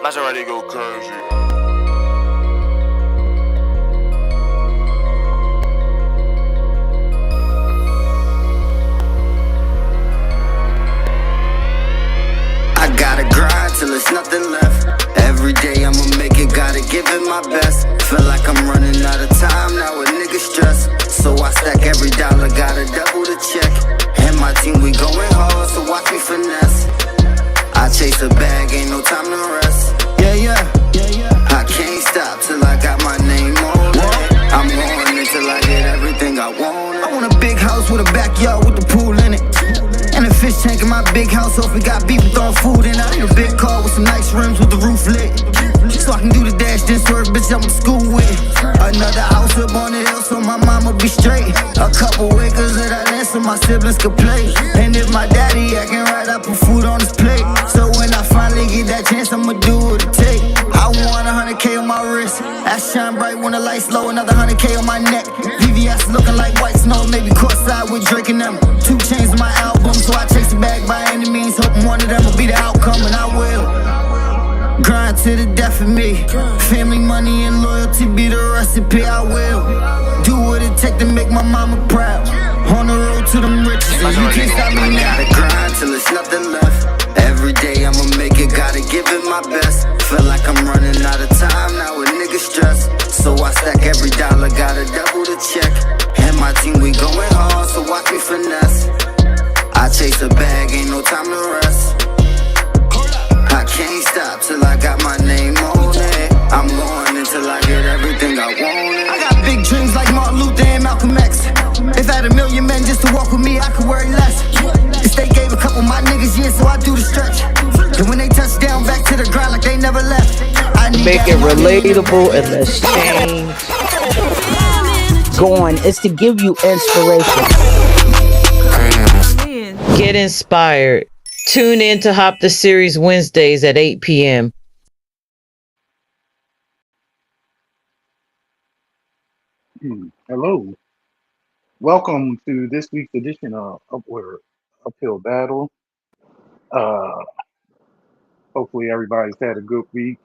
Maserati go crazy. I gotta grind till there's nothing left. Every day I'ma make it, gotta give it my best. Feel like I'm running out of time now, a nigga stress. So I stack every dollar, gotta double the check. And my team, we going hard, so watch me finesse. I chase a bag, ain't no time to rest. I can't stop till I got my name on it. I'm going until I get everything I want. I want a big house with a backyard with the pool in it. And a fish tank in my big house, so if we got beef, we throwing food in. I need a big car with some nice rims with the roof lit, so I can do the dash, then swerve, bitch, I went to school with. Another house up on the hill, so my mama be straight. A couple acres of that land, so my siblings could play. And if my daddy acting right, I put food on his plate. So when I finally get that chance, I'ma do what it take. I want 100K on my wrist, I shine bright when the lights low. Another 100K on my neck, VVS looking like white snow. Maybe courtside with Drake and them. 2 chains in my album, so I chase the bag by any means. Hoping one of them will be the outcome, and I will. Grind to the death of me. Family, money, and loyalty be the recipe. I will do what it take to make my mama proud. On the road to them riches, and you can't stop me now. I gotta grind till there's nothing left. Every day I'ma make it, gotta give it my best. Feel like I'm running out of time now, a nigga stress. So I stack every dollar, gotta double the check. And my team, we going hard, so watch me finesse. I chase a bag, ain't no time to rest. I can't stop till I got my name on it. I'm going until I get everything I want. I got big dreams like Martin Luther and Malcolm X. If I had 1 million men just to walk with me, I could worry less. The state gave a couple of my niggas years, so I do the stretch. And when they touch down, back to the grind like they never left. I need Make it relatable and let's change going. It's to give you inspiration. Get inspired. Tune in to Hop the Series Wednesdays at 8 p.m. Hello. Welcome to this week's edition of Uphill Battle. Hopefully everybody's had a good week.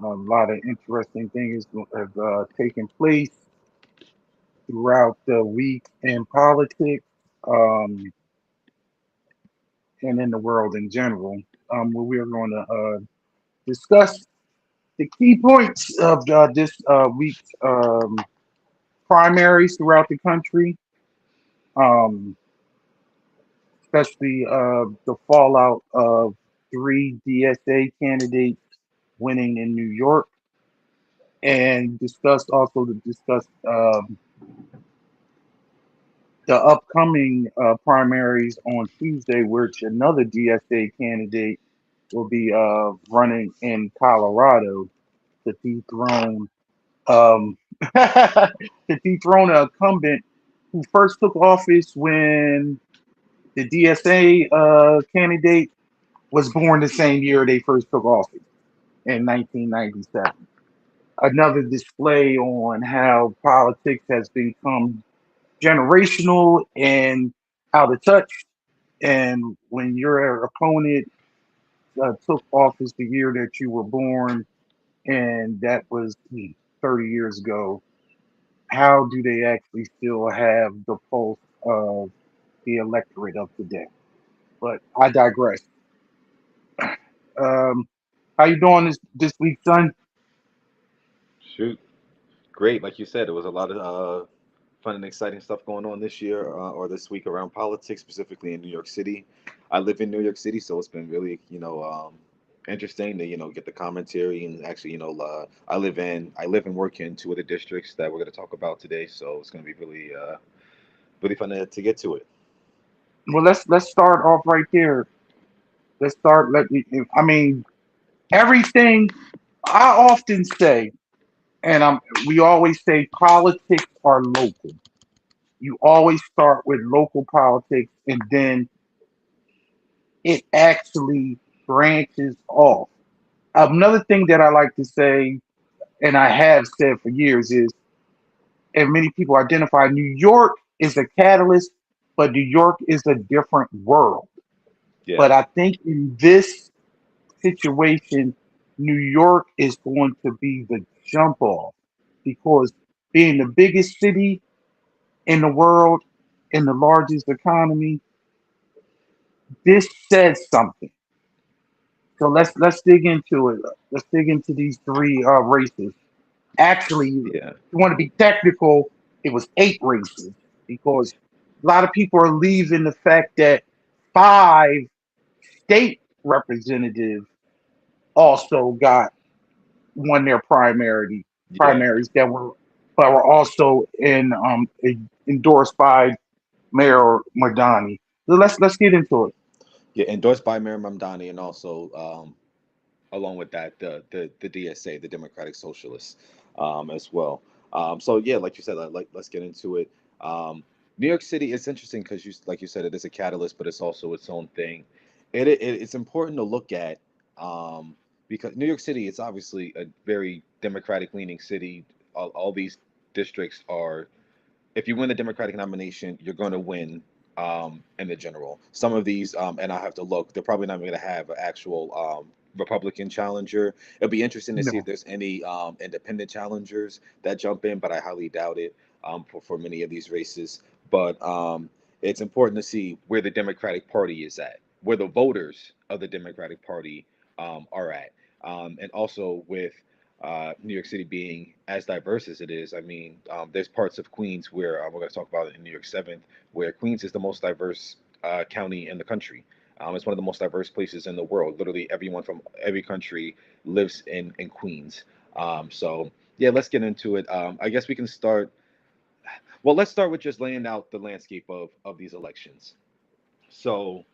A lot of interesting things have taken place throughout the week in politics and in the world in general. Where we're going to discuss the key points of this week's primaries throughout the country, especially the fallout of 3 DSA candidates winning in New York, and discuss the upcoming primaries on Tuesday, which another DSA candidate will be running in Colorado to dethrone to dethrone an incumbent who first took office when the DSA candidate was born the same year they first took office in 1997. Another display on how politics has become generational and out of touch. And when your opponent took office the year that you were born, and that was 30 years ago, how do they actually still have the pulse of the electorate of today? But I digress. How you doing this week, son? Shoot, great. Like you said, there was a lot of fun and exciting stuff going on this year or this week around politics, specifically in New York City. I live in New York City, so it's been really, interesting to get the commentary and actually, I live and work in 2 of the districts that we're going to talk about today. So it's going to be really, really fun to get to it. Well, let's start off right there. Let's start. I mean, everything. I often say, we always say politics are local. You always start with local politics, and then it actually branches off. Another thing that I like to say, and I have said for years, is, and many people identify, New York is a catalyst, but New York is a different world. Yeah. But I think in this situation, New York is going to be the jump off because being the biggest city in the world and the largest economy, this says something. So let's dig into it. Let's dig into these three races. Actually, Yeah. if you want to be technical, it was eight races because a lot of people are leaving the fact that five state representatives also got won their Yeah. primaries that were but were also endorsed by Mayor Madani. So let's get into it. Yeah. Endorsed by Mayor Mamdani, and also along with that, the DSA, the Democratic Socialists, as well. So yeah, like you said, let's get into it. New York City, it's interesting because like you said, it is a catalyst, but it's also its own thing. It's important to look at, um, because New York City, it's obviously a very Democratic leaning city. All these districts are, if you win the Democratic nomination, you're going to win in the general. Some of these, and I have to look, they're probably not going to have an actual Republican challenger. It'll be interesting to see if No, there's any independent challengers that jump in, but I highly doubt it for many of these races. But it's important to see where the Democratic Party is at, where the voters of the Democratic Party are at. And also with New York City being as diverse as it is, I mean, there's parts of Queens where we're going to talk about it in New York 7th, where Queens is the most diverse county in the country. It's one of the most diverse places in the world. Literally, everyone from every country lives in Queens. So, yeah, let's get into it. I guess we can start. Well, let's start with just laying out the landscape of these elections. So,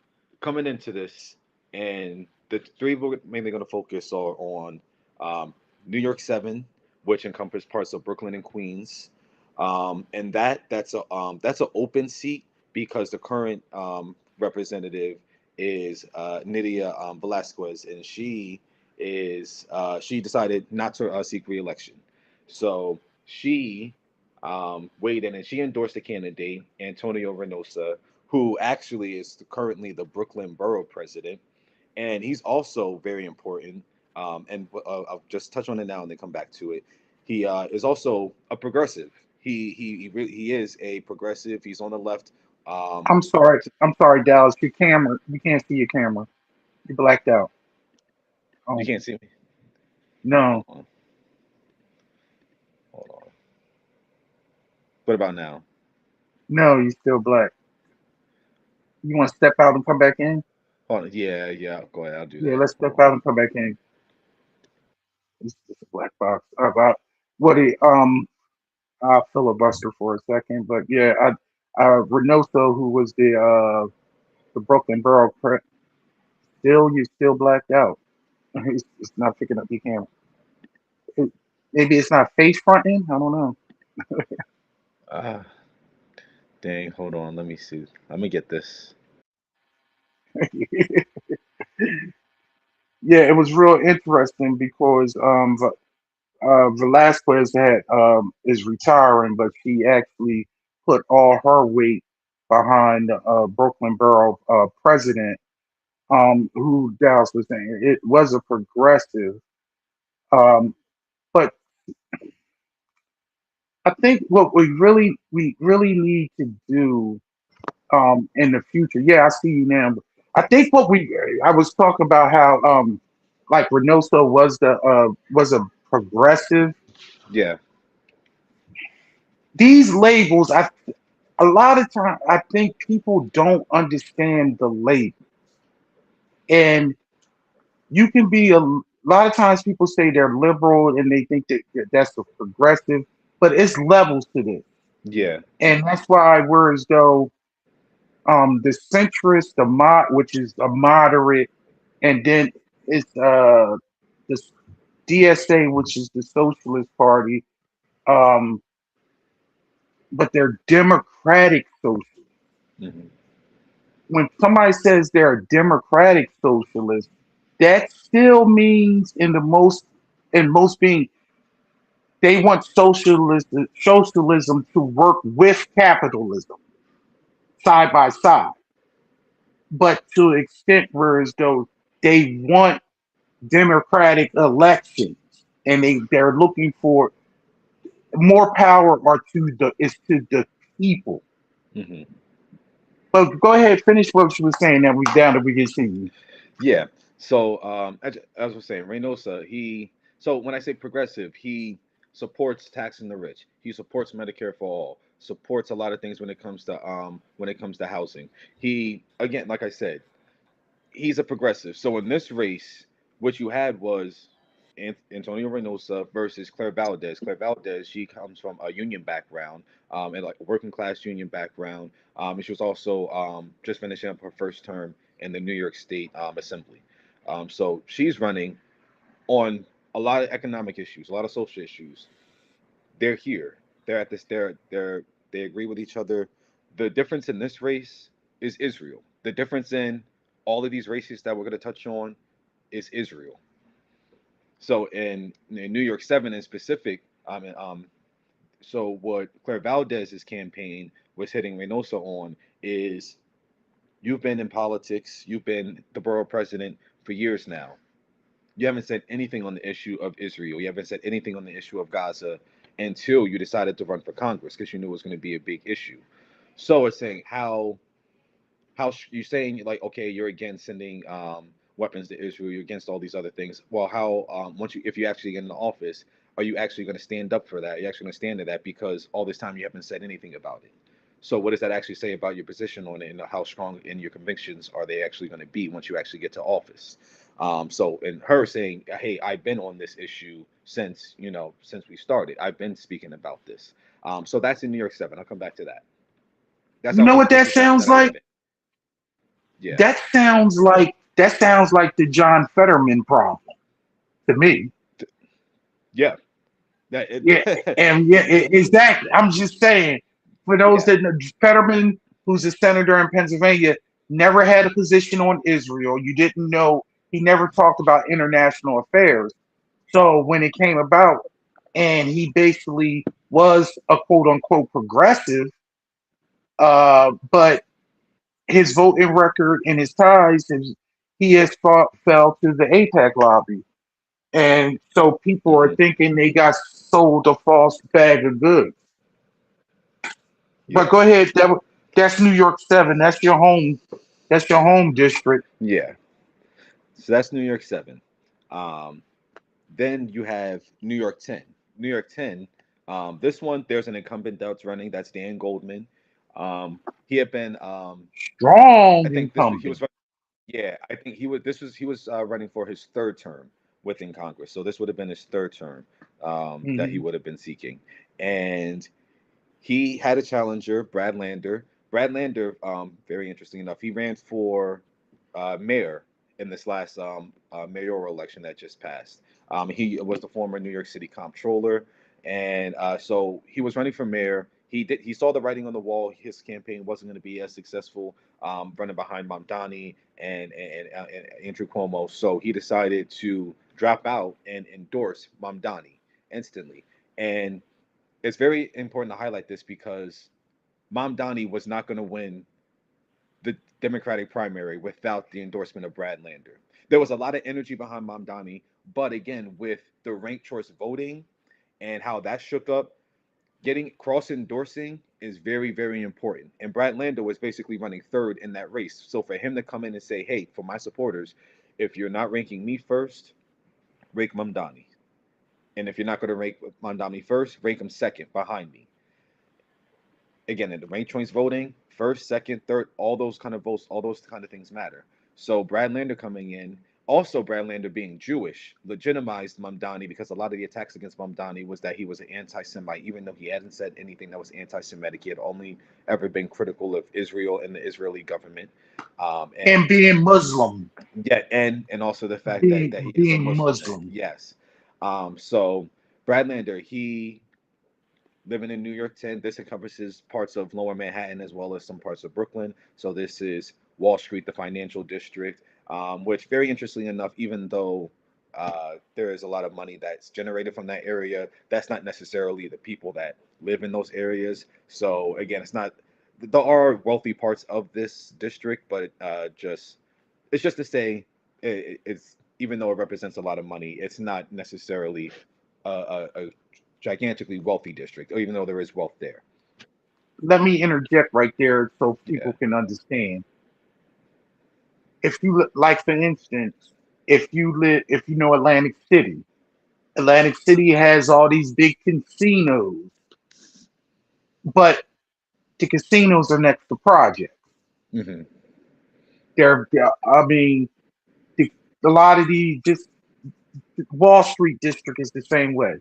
coming into this, and the three we're mainly going to focus are on um, New York 7, which encompasses parts of Brooklyn and Queens, and that's an open seat because the current representative is Nydia Velasquez, and she decided not to seek re-election, so she weighed in and she endorsed the candidate Antonio Reynosa, who actually is currently the Brooklyn Borough president, and he's also very important. And I'll just touch on it now and then come back to it. He is also a progressive. He is a progressive. He's on the left. Um, I'm sorry, Dallas. Your camera, we can't see your camera. You blacked out. you Oh can't see me. no, Hold on. Hold on. What about now? no, you still black. You want to step out and come back in? Hold on. Yeah, yeah. Go ahead. I'll do Yeah, that. let's step Hold out and come back in. It's just a black box. About what it I'll filibuster for a second, but yeah, Reynoso, who was the Brooklyn Borough still you still blacked out. It's not picking up your camera. It, maybe it's not face fronting. I don't know. on. Dang. Hold on. Let me see. Let me get this. Yeah, it was real interesting because Velasquez had is retiring, but she actually put all her weight behind the Brooklyn Borough president, who Dallas was saying it was a progressive. Um, but I think what we really need to do in the future. Yeah, I see you now. I think what we I was talking about how like Reynoso was a progressive. Yeah. These labels, a lot of time I think people don't understand the label, and you can be a lot of times people say they're liberal and they think that that's a progressive, but it's levels to this, Yeah. and that's why we're as though the centrist, which is a moderate, and then it's the DSA, which is the Socialist Party, um, but they're democratic socialists. Hmm. When somebody says they're a democratic socialist, that still means in most being they want socialism to work with capitalism side by side, but to an extent where as though they want democratic elections, and they're looking for more power or to the people. Hmm. But go ahead, finish what you were saying. That we down that we can see you. Yeah. So, as I was saying, Reynosa, so when I say progressive, he supports taxing the rich. He supports Medicare for all. Supports a lot of things when it comes to housing. He, again, like I said, he's a progressive. So in this race, what you had was Antonio Reynosa versus Claire Valdez. Claire Valdez, she comes from a union background, and like a working class union background. And she was also just finishing up her first term in the New York State Assembly. So she's running on a lot of economic issues, a lot of social issues. They're here. They're at this. They agree with each other. The difference in this race is Israel. The difference in all of these races that we're going to touch on is Israel. So in New York Seven in specific, so what Claire Valdez's campaign was hitting Reynosa on is you've been in politics, you've been the borough president for years now. You haven't said anything on the issue of Israel. You haven't said anything on the issue of Gaza until you decided to run for Congress because you knew it was going to be a big issue. So it's saying how you're saying like okay you're against sending weapons to Israel, you're against all these other things. Well, how once you if you actually get in the office, are you actually going to stand up for that? Are you actually going to stand to that because all this time you haven't said anything about it? So what does that actually say about your position on it and how strong in your convictions are they actually going to be once you actually get to office? So in her saying, hey, I've been on this issue since since we started. I've been speaking about this. So that's in New York Seven. I'll come back to that. That's You our know first what that district sounds that I like? live in. Yeah. That sounds like the John Fetterman problem to me. Yeah. That Yeah, it, and yeah, exactly. I'm just saying, for those yeah. that know, Fetterman, who's a senator in Pennsylvania, never had a position on Israel. You didn't know he never talked about international affairs. So when it came about, and he basically was a quote unquote progressive, but his voting record and his ties, he has fell to the APAC lobby. And so people are Hmm. thinking they got sold a false bag of goods. But Yeah. go ahead. That's New York Seven. That's your home. That's your home district. Yeah. So that's New York Seven. Um, then you have New York 10. New York 10. This one there's an incumbent that's running. That's Dan Goldman. He had been. I Strong think this was he incumbent. was. Yeah, I think he was. This was he was running for his third term within Congress. So this would have been his third term that he Hmm. would have been seeking, and he had a challenger, Brad Lander. Brad Lander, very interesting enough, he ran for mayor in this last mayoral election that just passed. He was the former New York City comptroller, and so he was running for mayor. He saw the writing on the wall. His campaign wasn't going to be as successful running behind Mamdani and Andrew Cuomo. So he decided to drop out and endorse Mamdani instantly. And it's very important to highlight this because Mamdani was not going to win the Democratic primary without the endorsement of Brad Lander. There was a lot of energy behind Mamdani, but again, with the ranked choice voting and how that shook up, getting cross endorsing is very, very important. And Brad Lander was basically running third in that race. So for him to come in and say, hey, for my supporters, if you're not ranking me first, rank Mamdani. And if you're not going to rank Mamdani first, rank him second behind me. Again, in the ranked choice voting, first, second, third, all those kind of votes, all those kind of things matter. So Brad Lander coming in, also Brad Lander being Jewish, legitimized Mamdani because a lot of the attacks against Mamdani was that he was an anti-Semite, even though he hadn't said anything that was anti-Semitic. He had only ever been critical of Israel and the Israeli government, And and being Muslim. yeah, and also the fact that he Being is a being Muslim. Muslim. Yes. So Brad Lander, he living in New York 10. This encompasses parts of Lower Manhattan as well as some parts of Brooklyn. So this is Wall Street, the financial district, which very interestingly enough, even though there is a lot of money that's generated from that area, that's not necessarily the people that live in those areas. So again, it's not. There are wealthy parts of this district, but just it's just to say it's even though it represents a lot of money, it's not necessarily a gigantically wealthy district, even though there is wealth there. Let me interject right there so Yeah. people can understand. If like for instance, if you know Atlantic City has all these big casinos, but the casinos are next to projects. Hmm. I mean, the, a lot of these just Wall Street district is the same way.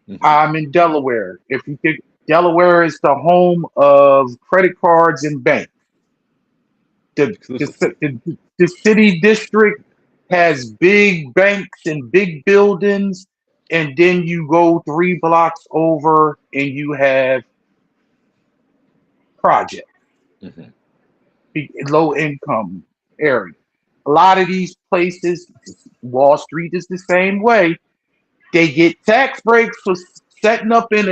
Hmm. I'm in Delaware. If you think Delaware is the home of credit cards and banks, the Exclusively. the city district has big banks and big buildings, and then you go 3 blocks over and you have projects, Hmm. low income area. A lot of these places, Wall Street is the same way. They get tax breaks for setting up in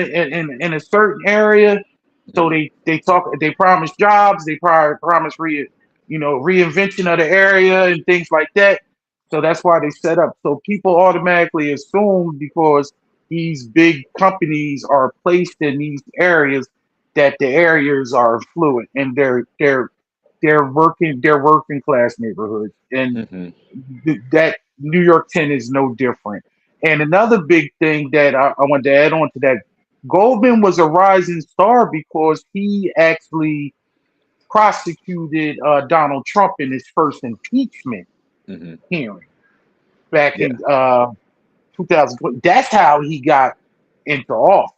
a certain area. So Hmm. they promise jobs, they promise reinvention of the area and things like that. So that's why they set up. So people automatically assume because these big companies are placed in these areas that the areas are affluent and they're working class neighborhoods, and Hmm. that New York 10 is no different. And another big thing that I wanted to add on to that, Goldman was a rising star because he actually prosecuted Donald Trump in his first impeachment Hmm. hearing back Yeah. in 2020. That's how he got into office,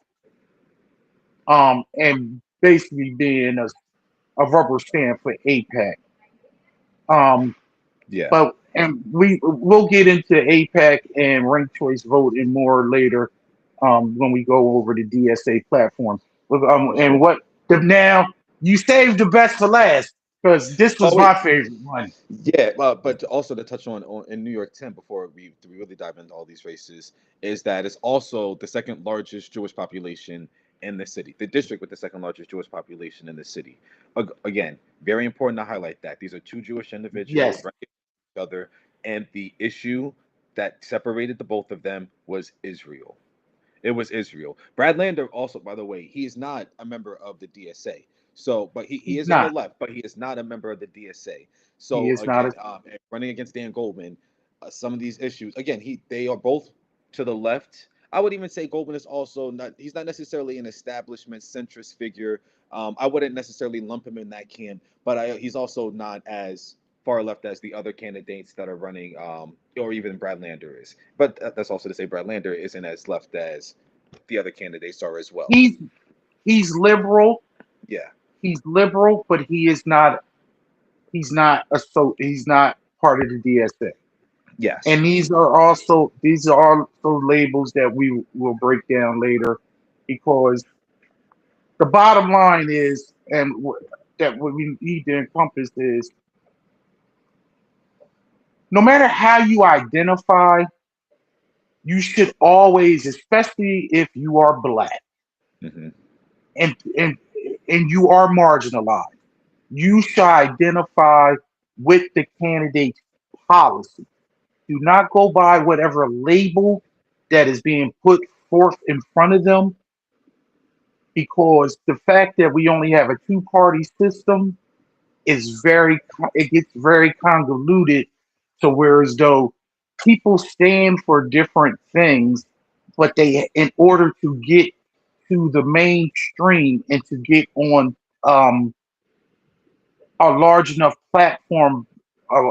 and basically being a rubber stamp for APAC. Um, Yeah. But and we'll get into APAC and ranked choice voting more later, when we go over the DSA platform. For And sure. what now you saved the best for last because this was Oh my wait. favorite one. Yeah, but also to touch on in New York 10 before we really dive into all these races is that it's also the second largest Jewish population in the city, the district with the second largest Jewish population in the city. Again, very important to highlight that these are two Jewish individuals Yes, right next to each other, and the issue that separated the both of them was Israel. It was Israel. Brad Lander also, by the way, he is not a member of the DSA. So, but he he's is on the not. left, but he is not a member of the DSA. He So is not again, a. running against Dan Goldman, some of these issues, again, they are both to the left. I would even say Goldman is also not. He's not necessarily an establishment centrist figure. I wouldn't necessarily lump him in that camp, but he's also not as far left as the other candidates that are running, or even Brad Lander is. But that's also to say Brad Lander isn't as left as the other candidates are as well. He's he's liberal. Yeah. He's liberal, but he is not. He's not part of the DSA. Yes. And these are also labels that we will break down later, because the bottom line is, and that what we need to encompass is, no matter how you identify, you should always, especially if you are black Hmm. and and and you are marginalized, you should identify with the candidate's policy. Do not go by whatever label that is being put forth in front of them, because the fact that we only have a two-party system is it gets very convoluted, to where as though people stand for different things, but they, in order to get to the mainstream and to get on um, a large enough platform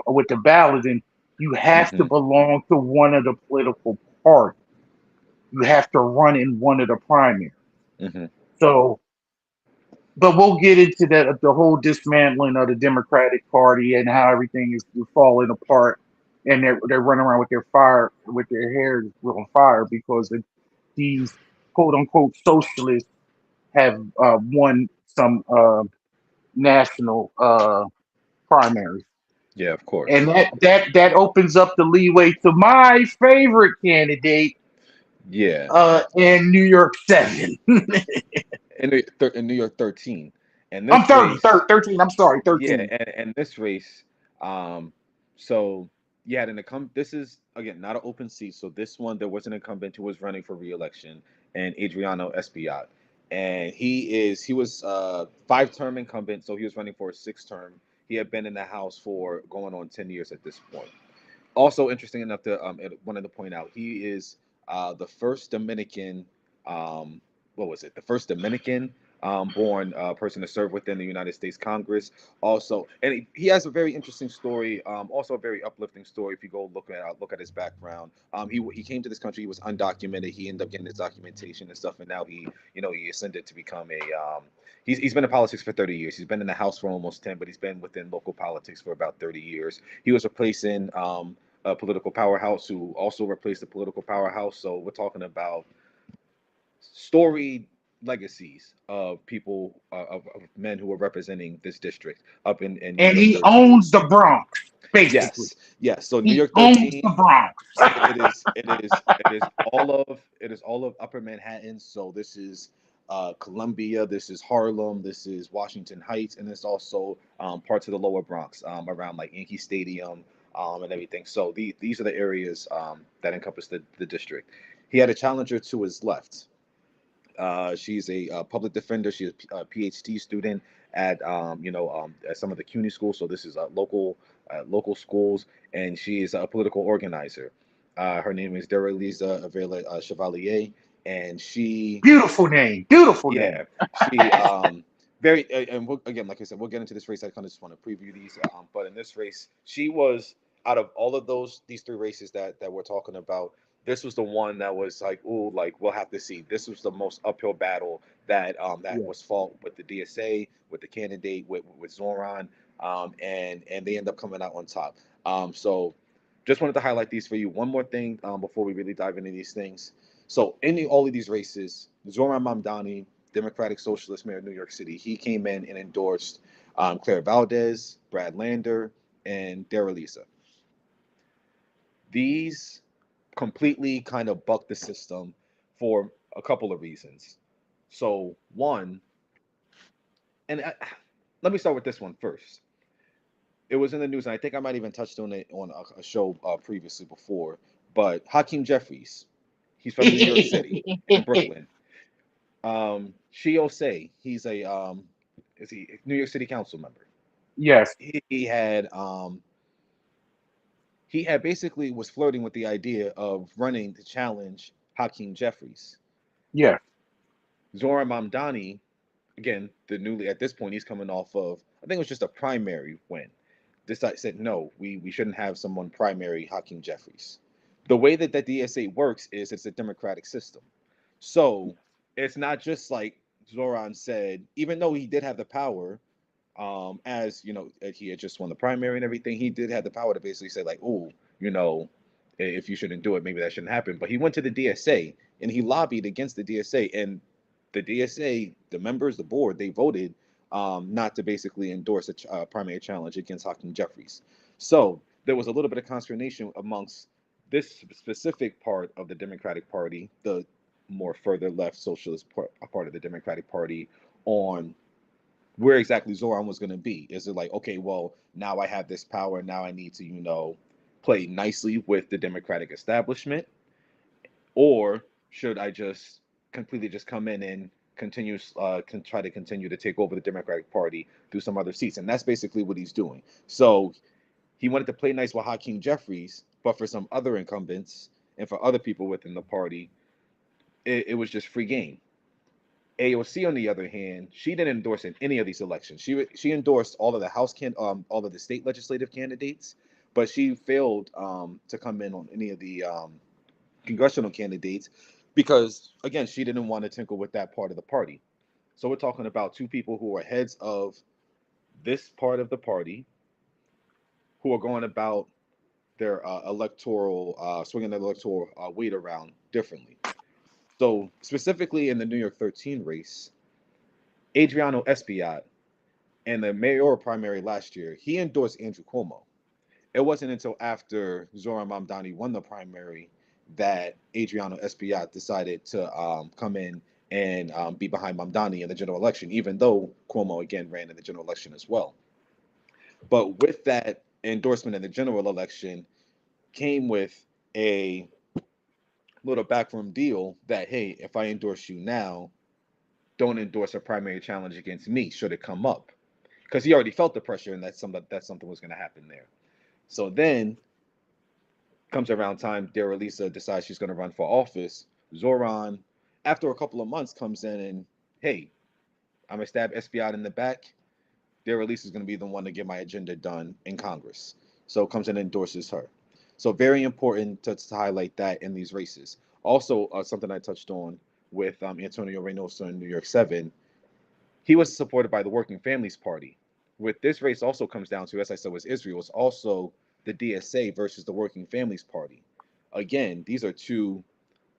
with the balloting, you have to Hmm. belong to one of the political parties. You have to run in one of the primaries. Hmm. So, but we'll get into that, the whole dismantling of the Democratic Party and how everything is falling apart, and they're running around with their hair on fire because these quote unquote socialists have won some national primaries, Yeah, of course. and that opens up the leeway to my favorite candidate Yeah. in New York Seven. In New York 13. And I'm this race, 13. I'm sorry, yeah, 13. and this race, um, so you had an incumbent. This is again not an open seat, so this one there was an incumbent who was running for re-election, and Adriano Espaillat, and he was 5-term incumbent, so he was running for a 6th term. He had been in the House for going on 10 years at this point. Also interesting enough to wanted to point out, he is the first Dominican, what was it? The first Dominican born person to serve within the United States Congress. Also, and he has a very interesting story. Also a very uplifting story. If you go look at his background, he came to this country. He was undocumented. He ended up getting his documentation and stuff, and now he ascended to become a he's been in politics for 30 years. He's been in the House for almost 10, but he's been within local politics for about 30 years. He was replacing a political powerhouse who also replaced the political powerhouse. So we're talking about storied legacies of people of men who are representing this district up in New And York he 13. owns the Bronx, basically. Yes. So New He York owns 13, the Bronx. it is all of Upper Manhattan. So this is Columbia, this is Harlem, this is Washington Heights, and it's also parts of the Lower Bronx around like Yankee Stadium and everything. So these are the areas that encompass the district. He had a challenger to his left. She's a public defender. She's a PhD student at some of the CUNY schools. So this is local schools, and she is a political organizer. Her name is Dereliza Avila Chevalier, and she, Beautiful name. Beautiful name. yeah, she very and again, like I said, we'll get into this race. I kind of just want to preview these, but in this race, she was out of all of these 3 races that we're talking about. This was the one that was like, ooh, like we'll have to see. This was the most uphill battle that Yeah. was fought with the DSA, with the candidate, with Zoran, and they end up coming out on top. So just wanted to highlight these for you. One more thing before we really dive into these things. So in all of these races, Zoran Mamdani, Democratic Socialist Mayor of New York City, he came in and endorsed Claire Valdez, Brad Lander, and Dara Lisa. These completely kind of bucked the system for a couple of reasons. So one, and let me start with this one first. It was in the news, and I think I might even touched on it on a show previously before. But Hakeem Jeffries, he's from New York City in Brooklyn. Shio Say, he's a is he New York City Council member. Yes. He had basically was flirting with the idea of running to challenge Hakeem Jeffries. Yes. Zoran Mamdani, again, the newly at this point he's coming off of, I think it was just a primary win. Decided said no, we shouldn't have someone primary Hakeem Jeffries. The way that the DSA works is it's a democratic system. So it's not just like Zoran said, even though he did have the power, as you know, he had just won the primary and everything, he did have the power to basically say, like, oh, you know, if you shouldn't do it, maybe that shouldn't happen. But he went to the DSA and he lobbied against the DSA, and the DSA, the members, the board, they voted not to basically endorse a primary challenge against Hakeem Jeffries. So there was a little bit of consternation amongst this specific part of the Democratic Party, the more further left socialist part of the Democratic Party, on where exactly Zoran was going to be. Is it like, okay, well, now I have this power, now I need to, play nicely with the Democratic establishment, or should I just completely just come in and try to continue to take over the Democratic Party through some other seats? And that's basically what he's doing. So he wanted to play nice with Hakeem Jeffries, but for some other incumbents and for other people within the party, it was just free game. AOC, on the other hand, she didn't endorse in any of these elections. She endorsed all of the all of the state legislative candidates, but she failed to come in on any of the congressional candidates because, again, she didn't want to tinkle with that part of the party. So we're talking about 2 people who are heads of this part of the party who are going about their swinging their electoral weight around differently. So specifically in the New York 13 race, Adriano Espaillat in the mayoral primary last year, he endorsed Andrew Cuomo. It wasn't until after Zoran Mamdani won the primary that Adriano Espaillat decided to come in and be behind Mamdani in the general election, even though Cuomo again ran in the general election as well. But with that endorsement in the general election, came with a little backroom deal that, hey, if I endorse you now, don't endorse a primary challenge against me should it come up, because he already felt the pressure and that something was going to happen there. So then comes around time, Dara Lisa decides she's going to run for office. Zoran, after a couple of months, comes in and, hey, I'm gonna stab SBI in the back. Dara Lisa is going to be the one to get my agenda done in Congress. So comes and endorses her. So very important to highlight that in these races. Also, something I touched on with Antonio Reynoso in New York 7, he was supported by the Working Families Party. With this race also comes down to, as I said, was Israel. It's also the DSA versus the Working Families Party. Again, these are two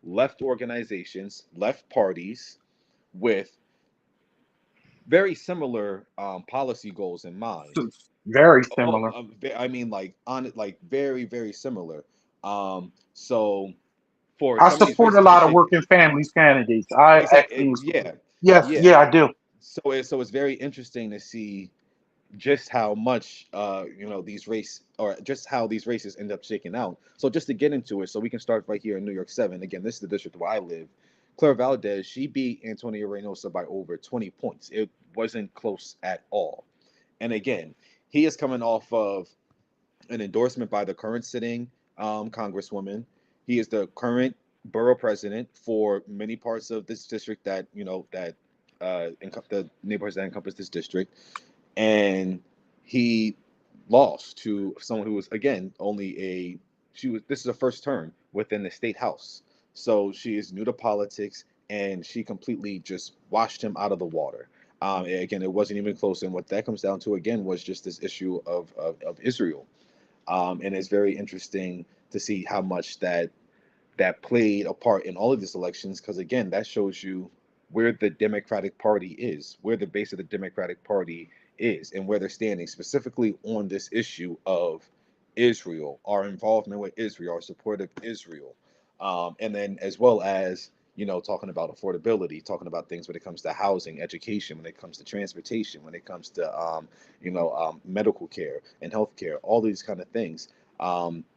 left organizations, left parties with very similar policy goals in mind. It's very similar. I mean, like on it, like very, very similar. So for I some of these support a races to lot of shake, working families candidates. I actually, yeah, yes, yeah. yeah, I do. So it's very interesting to see just how much these race or just how these races end up shaking out. So just to get into it, so we can start right here in New York 7. Again, this is the district where I live. Claire Valdez, she beat Antonio Reynosa by over 20 points. It wasn't close at all. And again, he is coming off of an endorsement by the current sitting congresswoman. He is the current borough president for many parts of this district that the neighborhoods that encompass this district, and he lost to someone who was, again, only a she was this is a first term within the state house. So she is new to politics, and she completely just washed him out of the water. Again, it wasn't even close, and what that comes down to again was just this issue of Israel. And it's very interesting to see how much that played a part in all of these elections, because again, that shows you where the Democratic Party is, where the base of the Democratic Party is, and where they're standing specifically on this issue of Israel, our involvement with Israel, our support of Israel, and then as well as talking about affordability, talking about things when it comes to housing, education, when it comes to transportation, when it comes to medical care and health care, all these kind of things.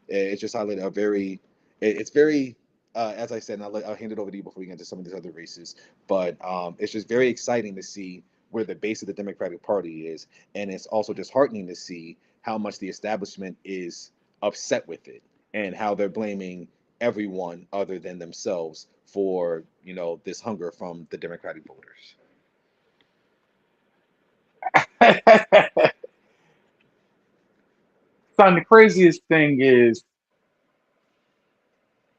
It just highlighted a very it's very as I said, and I'll hand it over to you before we get into some of these other races. But it's just very exciting to see where the base of the Democratic Party is, and it's also disheartening to see how much the establishment is upset with it and how they're blaming everyone other than themselves for this hunger from the Democratic voters. Son, the craziest thing is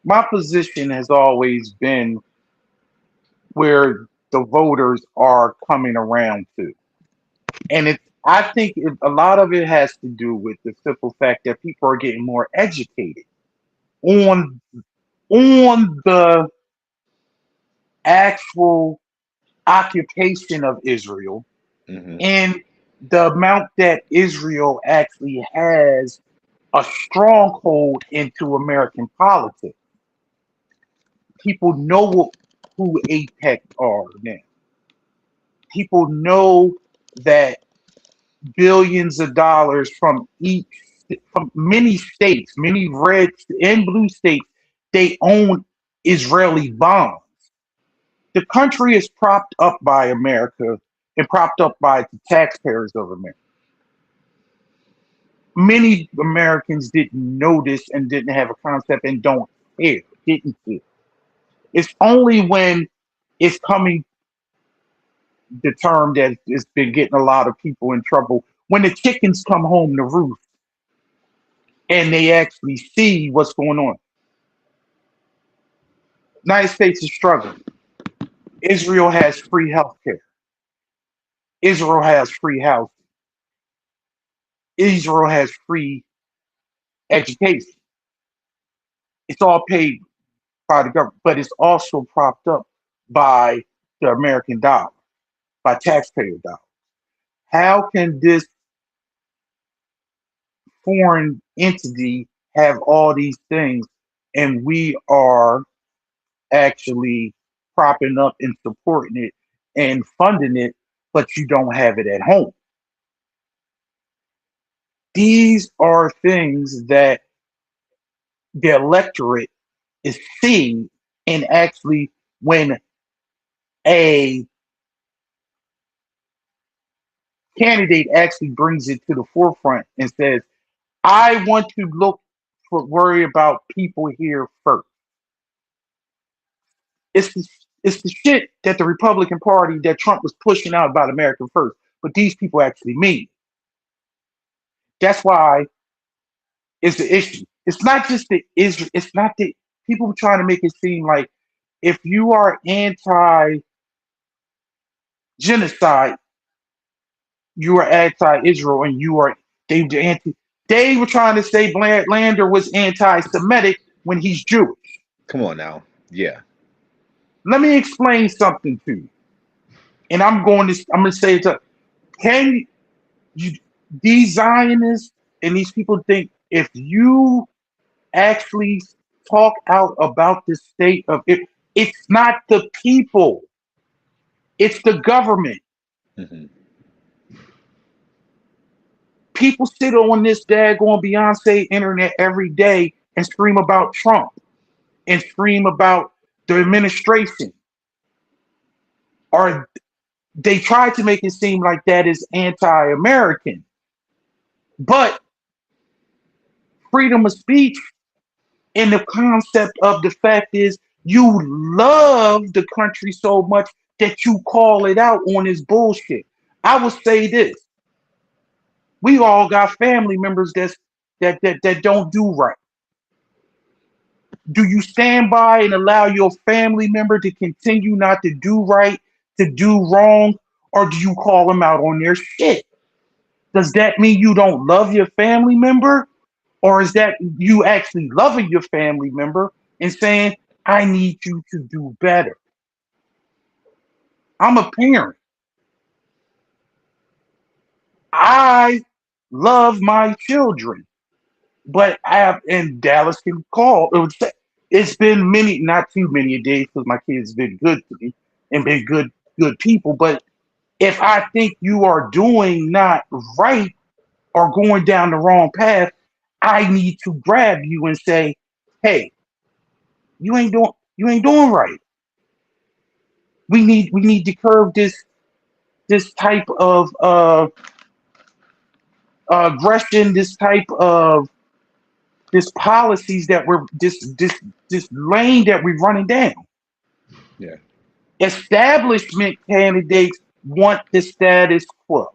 my position has always been where the voters are coming around to. And I think a lot of it has to do with the simple fact that people are getting more educated on the actual occupation of Israel Hmm. and the amount that Israel actually has a stronghold into American politics. People know who APEC are now. People know that billions of dollars from many states, many red and blue states, they own Israeli bonds. The country is propped up by America and propped up by the taxpayers of America. Many Americans didn't know this and didn't have a concept and don't care, didn't care. It's only when it's coming the term that it's been getting a lot of people in trouble when the chickens come home to roost and they actually see what's going on. United States is struggling. Israel has free health care. Israel has free housing. Israel has free education. It's all paid by the government, but it's also propped up by the American dollar, by taxpayer dollars. How can this foreign entity have all these things and we are actually propping up and supporting it and funding it, but you don't have it at home? These are things that the electorate is seeing, and actually when a candidate actually brings it to the forefront and says, I want to worry about people here first. It's the, it's the shit that the Republican Party that Trump was pushing out about America first, but these people actually mean it. That's why it's the issue. It's not just the Israel. It's not the people trying to make it seem like if you are anti-genocide, you are anti-Israel, and you are they anti. They were trying to say Lander was anti-Semitic when he's Jewish. Come on now. Yeah. Let me explain something to you, and I'm going to say it. Can you, these Zionists and these people think if you actually talk out about the state of it, it's not the people, it's the government. Mm-hmm. People sit on this daggone Beyonce internet every day and scream about Trump and scream about the administration. Or they try to make it seem like that is anti-American. But freedom of speech and the concept of the fact is you love the country so much that you call it out on this bullshit. I will say this. We all got family members that don't do right. Do you stand by and allow your family member to continue not to do right, to do wrong, or do you call them out on their shit? Does that mean you don't love your family member? Or is that you actually loving your family member and saying, I need you to do better? I'm a parent. I love my children. But and Dallas can call. It's been not too many days because my kids been good to me and been good people. But if I think you are doing not right or going down the wrong path, I need to grab you and say, "Hey, you ain't doing right. We need to curb this type of aggression, this type of this policies that we're this lane that we're running down." Yeah. Establishment candidates want the status quo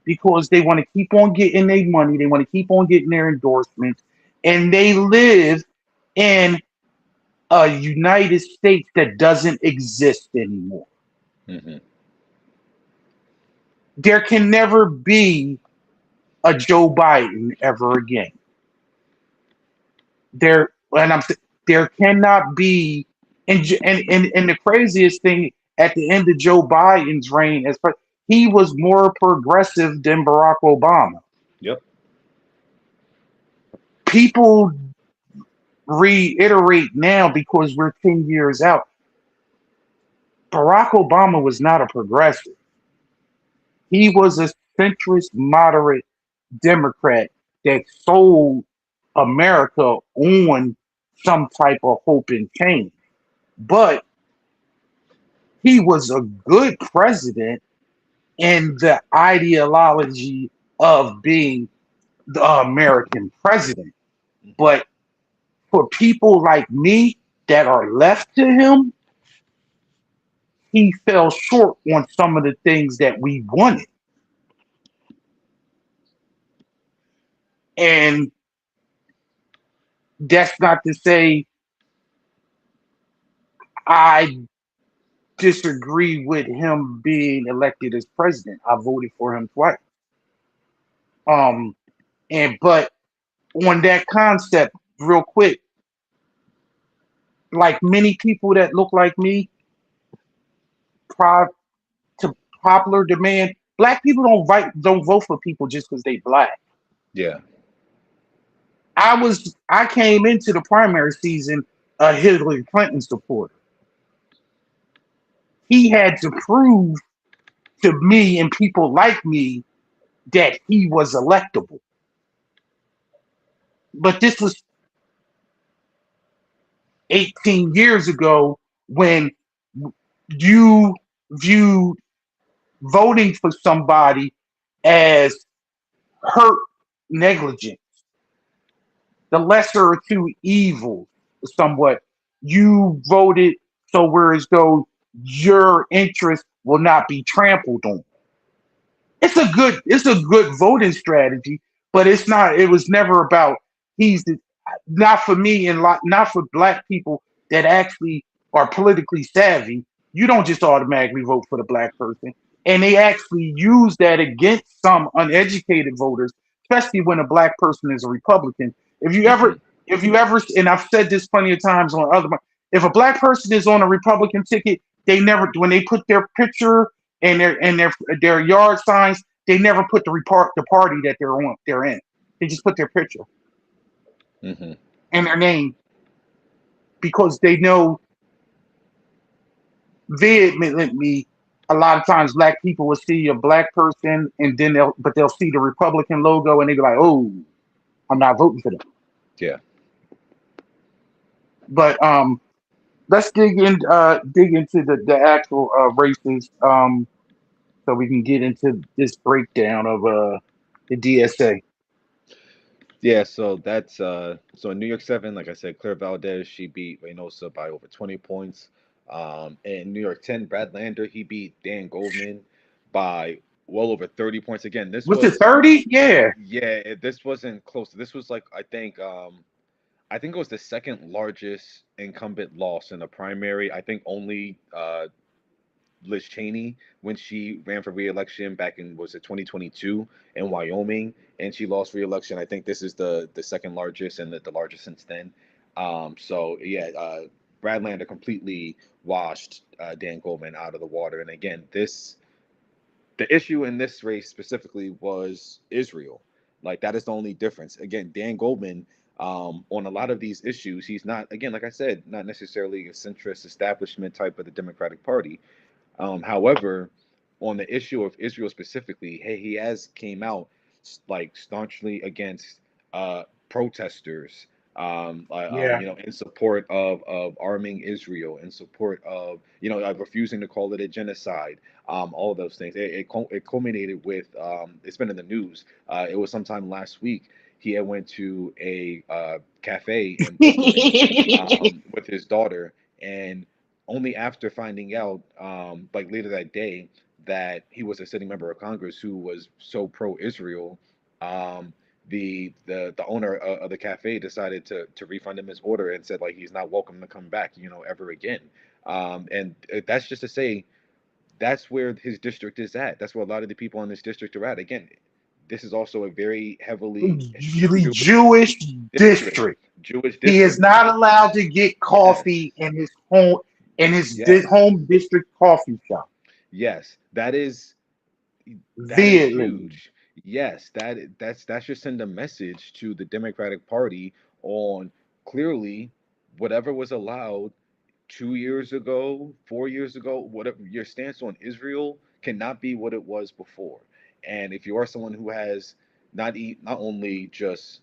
because they want to keep on getting their money, they want to keep on getting their endorsements, and they live in a United States that doesn't exist anymore. Mm-hmm. There can never be a Joe Biden ever again. There cannot be, and the craziest thing at the end of Joe Biden's reign, he was more progressive than Barack Obama. Yep. People reiterate now because we're 10 years out. Barack Obama was not a progressive. He was a centrist, moderate Democrat that sold America on some type of hope and change. But he was a good president in the ideology of being the American president. But for people like me that are left to him, he fell short on some of the things that we wanted. And that's not to say I disagree with him being elected as president. I voted for him twice. But on that concept, real quick, like many people that look like me, to popular demand, black people don't vote for people just because they black. Yeah. I came into the primary season a Hillary Clinton supporter. He had to prove to me and people like me that he was electable. But this was 15 years ago when you viewed voting for somebody as hurt negligence, the lesser of two evils, somewhat. You voted so whereas though your interest will not be trampled on. It's a good voting strategy, but it's not. It was never about he's the, not for me and not for black people that actually are politically savvy. You don't just automatically vote for the black person, and they actually use that against some uneducated voters, especially when a black person is a Republican. If you Hmm. ever, if you ever, and I've said this plenty of times on other, if a black person is on a Republican ticket, they never when they put their picture and their yard signs, they never put the party that they're in. They just put their picture Hmm. and their name because they know vehemently. A lot of times, black people will see a black person and then they'll see the Republican logo and they be like, "Oh, I'm not voting for them." Yeah. But let's dig into the actual races so we can get into this breakdown of the DSA. Yeah, so that's so in New York 7, like I said, Claire Valdez, she beat Reynosa by over 20 points. In New York 10, Brad Lander, he beat Dan Goldman by well over 30 points. Again, this Was it was 30? Yeah. yeah, this wasn't close. This was like I think it was the second largest incumbent loss in the primary. I think only Liz Cheney when she ran for re-election back in was it 2022 in Wyoming, and she lost re-election. I think this is the second largest and the largest since then. So yeah, Brad Lander completely washed Dan Goldman out of the water. And again, the issue in this race specifically was Israel. Like that is the only difference. Again, Dan Goldman, on a lot of these issues, he's not again, like I said, not necessarily a centrist establishment type of the Democratic Party. However, on the issue of Israel specifically, hey, he has came out like staunchly against protesters, Yeah. in support of arming Israel, in support of refusing to call it a genocide. All of those things. It culminated with it's been in the news. It was sometime last week. He had went to a cafe in Brooklyn with his daughter, and only after finding out, like later that day, that he was a sitting member of Congress who was so pro-Israel, um, the owner of the cafe decided to refund him his order and said like he's not welcome to come back, ever again. And that's just to say that's where his district is at. That's where a lot of the people in this district are at. Again, this is also a very heavily Really Jewish Jewish district. district. Jewish He is district. not allowed to get Yes. coffee in his Yes. home district coffee shop. Yes. That is Vehemently. huge. Yes, that should send a message to the Democratic Party on clearly whatever was allowed 2 years ago, 4 years ago, whatever your stance on Israel cannot be what it was before. And if you are someone who has not only just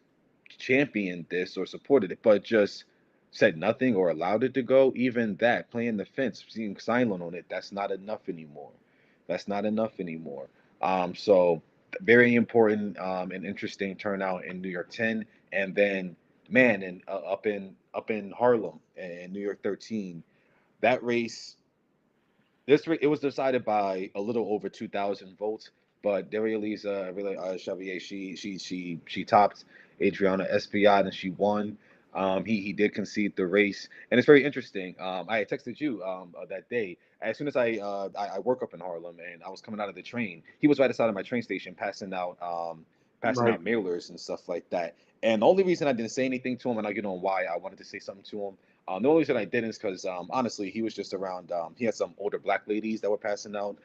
championed this or supported it, but just said nothing or allowed it to go, even that, playing the fence, being silent on it, that's not enough anymore. That's not enough anymore. So very important and interesting turnout in New York 10, and then man, and up in Harlem and New York 13. That race, it was decided by a little over 2,000 votes, but Daria really Xavier, she topped Adriana Espiat and she won. He did concede the race, and it's very interesting. I had texted you that day as soon as I work up in Harlem and I was coming out of the train. He was right outside of my train station passing Right. out mailers and stuff like that. And the only reason I didn't say anything to him, and I get on why I wanted to say something to him, the only reason I didn't is because honestly, he was just around. He had some older black ladies that were passing out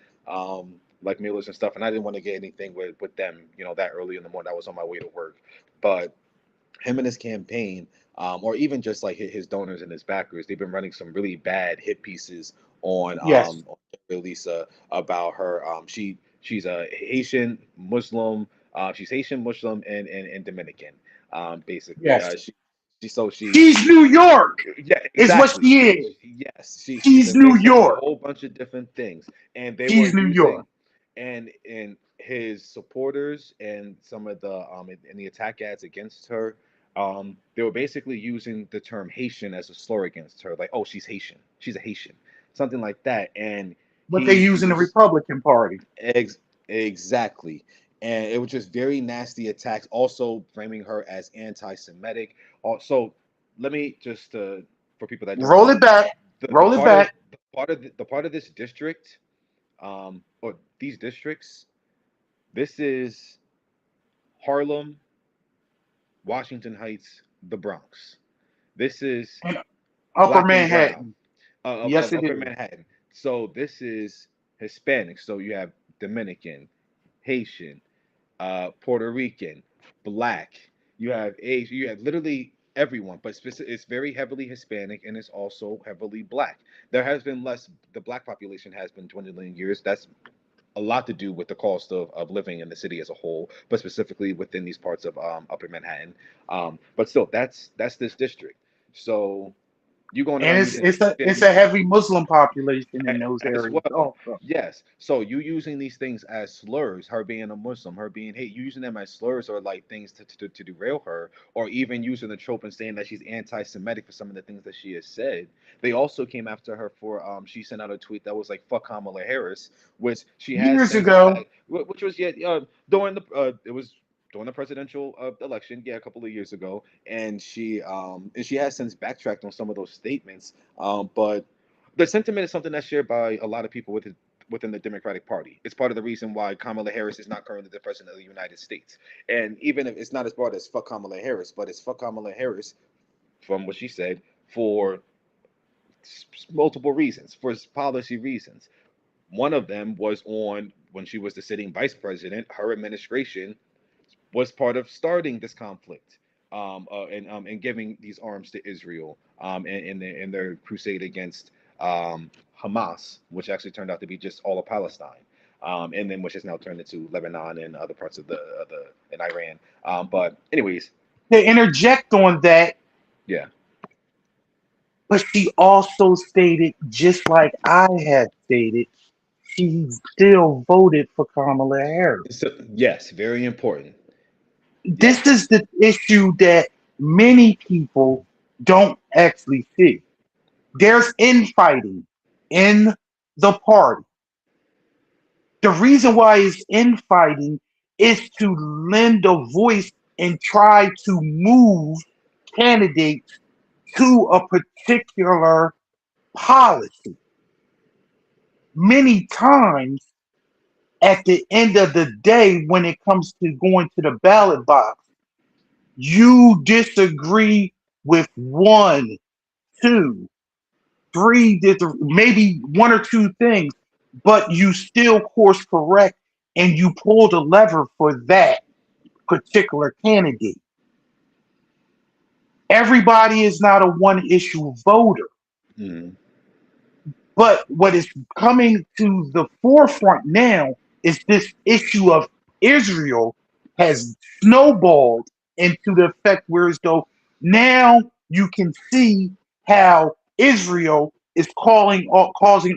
like mailers and stuff, and I didn't want to get anything with them, that early in the morning. I was on my way to work, but him and his campaign, or even just like his donors and his backers, they've been running some really bad hit pieces Yes. on Lisa about her. She's a Haitian Muslim. She's Haitian Muslim and Dominican, basically. Yes. She She's New York, yeah, is what exactly. she is. Yes, she's She's been New mixed up with a York. whole bunch of different things, and they were She's New York. using, and his supporters and some of the in the attack ads against her, they were basically using the term Haitian as a slur against her, like, oh, she's Haitian, she's a Haitian, something like that, and What they he use in the was Republican Party. ex- exactly, and it was just very nasty attacks, also framing her as anti-Semitic. Also, let me just for people that don't Roll know, it back. the Roll it part of back. the part of this district, or these districts, this is Harlem, Washington Heights, the Bronx. This is In Upper Black and Brown Manhattan. Yes, of it Upper is. Manhattan. So this is Hispanic. So you have Dominican, Haitian, Puerto Rican, Black. You have Asian. You have literally everyone, but it's very heavily Hispanic and it's also heavily Black. There has been less. The Black population has been dwindling in years. That's a lot to do with the cost of living in the city as a whole, but specifically within these parts of Upper Manhattan. But still, that's this district. So you going And around it's using it's a it's a heavy Muslim population in those as areas well. also. Yes. So you using these things as slurs, her being a Muslim, her being hate, you using them as slurs or like things to derail her, or even using the trope and saying that she's anti-Semitic for some of the things that she has said. They also came after her for she sent out a tweet that was like "fuck Kamala Harris," which she has Years since ago, had, which was yet during the it was during the presidential election, yeah, a couple of years ago, and she has since backtracked on some of those statements, but the sentiment is something that's shared by a lot of people within the Democratic Party. It's part of the reason why Kamala Harris is not currently the president of the United States. And even if it's not as broad as fuck Kamala Harris, but it's fuck Kamala Harris from what she said for multiple reasons, for policy reasons. One of them was on when she was the sitting vice president, her administration was part of starting this conflict, and giving these arms to Israel, in their crusade against Hamas, which actually turned out to be just all of Palestine, and then which has now turned into Lebanon and other parts of the in Iran. But anyways, to interject on that, yeah. but she also stated, just like I had stated, she still voted for Kamala Harris. So yes, very important. This Yes. is the issue that many people don't actually see. There's infighting in the party. The reason why it's infighting is to lend a voice and try to move candidates to a particular policy. Many times, at the end of the day, when it comes to going to the ballot box, you disagree with one, two, three, maybe one or two things, but you still course correct and you pull the lever for that particular candidate. Everybody is not a one issue voter, Mhm. but what is coming to the forefront now is this issue of Israel has snowballed into the effect where as though now you can see how Israel is causing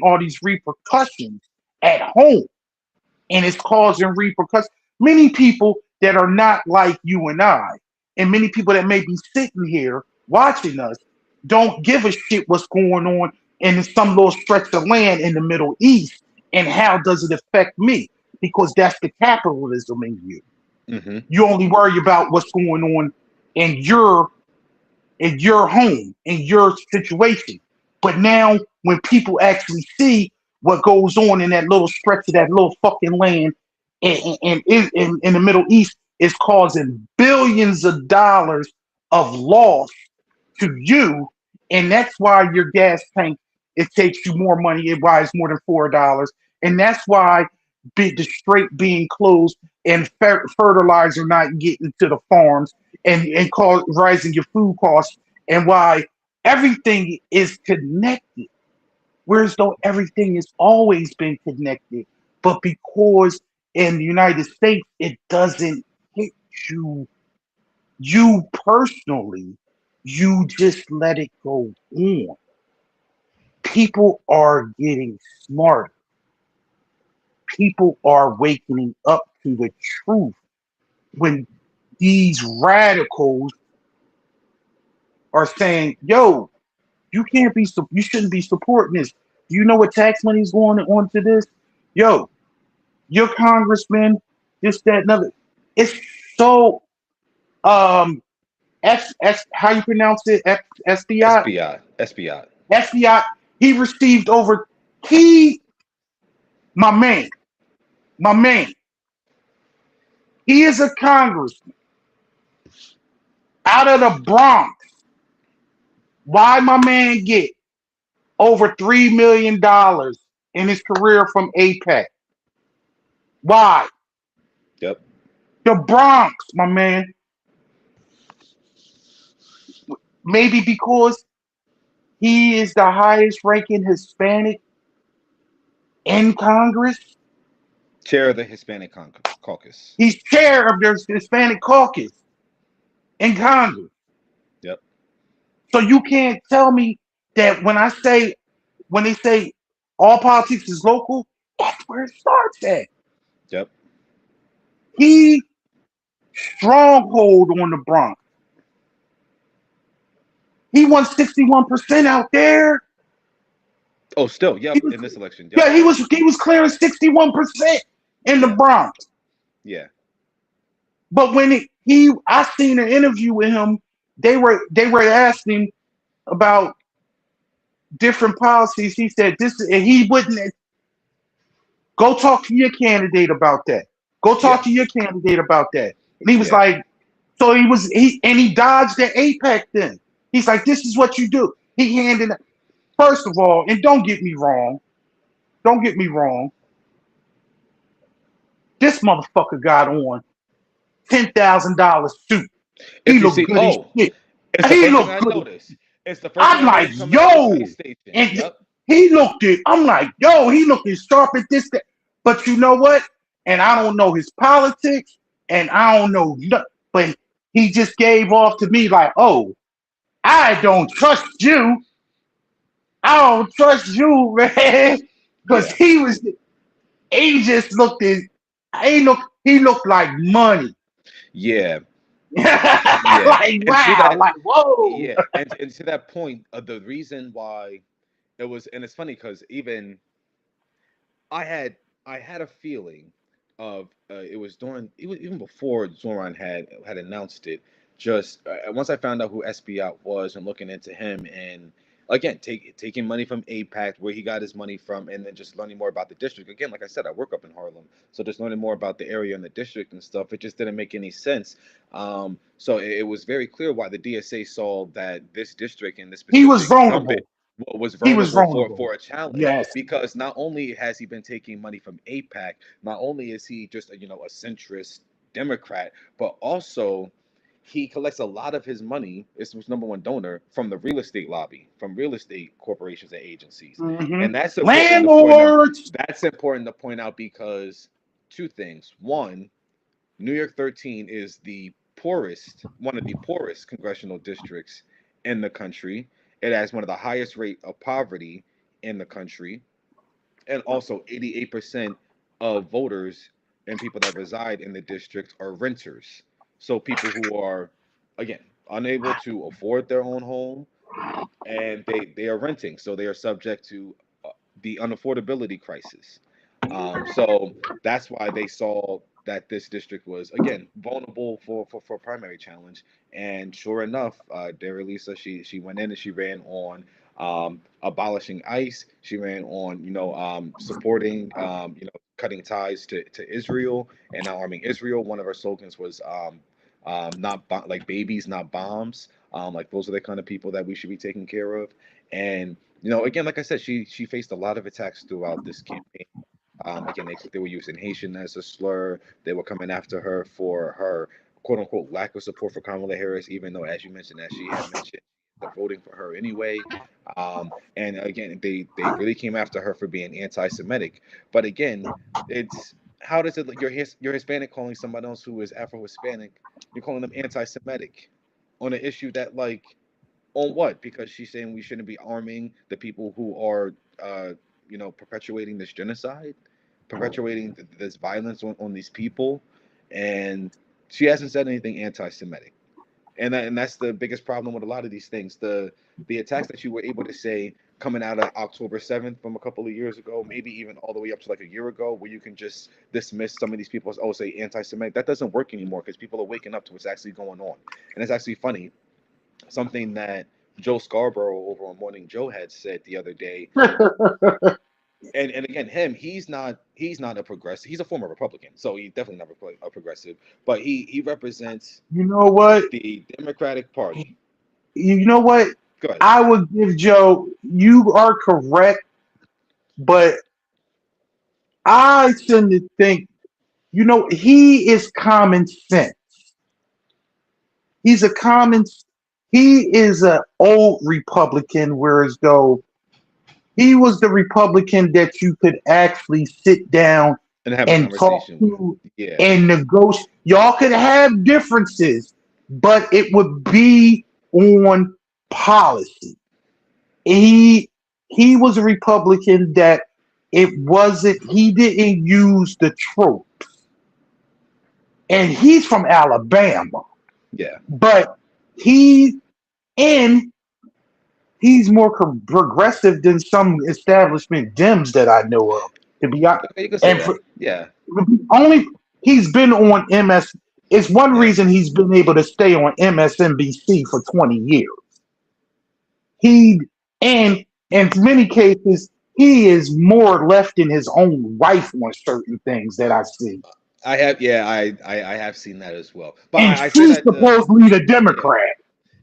all these repercussions at home, and it's causing repercussions. Many people that are not like you and I, and many people that may be sitting here watching us, don't give a shit what's going on in some little stretch of land in the Middle East, and how does it affect me? Because that's the capitalism in you. Mhm. You only worry about what's going on in your home, in your situation. But now, when people actually see what goes on in that little stretch of that little fucking land in the Middle East, is causing billions of dollars of loss to you, and that's why your gas tank, it takes you more money. It buys more than $4, and that's why the strait being closed and fertilizer not getting to the farms, and cause rising your food costs, and why everything is connected. Whereas though everything has always been connected, but because in the United States it doesn't hit you personally, You just let it go on. People are getting smarter. People are waking up to the truth. When these radicals are saying, "Yo, you can't be, you shouldn't be supporting this. Do you know what tax money is going on to this? Yo, your congressman, this, that, and other." It's so S how you pronounce it? FBI? SBI. FBI. He received over he my man, my man. He is a congressman out of the Bronx. Why my man get over $3 million in his career from APEC? Why? Yep. The Bronx, my man. Maybe because he is the highest ranking Hispanic in Congress. Chair of the Hispanic Caucus. He's chair of the Hispanic caucus in Congress. Yep. So you can't tell me that when they say all politics is local, that's where it starts at. Yep. He stronghold on the Bronx. He won 61% out there. Oh, still, yep. He was, In this election, yep. yeah, he was clearing 61% in the Yeah. Bronx. Yeah. But when I seen an interview with him, they were asking about different policies. He said this, and he wouldn't go talk to your candidate about that. Go Yeah. talk to your candidate about that. And he was Yeah. like, so he dodged the APEC then. He's like, this is what you do. He handed first of all, and don't get me wrong, this motherfucker got on $10,000 suit. He If you looked see, good as shit. it's the He first thing looked I good. noticed. It's the first thing I'm I like, noticed coming out of the yo, police station. and Yep. he looked it. I'm like, yo, he looking sharp at this. That. But you know what? And I don't know his politics, and I don't know, but he just gave off to me like, oh, I don't trust you. I don't trust you, man, because Yeah. he just looked at, he looked like money. Yeah. Yeah. Like And to wow, that, like whoa. yeah. And to that point, the reason why it was, and it's funny because even I had I had a feeling of it was during it was even before Zoran had announced it. Just once I found out who SBI was and looking into him and again taking money from APAC where he got his money from and then just learning more about the district. Again, like I said, I work up in Harlem, so just learning more about the area and the district and stuff. It just didn't make any sense. So it was very clear why the DSA saw that this district and this He was specific incumbent vulnerable. was He was vulnerable vulnerable. for a challenge Yes. because not only has he been taking money from APAC, not only is he just a centrist Democrat, but also he collects a lot of his money. Is his number one donor from the real estate lobby, from real estate corporations and agencies, Hmm. and that's important to point out. Landlords. That's important to point out because two things. One, New York 13 is one of the poorest congressional districts in the country. It has one of the highest rate of poverty in the country, and also 88% of voters and people that reside in the district are renters. So people who are, again, unable to afford their own home and they are renting, so they are subject to the unaffordability crisis. So that's why they saw that this district was again vulnerable for primary challenge. And sure enough, Dara Lisa she went in and she ran on abolishing ICE. She ran on supporting cutting ties to Israel and not arming Israel. One of her slogans was not like babies, not bombs. Like those are the kind of people that we should be taking care of. And again, like I said, she faced a lot of attacks throughout this campaign. Again, they were using Haitian as a slur. They were coming after her for her quote unquote lack of support for Kamala Harris, even though, as you mentioned, as she had mentioned, they're voting for her anyway. And again, they really came after her for being anti-Semitic. But again, it's how does it you're Hispanic calling somebody else who is Afro-Hispanic, you're calling them anti-Semitic on an issue that like On what? Because she's saying we shouldn't be arming the people who are, perpetuating this genocide, perpetuating this violence on these people, and she hasn't said anything anti-Semitic. And that's the biggest problem with a lot of these things. The attacks that you were able to say coming out of October 7th from a couple of years ago, maybe even all the way up to like a year ago, where you can just dismiss some of these people as, oh, say anti-Semitic. That doesn't work anymore because people are waking up to what's actually going on. And it's actually funny. Something that Joe Scarborough over on Morning Joe had said the other day, and again, he's not a progressive. He's a former Republican, so he's definitely not a progressive. But he represents You know what? the Democratic Party. You know what? Go ahead. I would give Joe. You are correct, but I tend to think. He is common sense. He's a common. He is an old Republican, whereas though he was the Republican that you could actually sit down And have a and talk conversation to with. Yeah. and negotiate. Y'all could have differences, but it would be on policy. He was a Republican that it wasn't. He didn't use the troops, and he's from Alabama, Yeah. but he's more progressive than some establishment Dems that I know of. To be honest, Okay, you can say and that. for, Yeah. only he's been on MS. It's one Yeah. reason he's been able to stay on MSNBC for 20 years. He and in many cases he is more left in his own wife on certain things that I see. I have. Yeah. I have seen that as well. But And I say she's that supposedly the yeah. Democrat.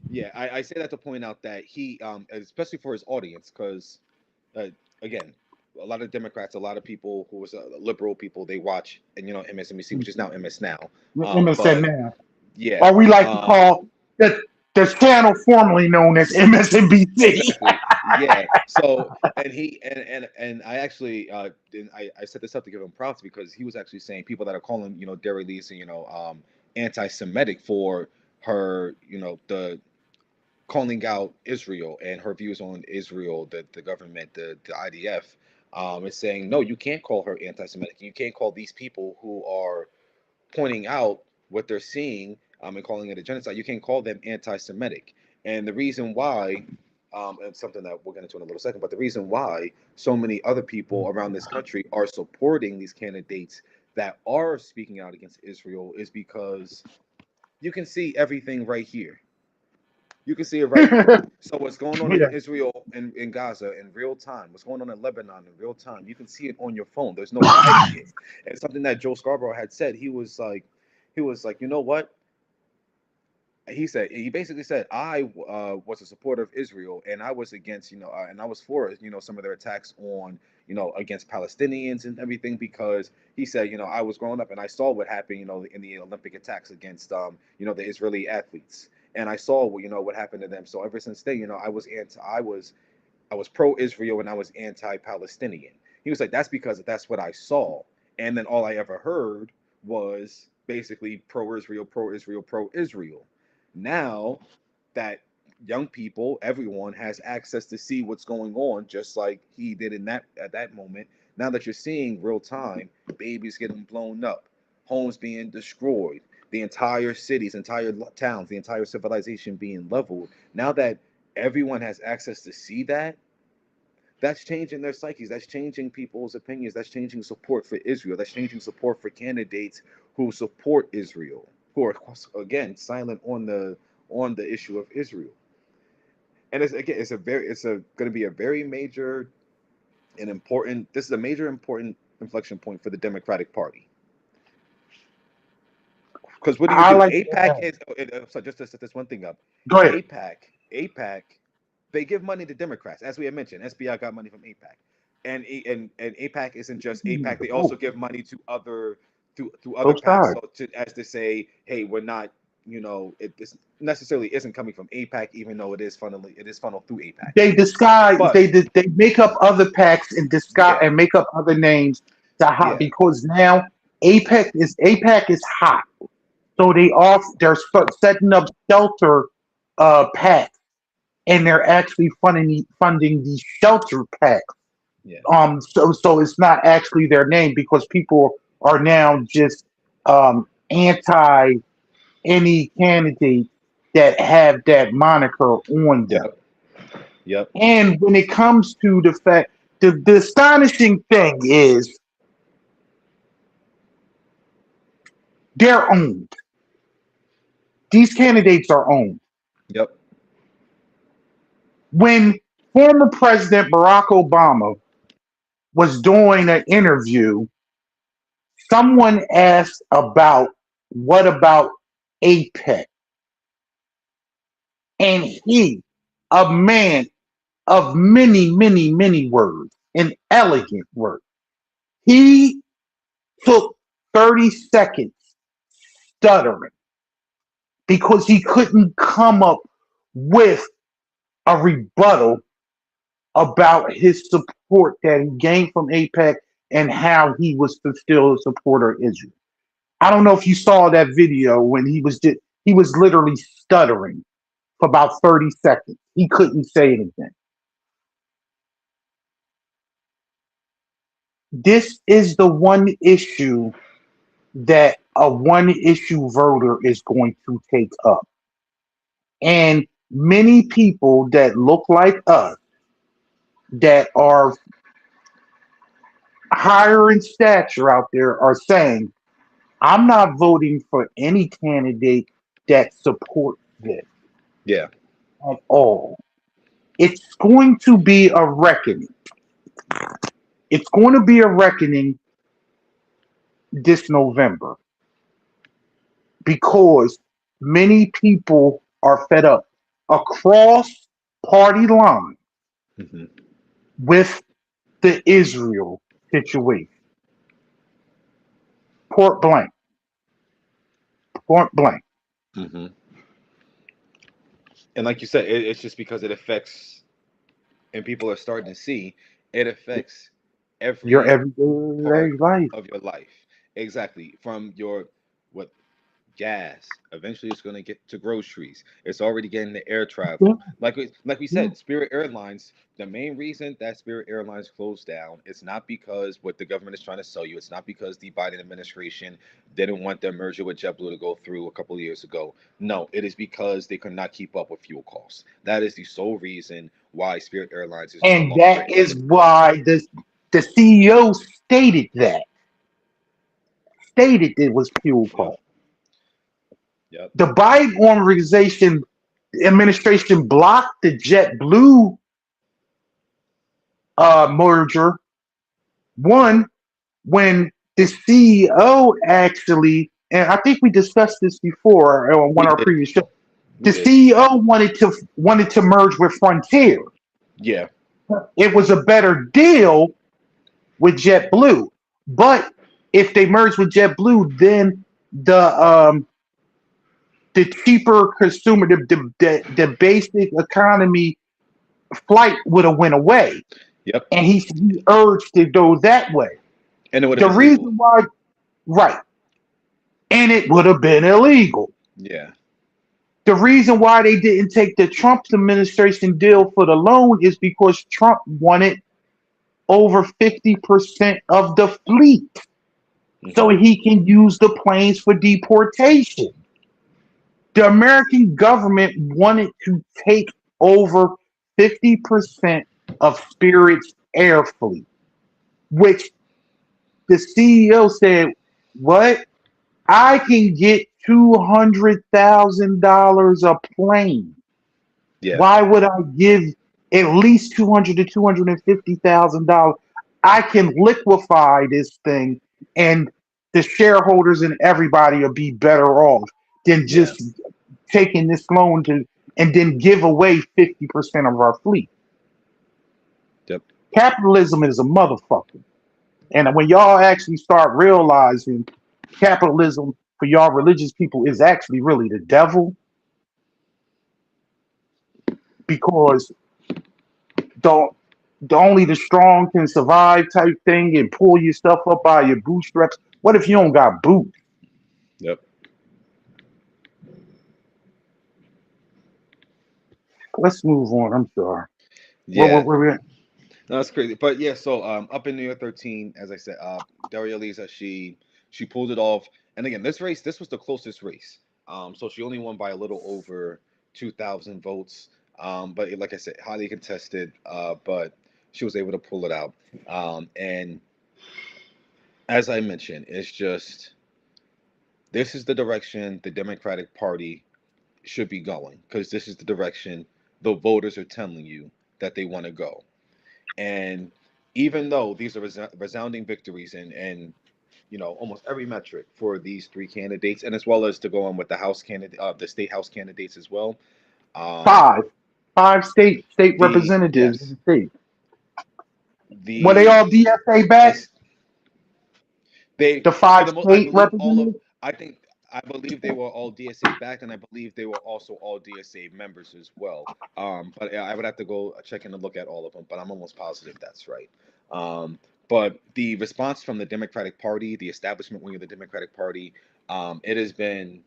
Yeah. I say that to point out that he, especially for his audience, because again, a lot of Democrats, a lot of people who was liberal people, they watch and MSNBC, which is now MS Now. But MSN yeah. or we like to call the channel formerly known as MSNBC. Exactly. Yeah. So and I actually I set this up to give him props because he was actually saying people that are calling Derry Lisa anti-Semitic for her the calling out Israel and her views on Israel, the government, the IDF. Is saying no, you can't call her anti-Semitic. You can't call these people who are pointing out what they're seeing and calling it a genocide. You can't call them anti-Semitic. And the reason why, and something that we'll get into in a little second, but the reason why so many other people around this country are supporting these candidates that are speaking out against Israel is because you can see everything right here. You can see it right here. So what's going on Yeah. in Israel and in Gaza in real time, what's going on in Lebanon in real time, you can see it on your phone. There's no hiding it. And something that Joe Scarborough had said, he was like, you know what? He basically said, I was a supporter of Israel, and I was against, and I was for, some of their attacks on, against Palestinians and everything, because he said, I was growing up and I saw what happened, in the Olympic attacks against, the Israeli athletes, and I saw, what happened to them. So ever since then, I was pro-Israel and I was anti-Palestinian. He was like, that's because that's what I saw, and then all I ever heard was basically pro-Israel, pro-Israel, pro-Israel. Now that young people, everyone has access to see what's going on, just like he did at that moment. Now that you're seeing real time, babies getting blown up, homes being destroyed, the entire cities, entire towns, the entire civilization being leveled. Now that everyone has access to see that, that's changing their psyches. That's changing people's opinions. That's changing support for Israel. That's changing support for candidates who support Israel, who are again silent on the issue of Israel. And it's going to be a very major and important. This is a major important inflection point for the Democratic Party. Because what do you I do? like APAC is so just to set this one thing up. Go ahead. APAC, they give money to Democrats, as we had mentioned. SBI got money from APAC, and APAC isn't just APAC. They also give money to other other Both PACs, sides. so as to say, hey, we're not, this necessarily isn't coming from APAC, even though it is funneled through APAC. They disguise. But They make up other packs and disguise yeah, and make up other names to hot yeah, because now APAC is hot. So they're setting up shelter packs and they're actually funding these shelter packs. Yeah. So it's not actually their name because people are now just anti any candidate that have that moniker on them. Yep. Yep. And when it comes to the fact, the astonishing thing is they're owned. These candidates are owned. Yep. When former President Barack Obama was doing an interview, someone asked about what about APEC? And he, a man of many, many, many words, an elegant word, he took 30 seconds stuttering because he couldn't come up with a rebuttal about his support that he gained from APEC and how he was still a supporter of Israel. I don't know if you saw that video when he was literally stuttering for about 30 seconds. He couldn't say anything. This is the one issue that a one issue voter is going to take up. And many people that look like us, that are higher in stature out there, are saying, I'm not voting for any candidate that supports this Yeah. at all. It's going to be a reckoning. It's going to be a reckoning this November because many people are fed up across party line Hmm. with the Israel situation. Point blank. Point blank. Hmm. And like you said, it's just because it affects, and people are starting to see it affects Your every part everyday life. of your life. Exactly. From your what gas. Eventually, it's going to get to groceries. It's already getting to air Yeah, travel. Like we yeah. said, Spirit Airlines. The main reason that Spirit Airlines closed down is not because what the government is trying to sell you. It's not because the Biden administration didn't want their merger with JetBlue to go through a couple of years ago. No, it is because they could not keep up with fuel costs. That is the sole reason why Spirit Airlines is no And longer that in is business. why the CEO stated it was fuel Yep. cost. Yep. The Biden administration blocked the JetBlue merger. One, when the CEO actually, and I think we discussed this before on one We of our did. previous shows, We the did. CEO wanted to merge with Frontier. Yeah. It was a better deal with JetBlue, but if they merged with JetBlue, then the um, the cheaper consumer, the basic economy flight would have went away, Yep. and he urged to go that way. And it would have The been legal. reason why, right, and it would have been illegal. Yeah. The reason why they didn't take the Trump administration deal for the loan is because Trump wanted over 50% of the fleet so Hmm. he can use the planes for deportation. The American government wanted to take over 50% of Spirit's air fleet, which the CEO said, what? I can get $200,000 a plane. Yeah. Why would I give at least $200,000 to $250,000? I can liquefy this thing, and the shareholders and everybody will be better off than Yeah. just taking this loan to and then give away 50% of our fleet. Yep. Capitalism is a motherfucker. And when y'all actually start realizing capitalism for y'all religious people is actually really the devil, because the, the only the strong can survive type thing and pull your stuff up by your bootstraps. What if you don't got boots? Yep. let's move on. I'm sorry. Yeah, Where we at? no, that's crazy. But yeah, so up in New York 13, as I said, Daria Lisa, she pulled it off. And again, this was the closest race. So she only won by a little over 2,000 votes. But like I said, highly contested. But she was able to pull it out. And as I mentioned, it's just this is the direction the Democratic Party should be going, because this is the direction the voters are telling you that they want to go. And even though these are resounding victories and almost every metric for these three candidates, and as well as to go on with the House candidate, the state House candidates as well. Um, Five, five state the representatives in yes, the state. Were they the all DSA back? this they The for five the most, I state believe all of representatives. I believe they were all DSA backed, and I believe they were also all DSA members as well. But I would have to go check in and look at all of them, but I'm almost positive that's right. Um, but the response from the Democratic Party, the establishment wing of the Democratic Party, it has been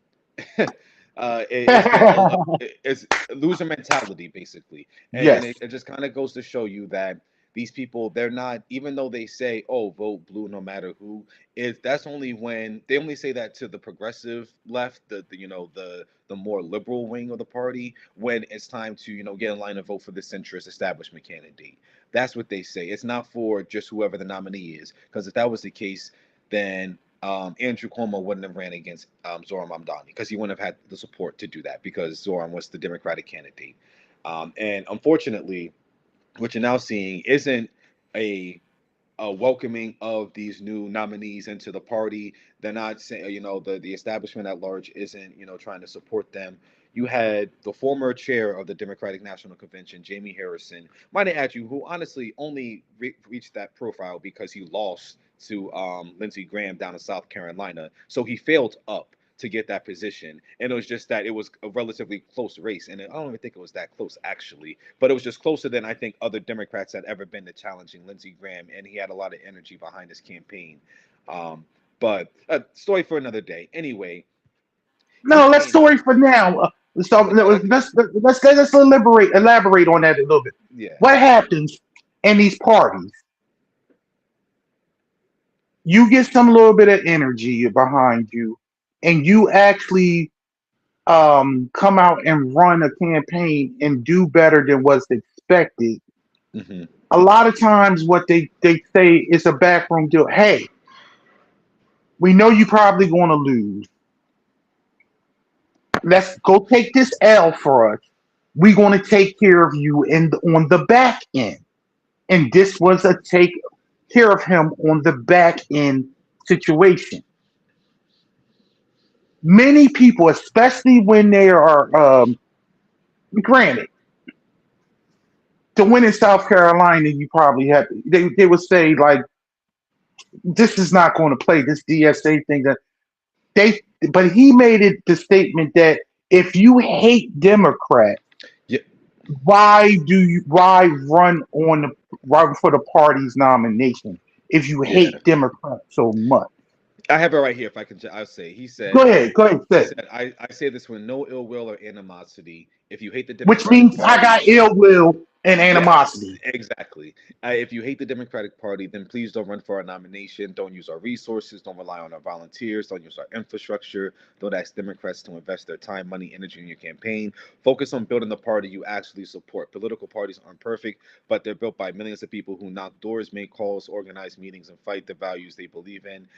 it's been it's loser mentality basically, and Yes. it just kind of goes to show you that these people, they're not, even though they say, oh, vote blue no matter who, is that's only when they only say that to the progressive left, the more liberal wing of the party, when it's time to get in line and vote for the centrist establishment candidate. That's what they say. It's not for just whoever the nominee is, because if that was the case, then Andrew Cuomo wouldn't have ran against Zoran Mamdani, because he wouldn't have had the support to do that, because Zoran was the Democratic candidate. And unfortunately, what you're now seeing isn't a welcoming of these new nominees into the party. They're not saying, the establishment at large isn't, trying to support them. You had the former chair of the Democratic National Convention, Jamie Harrison, might I add you, who honestly only reached that profile because he lost to Lindsey Graham down in South Carolina. So he failed up to get that position. And it was just that it was a relatively close race. And I don't even think it was that close, actually. But it was just closer than I think other Democrats had ever been to challenging Lindsey Graham. And he had a lot of energy behind his campaign. But a story for another day. Anyway, he No, let's came story out. for now. So Okay. let's elaborate on that a little bit. Yeah. What happens in these parties? You get some little bit of energy behind you, and you actually come out and run a campaign and do better than what's expected. Hmm. A lot of times, what they say is a backroom deal. Hey, we know you probably going to lose. Let's go take this L for us. We're going to take care of you on the back end. And this was a take care of him on the back end situation. Many people, especially when they are, granted, to win in South Carolina, you probably have, they would say, like, this is not going to play this DSA thing. That they, but he made it the statement that if you hate Democrats, Yeah. why run for the party's nomination if you Yeah. hate Democrats so much? I have it right here. If I can, I'll say. Go ahead, He say it. said, I say this with no ill will or animosity. If you hate the Which Democratic means I got Party, ill will and yes, animosity. exactly. If you hate the Democratic Party, then please don't run for our nomination. Don't use our resources. Don't rely on our volunteers. Don't use our infrastructure. Don't ask Democrats to invest their time, money, energy in your campaign. Focus on building the party you actually support. Political parties aren't perfect, but they're built by millions of people who knock doors, make calls, organize meetings, and fight the values they believe in.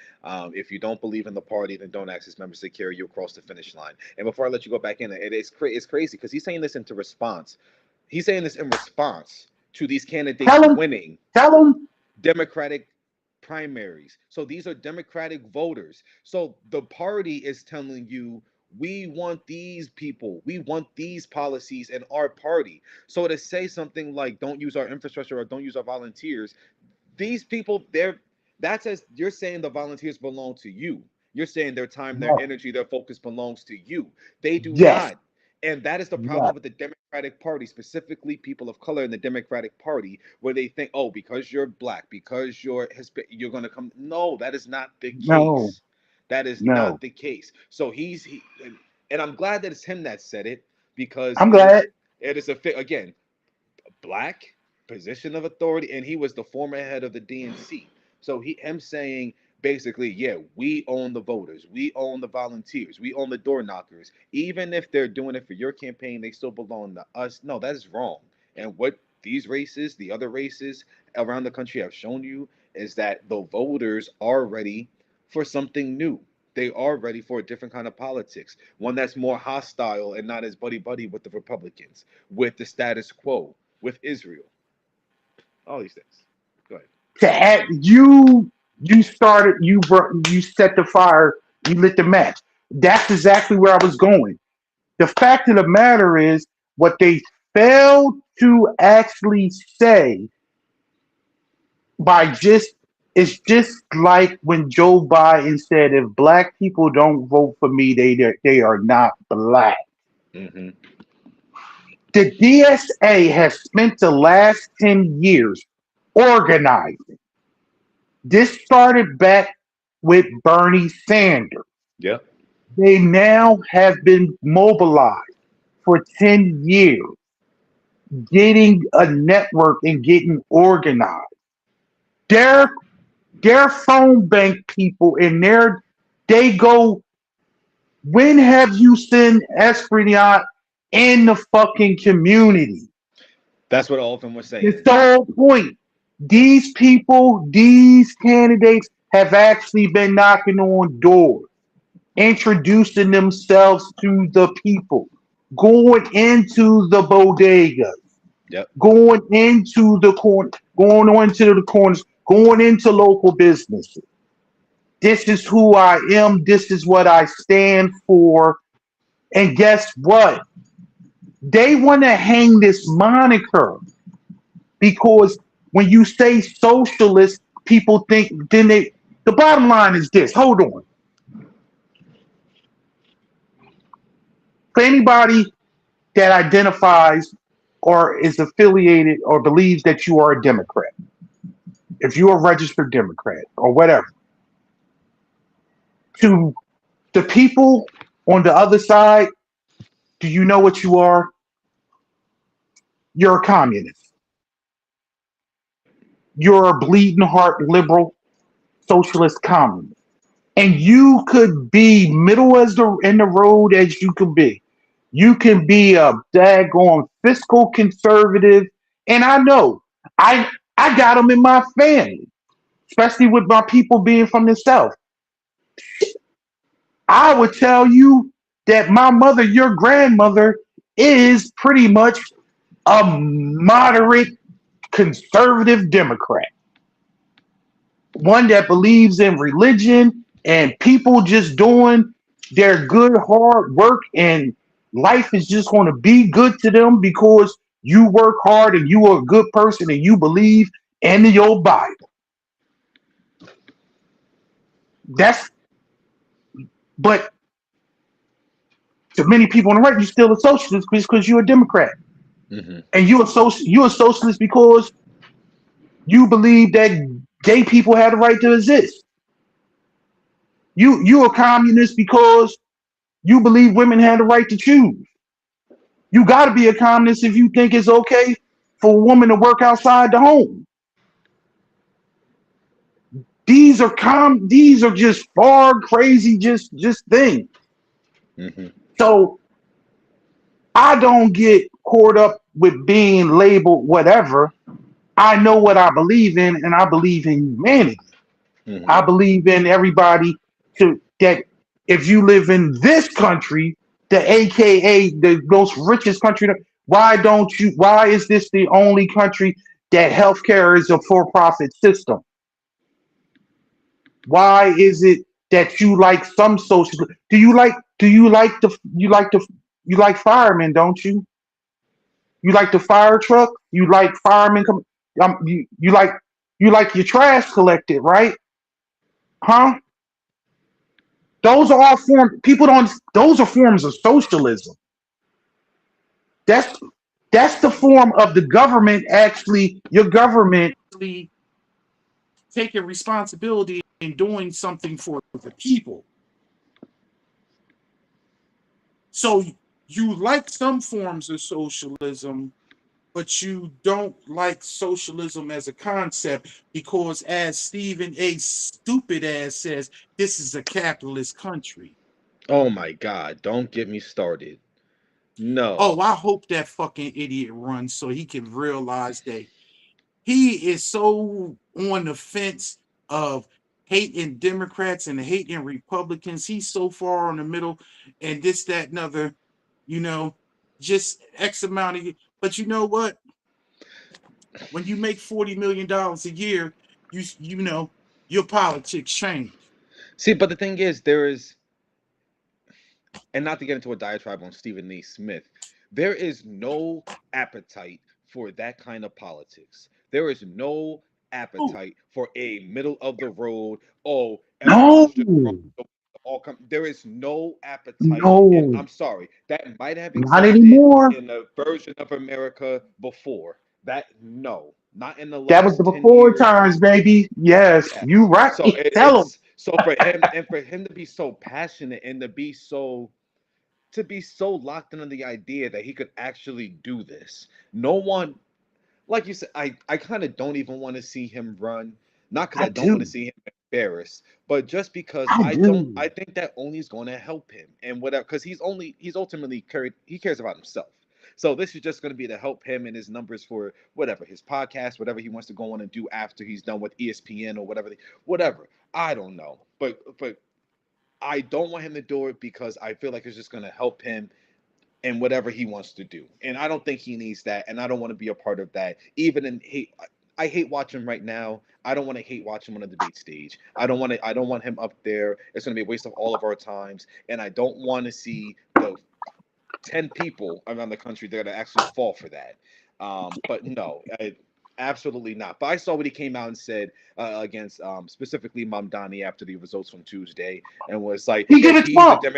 If you don't believe in the party, then don't ask its members to carry you across the finish line. And before I let you go back in, it's crazy because he's saying this into response. He's saying this in response to these candidates Tell him, winning tell him, Democratic primaries. So these are Democratic voters. So the party is telling you, we want these people, we want these policies in our party. So to say something like, don't use our infrastructure or don't use our volunteers, these people, that's as you're saying the volunteers belong to you. You're saying their time, their no, energy, their focus belongs to you. They do yes, not. And that is the yes, problem with the Democratic Party, specifically people of color in the Democratic Party, where they think, oh, because you're black, because you're Hispanic, you're going to come. No, that is not the no, case. That is no. not the case. So and I'm glad that it's him that said it, because I'm glad. It is again, black position of authority, and he was the former head of the DNC. So him saying basically, yeah, we own the voters, we own the volunteers, we own the door knockers. Even if they're doing it for your campaign, they still belong to us. No, that is wrong. And what these races, the other races around the country have shown you is that the voters are ready for something new. They are ready for a different kind of politics, one that's more hostile and not as buddy buddy with the Republicans, with the status quo, with Israel, all these things. Go ahead. To add, you started, you set the fire, you lit the match. That's exactly where I was going. The fact of the matter is, what they failed to actually say by just it's just like when Joe Biden said, if black people don't vote for me, they are not black. Mm-hmm. The DSA has spent the last 10 years organizing. This started back with Bernie Sanders. Yeah. They now have been mobilized for 10 years, getting a network and getting organized. Their phone bank people and they go, when have you seen Esprit in the fucking community? That's what all of them were saying. It's the whole point. These people, these candidates have actually been knocking on doors, introducing themselves to the people, going into the bodegas, Yep. going into the corners, going into local businesses. This is who I am. This is what I stand for. And guess what? They want to hang this moniker because when you say socialist, people think the bottom line is this. Hold on. For anybody that identifies or is affiliated or believes that you are a Democrat, if you're a registered Democrat or whatever, to the people on the other side, do you know what you are? You're a communist. You're a bleeding heart liberal socialist communist. And you could be middle in the road as you could be. You can be a daggone fiscal conservative. And I know I got them in my family, especially with my people being from the South. I would tell you that my mother, your grandmother, is pretty much a moderate conservative Democrat. One that believes in religion and people just doing their good hard work and life is just going to be good to them because you work hard and you are a good person and you believe in your Bible. But to many people on the right, you're still a socialist because you're a Democrat. Mm-hmm. And you're a socialist because you believe that gay people have the right to exist. You're a communist because you believe women have the right to choose. You got to be a communist if you think it's okay for a woman to work outside the home. These are just far crazy just things. Mm-hmm. So I don't get caught up with being labeled whatever. I know what I believe in, and I believe in humanity. Mm-hmm. I believe in everybody that if you live in this country, the AKA the most richest country, why is this the only country that healthcare is a for-profit system? Why is it that you like some social? Do you like firemen, don't you? You like the fire truck? You like firemen come you like your trash collected, right? Huh? Those are all those are forms of socialism. That's the form of the government your government taking responsibility and doing something for the people. So you like some forms of socialism, but you don't like socialism as a concept because, as Stephen A. Stupid ass says, this is a capitalist country. Oh my God! Don't get me started. No. Oh, I hope that fucking idiot runs so he can realize that he is so on the fence of hating Democrats and hating Republicans. He's so far in the middle, and this, that, and other, you know, just X amount of. But you know what? When you make $40 million a year, you know your politics change. See, but the thing is, there is, and not to get into a diatribe on Stephen A. Smith, there is no appetite for that kind of politics. There is no Oh, appetite for a middle of the road. Oh, No, everyone's just wrong. All come. There is no appetite, and no, I'm sorry, that might have not existed anymore. in a version of America before. That no, not in the That was last the 10 years. before times, baby. Yes, Yeah. you right. So Tell him. it's so for him and for him to be so passionate and to be so locked into the idea that he could actually do this. No one, like you said, I kind of don't even want to see him run. Not because I I don't want to do. see him embarrassed, but just because I I do. think that only is going to help him and whatever, because he's ultimately he cares about himself. So this is just going to be to help him and his numbers for whatever his podcast, whatever he wants to go on and do after he's done with ESPN or whatever, whatever. I don't know, but I don't want him to do it because I feel like it's just going to help him in whatever he wants to do. And I don't think he needs that. And I don't want to be a part of that. Even in hate, I hate watching him right now. I don't want to hate watch him on a debate stage. I don't want him up there. It's going to be a waste of all of our times. And I don't want to see the 10 people around the country that are going to actually fall for that. But no, absolutely not. But I saw what he came out and said against specifically Mamdani after the results from Tuesday, and was like, He did if it he's the Trump.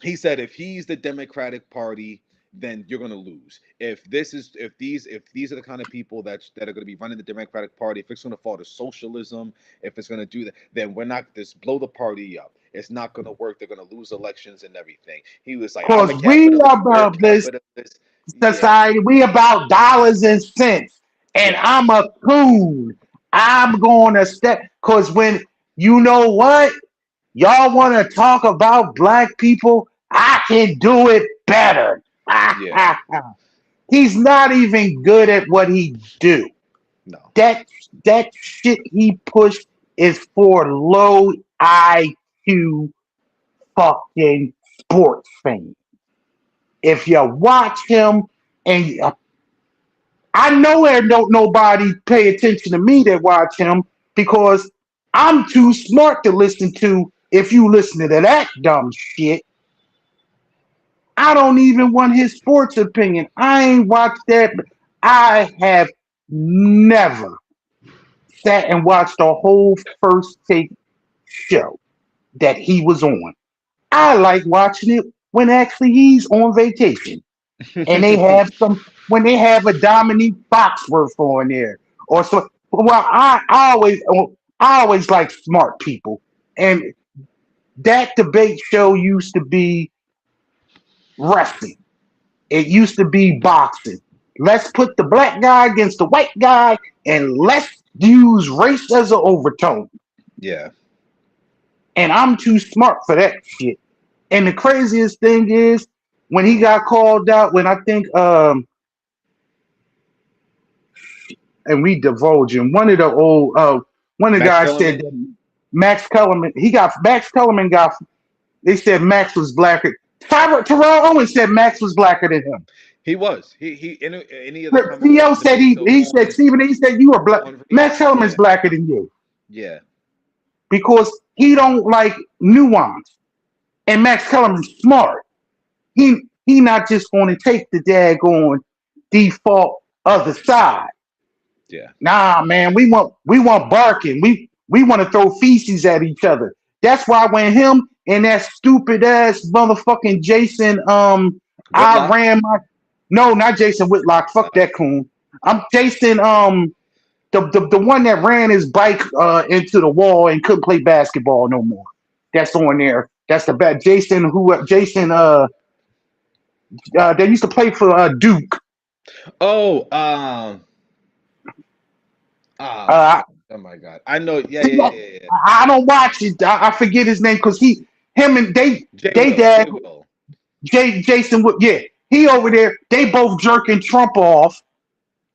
he said if he's the Democratic Party, then you're going to lose. If these are the kind of people that are going to be running the Democratic Party, if it's going to fall to socialism, if it's going to do that, then we're not just blow the party up. It's not going to work. They're going to lose elections and everything. He was like, I'm Cause a we capitalist. We're about this capitalists. Yeah, society. We about dollars and cents. And yeah, I'm a coon. I'm going to step. Cause when you know what y'all want to talk about black people, I can do it better. yeah. He's not even good at what he do. No. That that shit he pushed is for low IQ fucking sports fans. If you watch him, and I know there don't nobody pay attention to me that watch him because I'm too smart to listen to. If you listen to that dumb shit, I don't even want his sports opinion. I ain't watched that. I have never sat and watched the whole first take show that he was on. I like watching it when actually he's on vacation and they have some when they have a Dominique Foxworth on there or so. Well, I always like smart people, and that debate show used to be wrestling. It used to be boxing. Let's put the black guy against the white guy, and let's use race as an overtone. Yeah. And I'm too smart for that shit. And the craziest thing is when he got called out, when I think and we divulging one of the Max guys said Kellerman. that Max Kellerman got they said Max was blacker. Terrell Owens said Max was blacker than him. He was. He in any of the Theo said debates he said Stephen he said you were black. on Max Kellerman's yeah, blacker than you yeah, because he don't like nuance. And Max Kellerman's smart. He not just going to take the daggone default other side. yeah. Nah, man, we want barking. We want to throw feces at each other. That's why when him and that stupid ass motherfucking Jason I Whitlock. ran my no, not Jason Whitlock. Fuck that coon. I'm Jason the one that ran his bike into the wall and couldn't play basketball no more. That's on there. That's the bad Jason They used to play for Duke. Oh, Uh, oh my God. I know. Yeah, yeah, yeah, yeah, yeah. I don't watch it. I forget his name because him and J they Will, dad J Will. Jason Wood. Yeah, he over there. They both jerking Trump off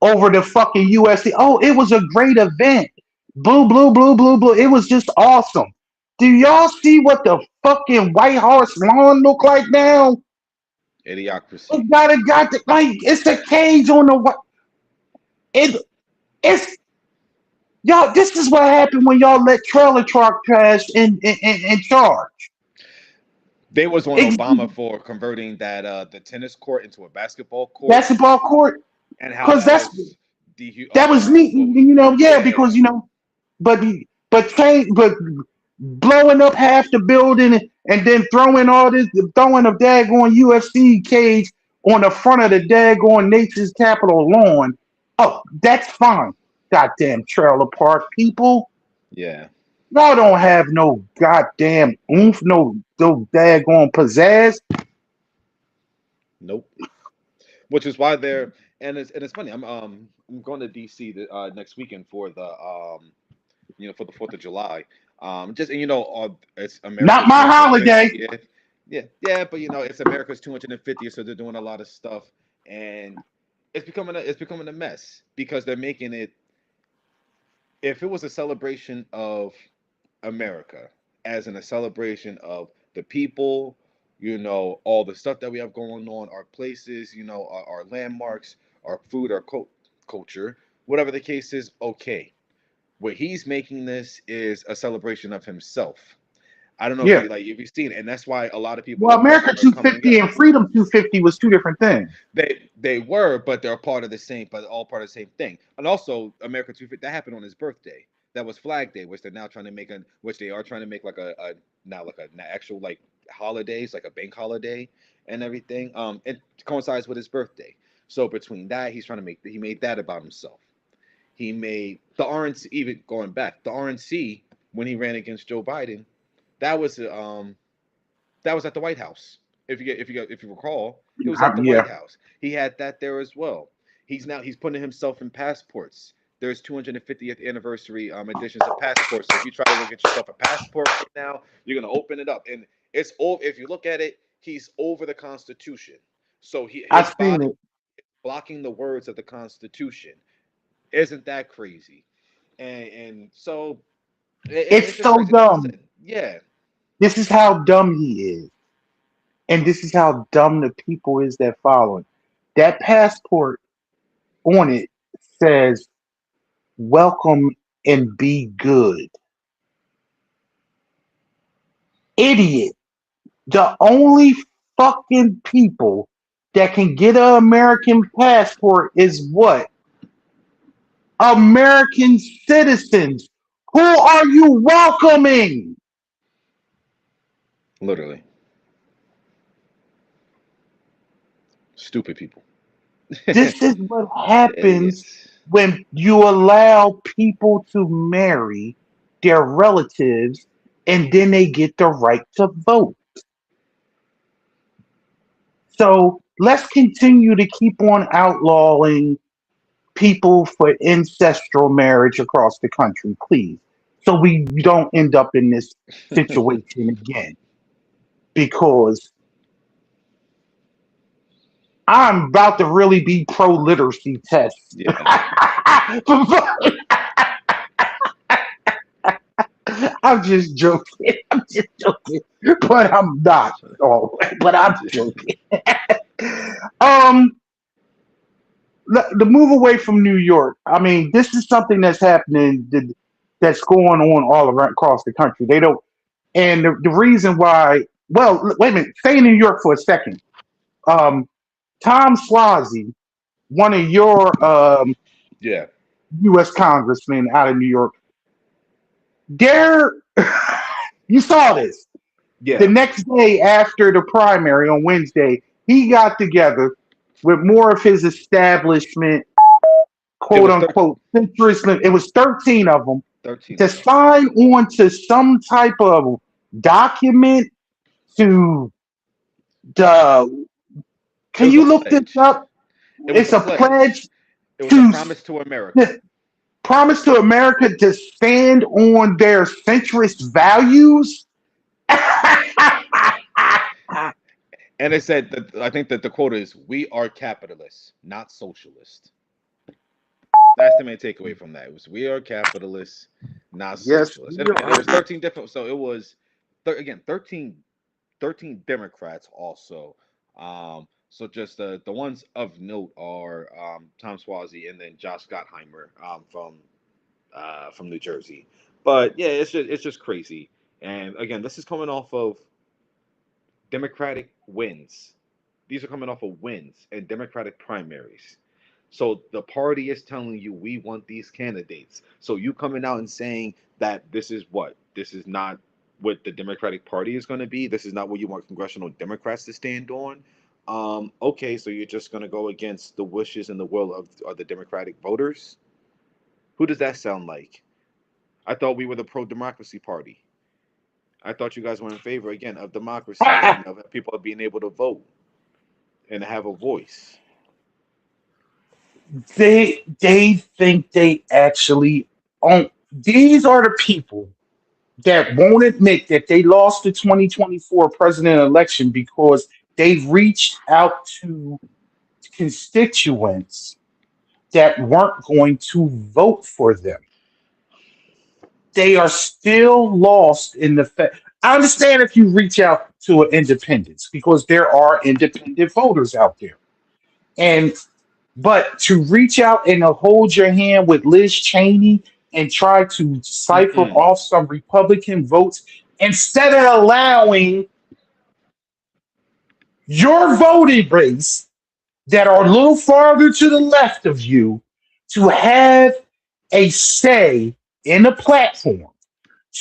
over the fucking USC. Oh, it was a great event. Blue, blue, blue, blue, blue. It was just awesome. Do y'all see what the fucking White Horse lawn look like now? Idiocracy. It got the, like it's a cage on the what? It's y'all. This is what happened when y'all let trailer truck trash in charge. They was on Ex- Obama for converting that the tennis court into a basketball court, Basketball court, and how because that that's was that was neat. Yeah, yeah, because but but blowing up half the building and then throwing a daggone UFC cage on the front of the daggone Nature's Capital lawn. Oh, that's fine. Goddamn trailer park people. yeah. Y'all don't have no goddamn oomph, no daggone pizzazz. Nope. Which is why they're and it's funny. I'm going to DC next weekend for the for the 4th of July. Just and it's Not America's my holiday. 250th. Yeah, yeah, but it's America's 250th, so they're doing a lot of stuff, and it's becoming a mess because they're making it. If it was a celebration of America, as in a celebration of the people, all the stuff that we have going on, our places, our landmarks, our food, our culture, whatever the case is, okay. What he's making this is a celebration of himself. I don't know Yeah. if you've seen it, and that's why a lot of people Well, America are coming 250 up. and Freedom 250 was two different things. They were, but they're part of the same, but all part of the same thing. And also, America 250 that happened on his birthday. That was Flag Day, which they're now trying to make which they are trying to make like a now like an actual like holidays, like a bank holiday and everything. It coincides with his birthday. So between that, he made that about himself. He made the RNC, even going back, the RNC when he ran against Joe Biden, that was at the White House. If you recall, it was at the Yeah. White House. He had that there as well. He's putting himself in passports. There's 250th anniversary editions of passports. So if you try to go get yourself a passport right now, you're gonna open it up, and it's over. If you look at it, he's over the Constitution. So his I've seen body it. blocking the words of the Constitution. Isn't that crazy? And so it's It's just so crazy. Like you dumb. said, yeah. This is how dumb he is. And this is how dumb the people is that follow him. That passport on it says welcome and be good. Idiot. The only fucking people that can get an American passport is what? American citizens. Who are you welcoming? Literally, stupid people, This is what happens idiots. when you allow people to marry their relatives and then they get the right to vote. So let's continue to keep on outlawing people for ancestral marriage across the country, please. So we don't end up in this situation again. Because I'm about to really be pro literacy test. Yeah. I'm just joking. I'm just joking. But I'm not. Oh, but I'm joking. um the move away from New York. I mean, this is something that's happening that's going on all around across the country. They don't and the reason why well, wait a minute, stay in New York for a second. Um Tom Suozzi, one of your Yeah. US congressmen out of New York, there you saw this. The Yeah. next day after the primary on Wednesday, he got together with more of his establishment, It quote was unquote, centrist. It was 13 of them 13 to of them. sign on to some type of document to the It Can was a you look this pledge. up? It was It's a a pledge. pledge It was a to promise to America. promise to America to stand on their centrist values. And it said that I think that the quote is, "We are capitalists, not socialists." That's the main takeaway from that. It was, "We are capitalists, not Yes, socialists." we And again, there are. was 13 different. So it was, again, 13 Democrats also. So just the ones of note are Tom Swazi and then Josh Gottheimer from New Jersey. But yeah, it's just crazy. And again, this is coming off of Democratic wins. These are coming off of wins in Democratic primaries. So the party is telling you we want these candidates. So you coming out and saying that this is not what the Democratic Party is going to be. This is not what you want congressional Democrats to stand on. Okay, so you're just going to go against the wishes and the will of the Democratic voters. Who does that sound like? I thought we were the pro-democracy party. I thought you guys were in favor again of democracy and of people being able to vote and have a voice. They think they actually own. These are the people that won't admit that they lost the 2024 president election because they reached out to constituents that weren't going to vote for them. They are still lost in the fact. I understand if you reach out to an independents because there are independent voters out there. And but to reach out and to hold your hand with Liz Cheney and try to cipher Mm-mm. off some Republican votes instead of allowing your voting base that are a little farther to the left of you to have a say in the platform,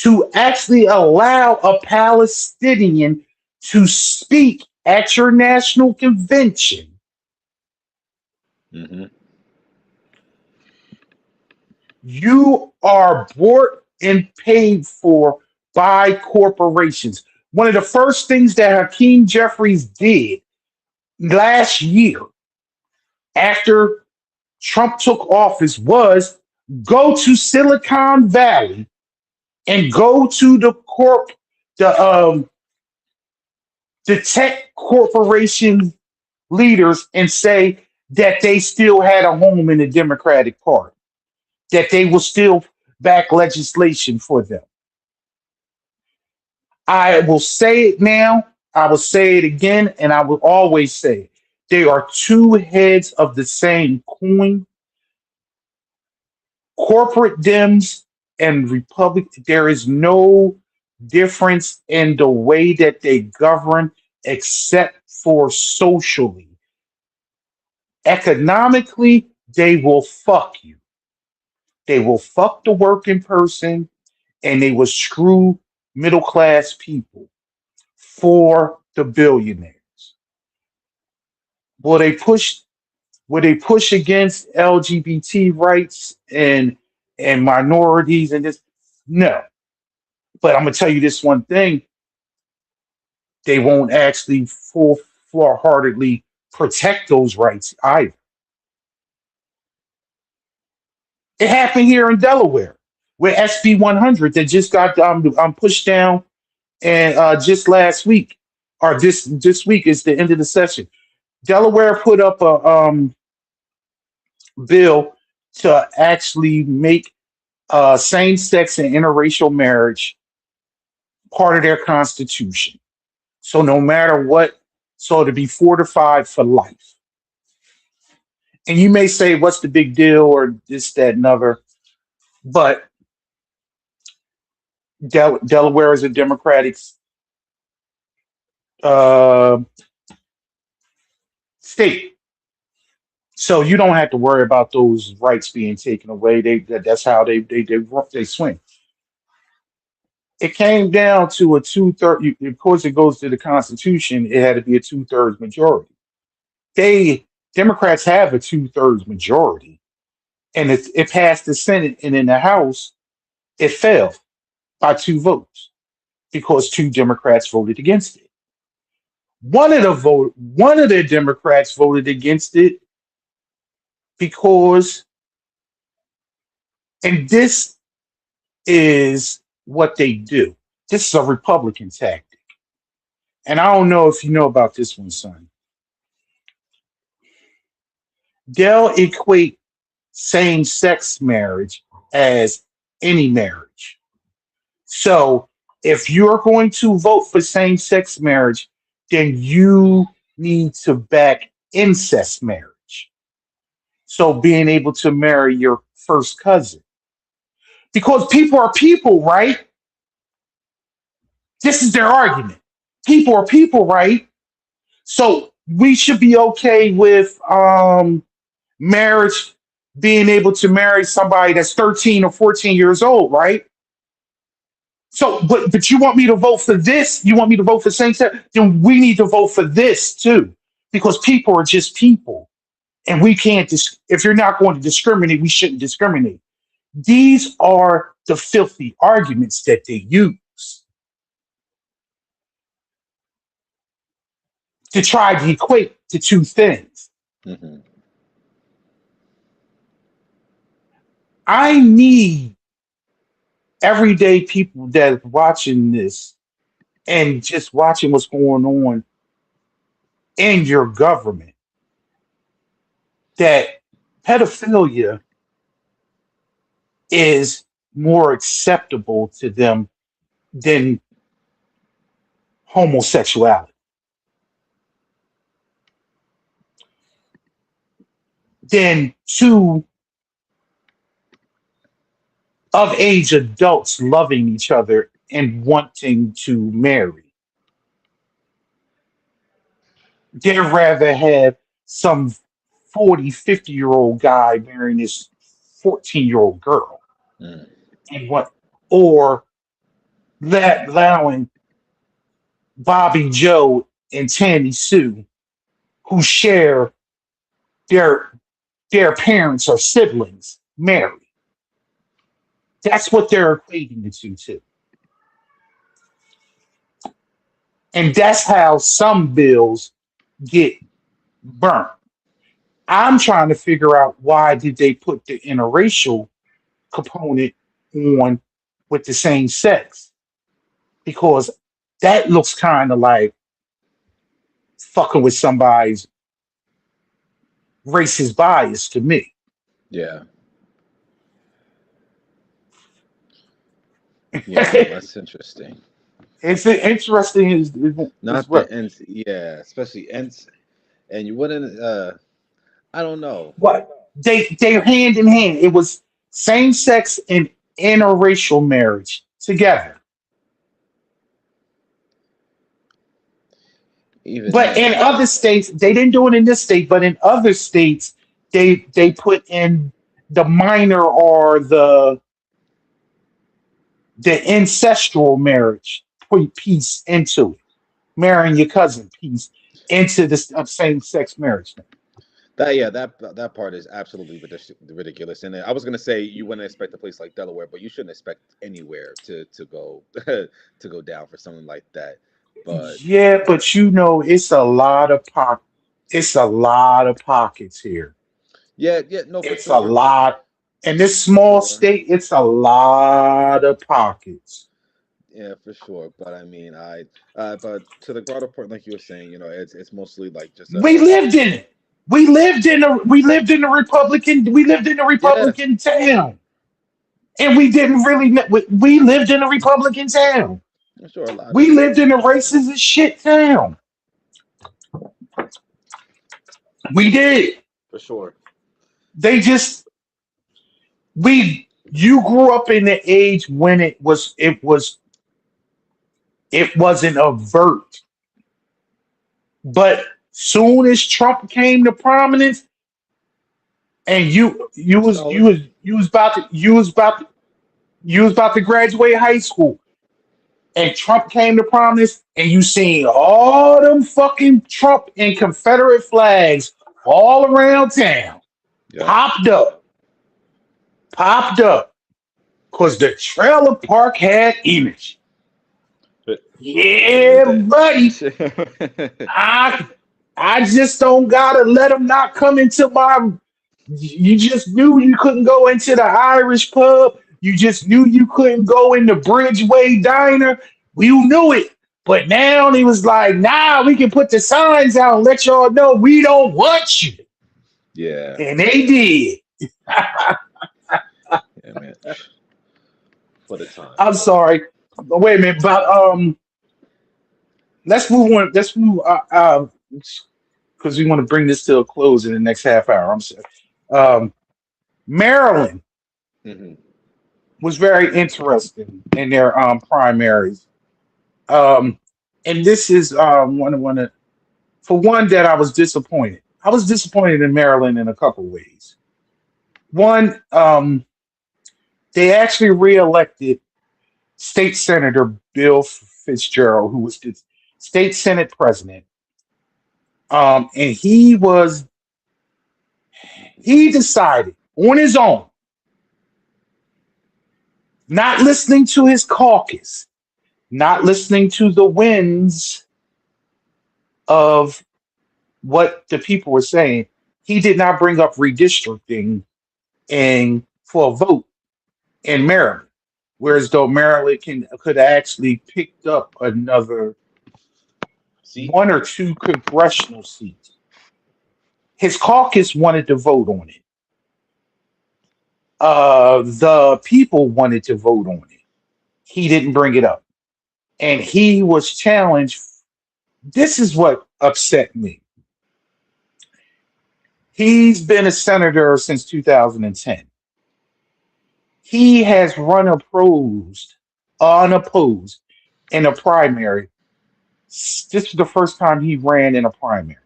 to actually allow a Palestinian to speak at your national convention. Hmm. You are bought and paid for by corporations. One of the first things that Hakeem Jeffries did last year after Trump took office was go to Silicon Valley and go to the the tech corporation leaders and say that they still had a home in the Democratic Party, that they will still back legislation for them. I will say it now, I will say it again, and I will always say it. They are two heads of the same coin. Corporate Dems and Republic, there is no difference in the way that they govern except for socially. Economically, they will fuck you. They will fuck the working person and they will screw middle class people for the billionaires. Will they push will they push against LGBT rights and minorities and this? No. But I'm gonna tell you this one thing: they won't actually full heartedly protect those rights either. It happened here in Delaware with SB 100 that just got pushed down, and just last week or this week is the end of the session. Delaware put up a bill to actually make same-sex and interracial marriage part of their constitution. So no matter what, so to be fortified for life. And you may say, "What's the big deal?" or this, that, and other. But Delaware is a Democratic uh, state, so you don't have to worry about those rights being taken away. That's how they swing. It came down to a two-third. Of course, it goes to the Constitution. It had to be a two-thirds majority. They Democrats have a two-thirds majority, and it passed the Senate, and in the House, it fell by two votes because two Democrats voted against it. One of the Democrats voted against it because, and this is what they do. This is a Republican tactic, and I don't know if you know about this one, son. They'll equate same-sex marriage as any marriage. So if you're going to vote for same-sex marriage, then you need to back incest marriage. So being able to marry your first cousin. Because people are people, right? This is their argument. People are people, right? So we should be okay with marriage being able to marry somebody that's 13 or 14 years old, right? So, but you want me to vote for this? You want me to vote for same sex? Then we need to vote for this too, because people are just people, and we can't. If you're not going to discriminate, we shouldn't discriminate. These are the filthy arguments that they use to try to equate the two things. Hmm. I need everyday people that are watching this and just watching what's going on in your government that pedophilia is more acceptable to them than homosexuality. Than two of age adults loving each other and wanting to marry. They'd rather have some 40, 50-year-old guy marrying this 14-year-old girl. Mm. And what, or allowing Bobby Joe and Tammy Sue, who share their parents or siblings, marry. That's what they're equating it to too. And that's how some bills get burnt. I'm trying to figure out why did they put the interracial component on with the same sex? Because that looks kind of like fucking with somebody's racist bias to me. Yeah. Yeah, no, that's interesting. It's interesting is Not what the ends, yeah, especially ends, and you wouldn't. I don't know. they're hand in hand. It was same sex and interracial marriage together. Even But in then, other states, they didn't do it in this state, but in other states, they put in the minor or the ancestral marriage piece into it, marrying your cousin piece into this same sex marriage. that yeah, that part is absolutely ridiculous. And I was gonna say you wouldn't expect a place like Delaware, but you shouldn't expect anywhere to go to go down for something like that. But Yeah, but you know, it's a lot of pockets here. yeah, yeah, no, for It's a sure, lot. In this for small sure. state, it's a lot of pockets. Yeah, for sure. But I mean, but to the broader point, like you were saying, it's mostly like just We lived in it. We lived in a yeah, Republican town. And we didn't really we lived in a Republican town. I'm sure a lot of We people lived in a did. racist as shit town. We did. For sure. They just we you grew up in the age when it wasn't overt. But soon as Trump came to prominence and You saw it. you was about to graduate high school and Trump came to prominence and you seen all them fucking Trump and Confederate flags all around town Yep. popped up popped up because the trailer park had energy. But Yeah, buddy. I just don't gotta let them not come into my. You just knew you couldn't go into the Irish pub. You just knew you couldn't go in the Bridgeway Diner. We knew it. But now he was like, nah, we can put the signs out and let y'all know we don't want you. yeah, And they did. yeah, man. For the time. I'm sorry. Wait a minute, but let's move on. Let's move because we want to bring this to a close in the next half hour. I'm sorry. Maryland Hmm. was very interesting in their primaries. Um, and this is one of for one that I was disappointed. I was disappointed in Maryland in a couple ways. One, they actually reelected State Senator Bill Fitzgerald, who was the state Senate president. And he decided on his own, not listening to his caucus, not listening to the winds of what the people were saying. He did not bring up redistricting and for a vote in Maryland, whereas though Maryland could actually picked up another See, one or two congressional seats. His caucus wanted to vote on it. The people wanted to vote on it. He didn't bring it up, and he was challenged. This is what upset me. He's been a senator since 2010. He has run unopposed in a primary. This is the first time he ran in a primary.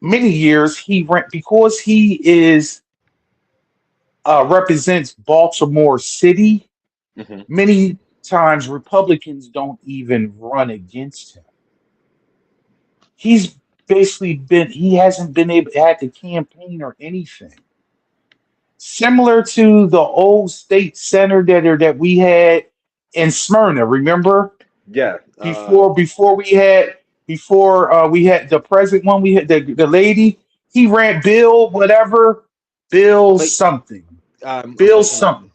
Many years he ran because he is represents Baltimore City. hmm Many times Republicans don't even run against him. He's he hasn't been able had to campaign or anything. Similar to the old state senator that we had in Smyrna, remember? yeah. Before we had the present one, we had the lady, he ran Bill whatever, Bill Like, something. I'm Bill blanking something. on.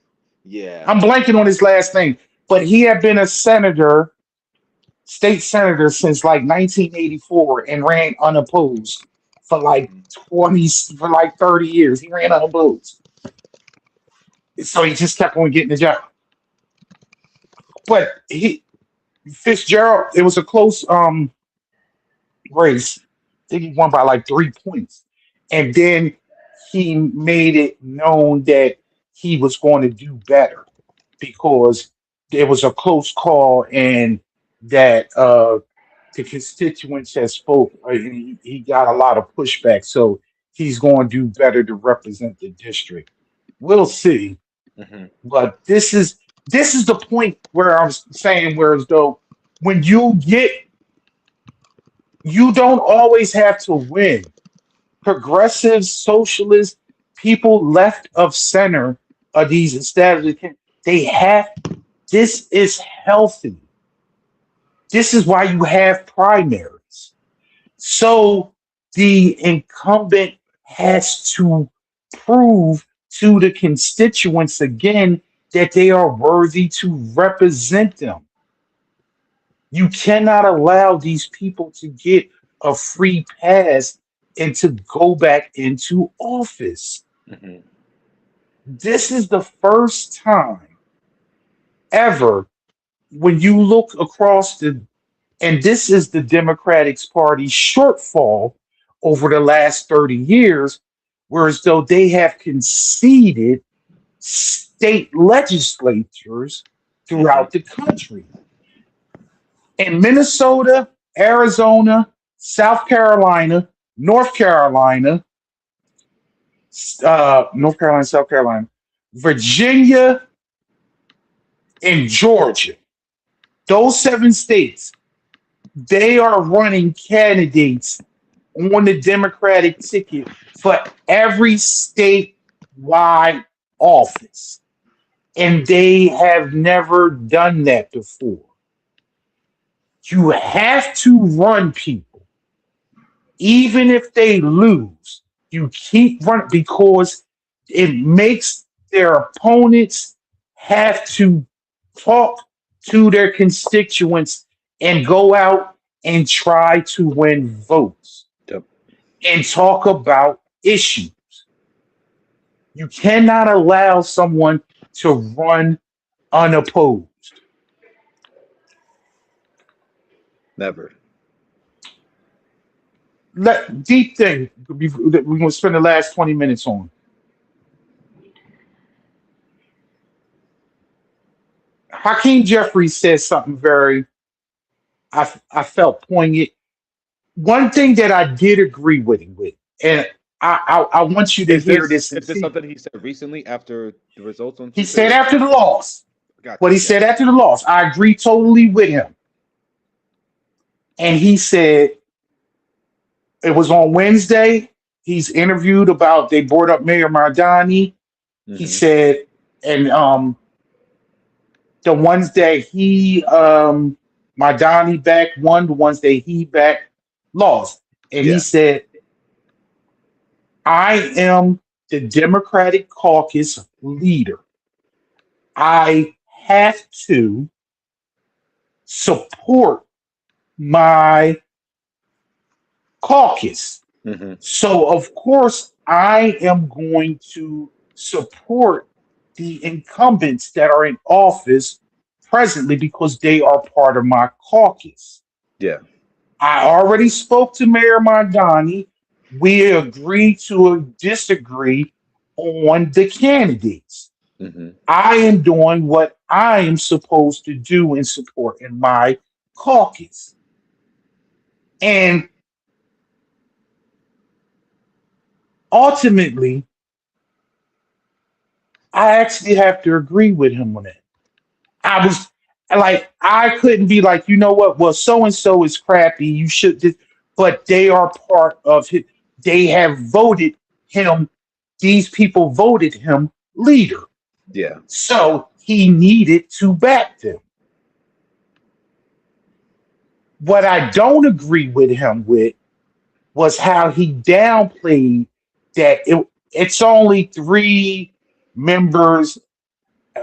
Yeah. I'm blanking on his last name, but he had been a state senator since like 1984 and ran unopposed for like Mhm. 20 for like 30 years. He ran unopposed. So he just kept on getting the job. But Fitzgerald, it was a close race. I think he won by like 3 points. And then he made it known that he was going to do better because it was a close call and that the constituents had spoke and he got a lot of pushback. So he's going to do better to represent the district. We'll see. hmm But this is the point where I was saying whereas though when you don't always have to win. Progressive socialist people left of center of these established they have this is healthy. This is why you have primaries. So the incumbent has to prove to the constituents again that they are worthy to represent them. You cannot allow these people to get a free pass and to go back into office. hmm This is the first time ever when you look across and this is the Democratic Party shortfall over the last 30 years, whereas though they have conceded state legislatures hmm throughout the country. In Minnesota, Arizona, South Carolina, North Carolina, South Carolina, Virginia, and Georgia. Those 7 states, they are running candidates on the Democratic ticket for every statewide office. And they have never done that before. You have to run people, even if they lose. You keep running because it makes their opponents have to talk to their constituents and go out and try to win votes Yep. and talk about issues. You cannot allow someone to run unopposed. Never. Deep thing we're going to spend the last 20 minutes on. Hakeem Jeffries says something very, I felt poignant. One thing that I did agree with him with, and I want you to Is hear this this. is this something he said recently after the results on He Tuesday? said after the loss. Gotcha. What he said after the loss, I agree totally with him. And he said it was on Wednesday. He's interviewed about they brought up Mayor Mardani. He Mhm. said, and the ones that he Mardani back won, the ones that he back lost. And he Yeah. said, I am the Democratic caucus leader. I have to support my caucus. Mhm. So, of course, I am going to support the incumbents that are in office presently because they are part of my caucus. Yeah. I already spoke to Mayor Mondani. We agreed to disagree on the candidates. Mhm. I am doing what I am supposed to do in supporting my caucus. And ultimately, I actually have to agree with him on that. I was like, I couldn't be like, you know what? Well, so and so is crappy. You should just, but they are part of it. They have voted him. These people voted him leader. Yeah. So he needed to back them. What I don't agree with him with was how he downplayed that it's only three members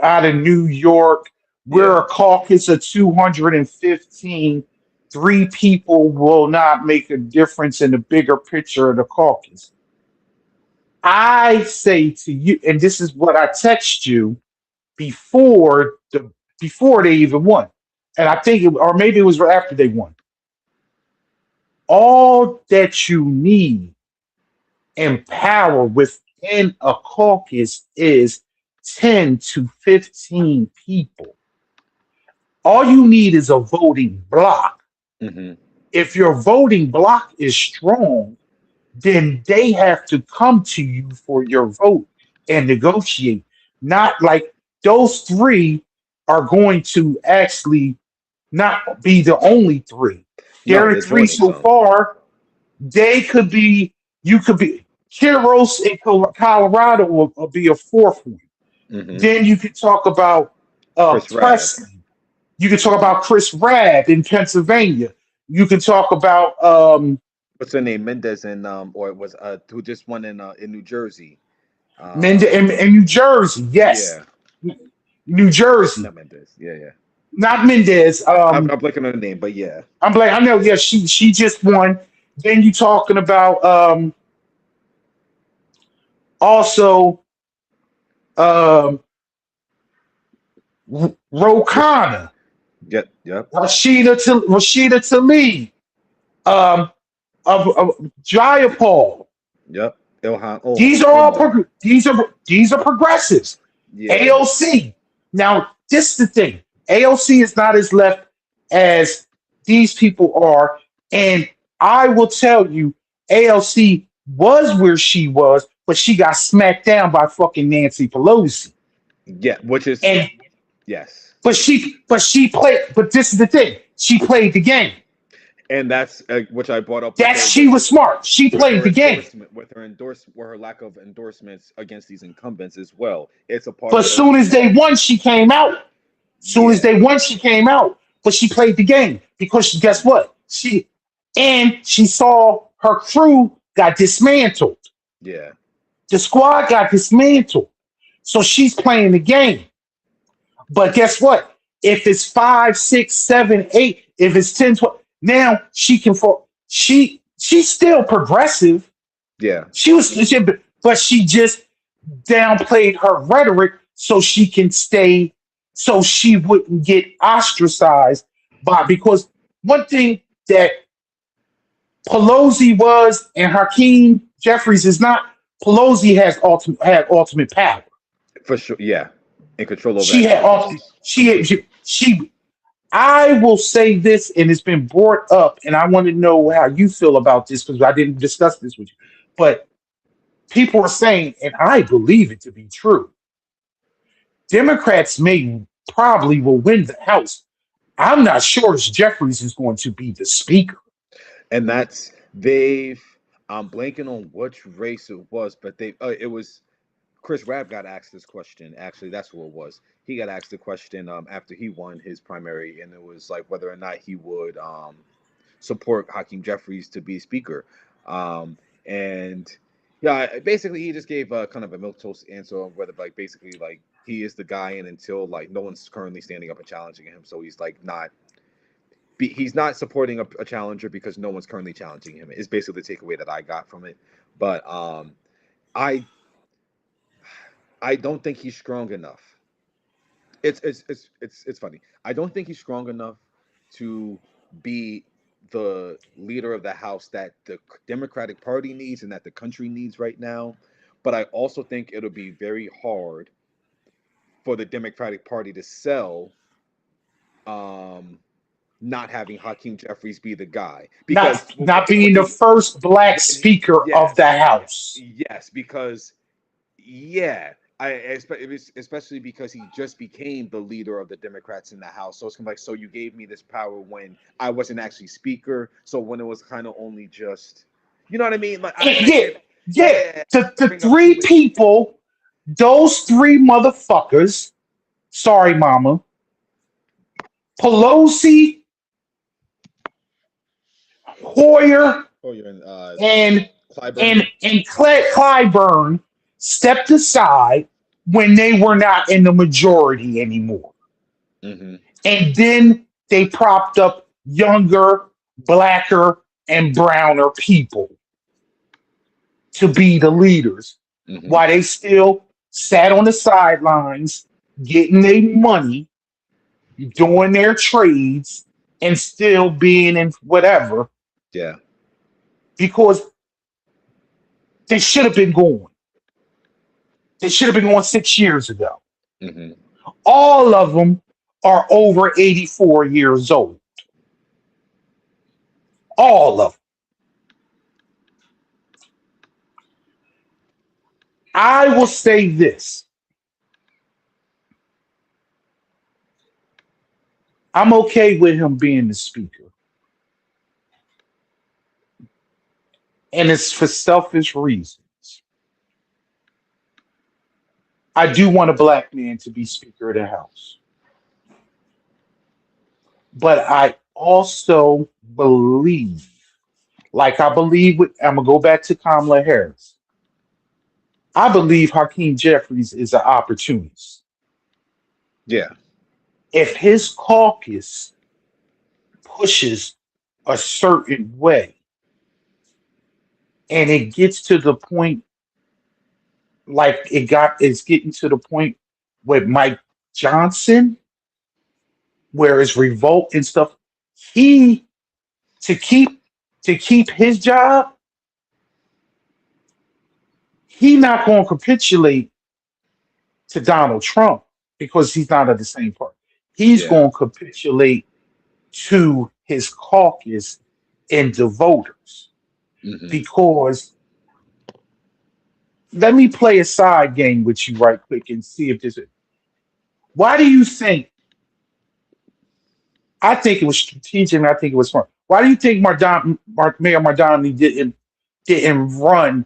out of New York. We're Yeah. a caucus of 215. Three people will not make a difference in the bigger picture of the caucus. I say to you, and this is what I text you before they even won, and I think or maybe it was after they won. All that you need in power within a caucus is 10 to 15 people. All you need is a voting block. Mhm. If your voting block is strong, then they have to come to you for your vote and negotiate. Not like those three are going to actually not be the only three. No, There are they're three joining so some. far. They could be, you could be, Kiros in Colorado will be a fourth one. Mhm. Then you could talk about Chris Rabb. Presley. You can talk about Chris Rabb in Pennsylvania. You can talk about What's her name? Mendez and or it was who just won in New Jersey. Mendez Um, in New Jersey. Yes, yeah. New Jersey, Not Mendez. Yeah, yeah. not Mendez. I'm blanking on the name, but yeah. I'm like, I know. Yeah, she just won. Then you talking about also Ro Khanna, Yep. Yep. Rashida Tlaib, um, Jayapal. Yep. Ilhan. Oh, These are all Omar. these are progressives. Yeah. AOC. Now, this is the thing. AOC is not as left as these people are, and I will tell you, AOC was where she was, but she got smacked down by fucking Nancy Pelosi. Yeah. Which is And yes. but she played. But this is the thing. She played the game. And that's which I brought up. That she was smart. She with played her the game. with her lack of endorsements against these incumbents as well. It's a part But of as her. soon as they won, she came out. Soon as Yeah. they won, she came out. but she played the game because guess what? She saw her crew got dismantled. Yeah. The squad got dismantled. So she's playing the game. But guess what? If it's 5, 6, 7, 8, if it's 10, 12, now she can she's still progressive. Yeah. But she just downplayed her rhetoric so she can stay, so she wouldn't get ostracized because one thing that Pelosi was and Hakeem Jeffries is not. Pelosi had ultimate power. For sure. Yeah. In control over She had she. I will say this, and it's been brought up, and I want to know how you feel about this because I didn't discuss this with you. But people are saying, and I believe it to be true, Democrats probably will win the House. I'm not sure if Jeffries is going to be the speaker. And I'm blanking on which race it was, but it was Chris Rabb got asked this question. Actually, that's what it was. He got asked the question after he won his primary, and it was like whether or not he would support Hakeem Jeffries to be speaker. And yeah, basically he just gave kind of a milquetoast answer on whether basically he is the guy, and until no one's currently standing up and challenging him, so he's he's not supporting a challenger because no one's currently challenging him. Is basically the takeaway that I got from it. But I don't think he's strong enough. It's funny. I don't think he's strong enough to be the leader of the House that the Democratic Party needs and that the country needs right now. But I also think it'll be very hard for the Democratic Party to sell not having Hakeem Jeffries be the guy, because not being the first black speaker of the House. Yes, because especially because he just became the leader of the Democrats in the House. So it's kind of so you gave me this power when I wasn't actually speaker. So when it was kind of only just, you know what I mean? The three people, those three motherfuckers. Sorry, Mama. Pelosi, Hoyer, and Clyburn stepped aside when they were not in the majority anymore. Mm-hmm. And then they propped up younger, blacker, and browner people to be the leaders, while they still sat on the sidelines getting their money, doing their trades, and still being in whatever. Yeah. Because they should have been going. They should have been going 6 years ago. Mm-hmm. All of them are over 84 years old. All of them. I will say this. I'm okay with him being the speaker. And it's for selfish reasons. I do want a black man to be Speaker of the House. But I also believe, I'm going to go back to Kamala Harris. I believe Hakeem Jeffries is an opportunist. Yeah. If his caucus pushes a certain way and it gets to the point it's getting to the point with Mike Johnson, where it's revolt and stuff, to keep his job, he not going to capitulate to Donald Trump because he's not of the same party. He's going to capitulate to his caucus and the voters. Mm-hmm. Because let me play a side game with you right quick and see if this is. Why do you think? I think it was strategic and I think it was smart. Why do you think Mayor Mardani didn't run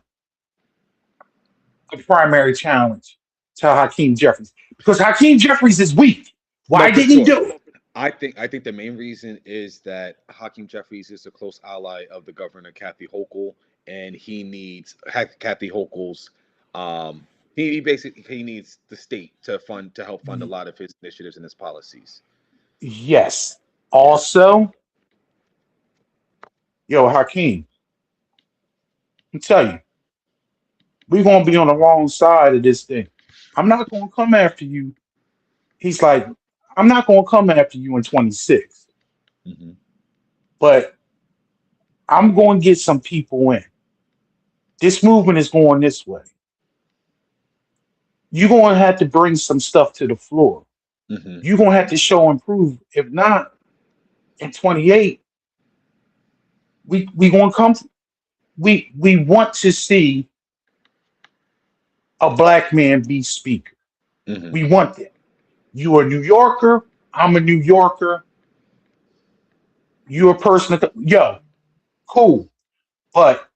a primary challenge to Hakeem Jeffries? Because Hakeem Jeffries is weak. Why didn't he do it? I think the main reason is that Hakeem Jeffries is a close ally of the governor Kathy Hochul, and he needs Kathy Hochul's. Um, he basically he needs the state to help fund a lot of his initiatives and his policies. Yes. Yeah. Also, yo, Hakeem, I tell you, we're gonna be on the wrong side of this thing. I'm not gonna come after you. He's like, I'm not gonna come after you in 26, Hmm. but I'm going to get some people in. This movement is going this way. You're going to have to bring some stuff to the floor. Hmm. You're going to have to show and prove. If not, in 28, we going to come. We want to see a black man be speaker. Hmm. We want that. You are a New Yorker. I'm a New Yorker. You're a person. Yo, cool. But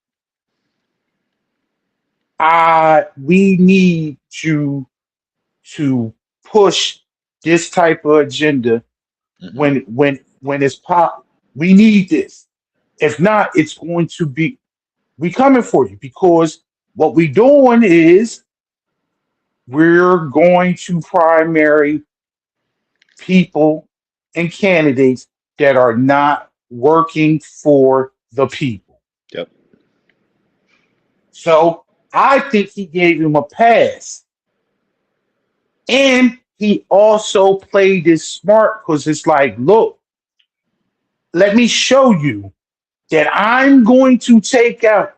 we need to push this type of agenda Hmm. when it's pop. We need this. If not, it's going to be we coming for you because what we doing is we're going to primary people and candidates that are not working for the people. Yep. So I think he gave him a pass. And he also played this smart because it's like, look, let me show you that I'm going to take out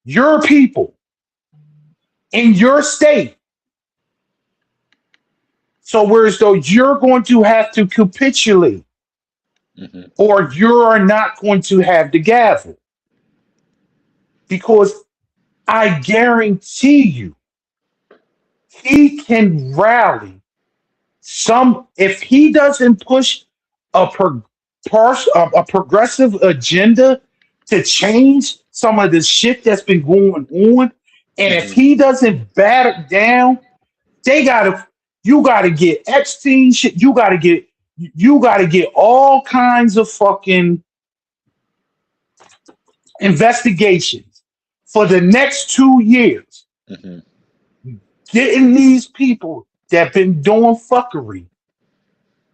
your people in your state. So whereas though you're going to have to capitulate Hmm. or you're not going to have the gavel because I guarantee you he can rally some if he doesn't push a a progressive agenda to change some of the shit that's been going on, and if Hmm. he doesn't bat it down, they gotta you gotta get Epstein shit. You gotta get all kinds of fucking investigations for the next 2 years. Hmm. Getting these people that been doing fuckery,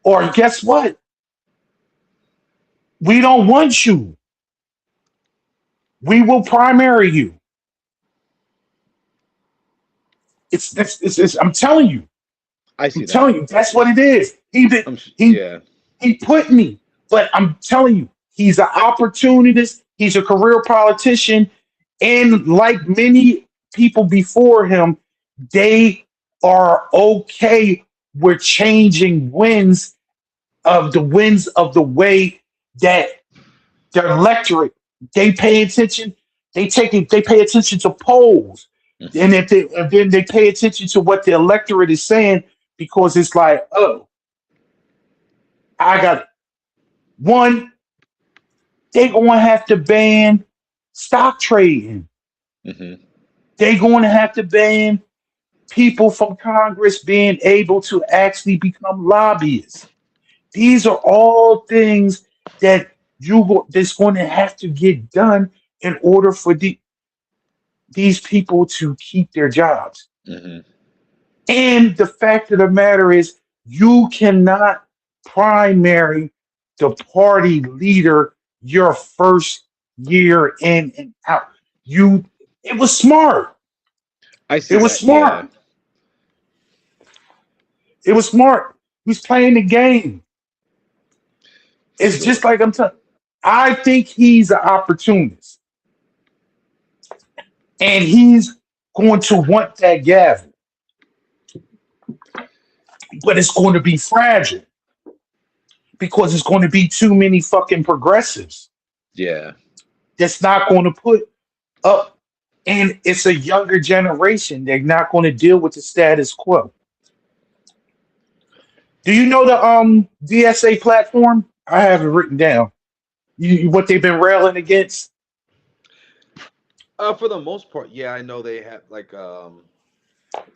or guess what? We don't want you. We will primary you. I'm telling you. I I'm see that. telling you. That's what it is. He Yeah. he put me, but I'm telling you, he's an opportunist. He's a career politician, and like many people before him, they are okay with changing winds of the way that their electorate they pay attention. They pay attention to polls, Hmm. and then they pay attention to what the electorate is saying because it's like, oh, I got one. They going to have to ban stock trading. Hmm. They going to have to ban people from Congress being able to actually become lobbyists. These are all things that that's going to have to get done in order for these people to keep their jobs. Hmm. And the fact of the matter is, you cannot primary the party leader your first year in and out. You, it was smart. I It see was that. Yeah. smart. It was smart. He's playing the game. It's So just like I'm telling. I think he's an opportunist, and he's going to want that gavel, but it's going to be fragile because it's going to be too many fucking progressives yeah. that's not going to put up, and it's a younger generation. They're not going to deal with the status quo. Do you know the DSA platform? I have it written down. What they've been railing against? For the most part, yeah, I know they have like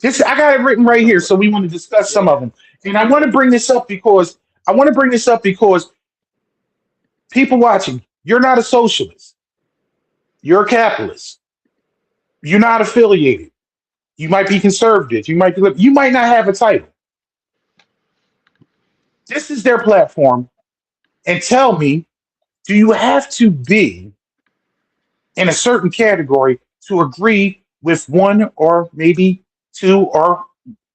This I got it written right here, so we want to discuss some of them. And I want to bring this up because people watching, you're not a socialist. You're a capitalist. You're not affiliated. You might be conservative. You might not have a title. This is their platform. And tell me, do you have to be in a certain category to agree with one or maybe two or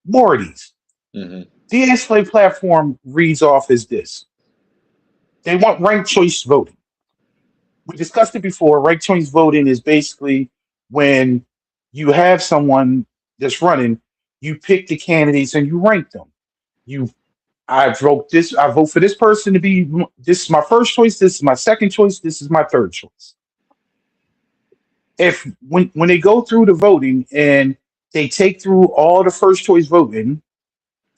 more of these? Hmm. The anti platform reads off as this. They want ranked choice voting. We discussed it before. Ranked choice voting is basically when you have someone that's running, you pick the candidates and you rank them. You I vote for this person to be this is my first choice, this is my second choice, this is my third choice. If when they go through the voting and they take through all the first choice voting,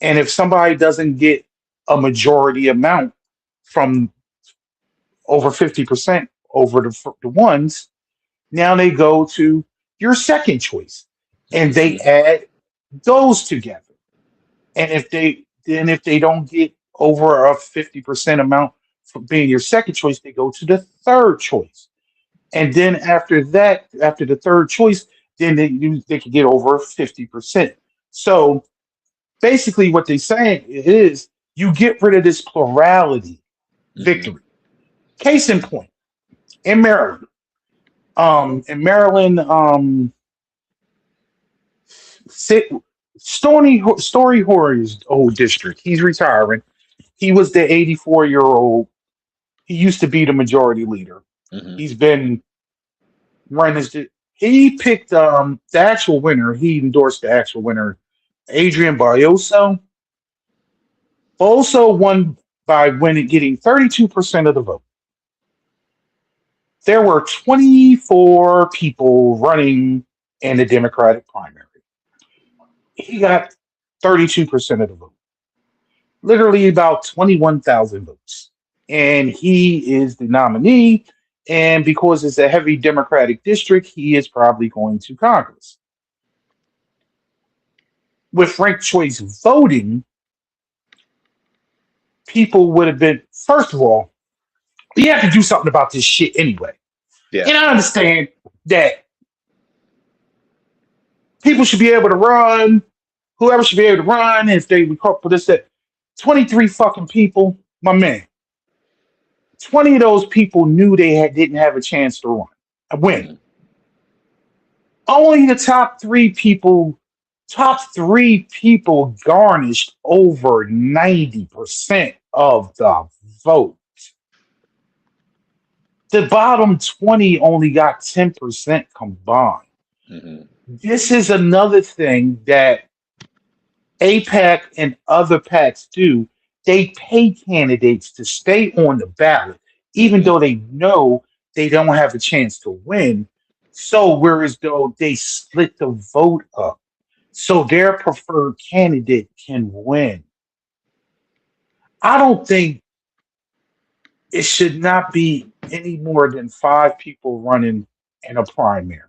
and if somebody doesn't get a majority amount from over 50% over the ones, now they go to your second choice and they Hmm. add those together. And if they don't get over a 50% amount for being your second choice, they go to the third choice. And then after that, after the third choice, then they can get over 50%. So basically what they're saying is you get rid of this plurality Hmm. victory. Case in point, in Maryland, sit, Story Horror's old district. He's retiring. He was the 84-year-old. He used to be the majority leader. Hmm. He's been running his. He picked the actual winner. He endorsed the actual winner, Adrian Barroso. Also won by winning, getting 32% of the vote. There were 24 people running in the Democratic primary. He got 32% of the vote, literally about 21,000 votes. And he is the nominee. And because it's a heavy Democratic district, he is probably going to Congress. With ranked choice voting, people would have been, first of all, you have to do something about this shit anyway. Yeah. And I understand that people should be able to run, whoever should be able to run, if they record for this, that 23 fucking people, my man. 20 of those people knew didn't have a chance to win. Hmm. Only the top three people garnished over 90% of the vote. The bottom 20 only got 10% combined. Hmm. This is another thing that APAC and other PACs do. They pay candidates to stay on the ballot, even Hmm. though they know they don't have a chance to win. So, whereas though they split the vote up, so their preferred candidate can win. I don't think it should not be any more than five people running in a primary.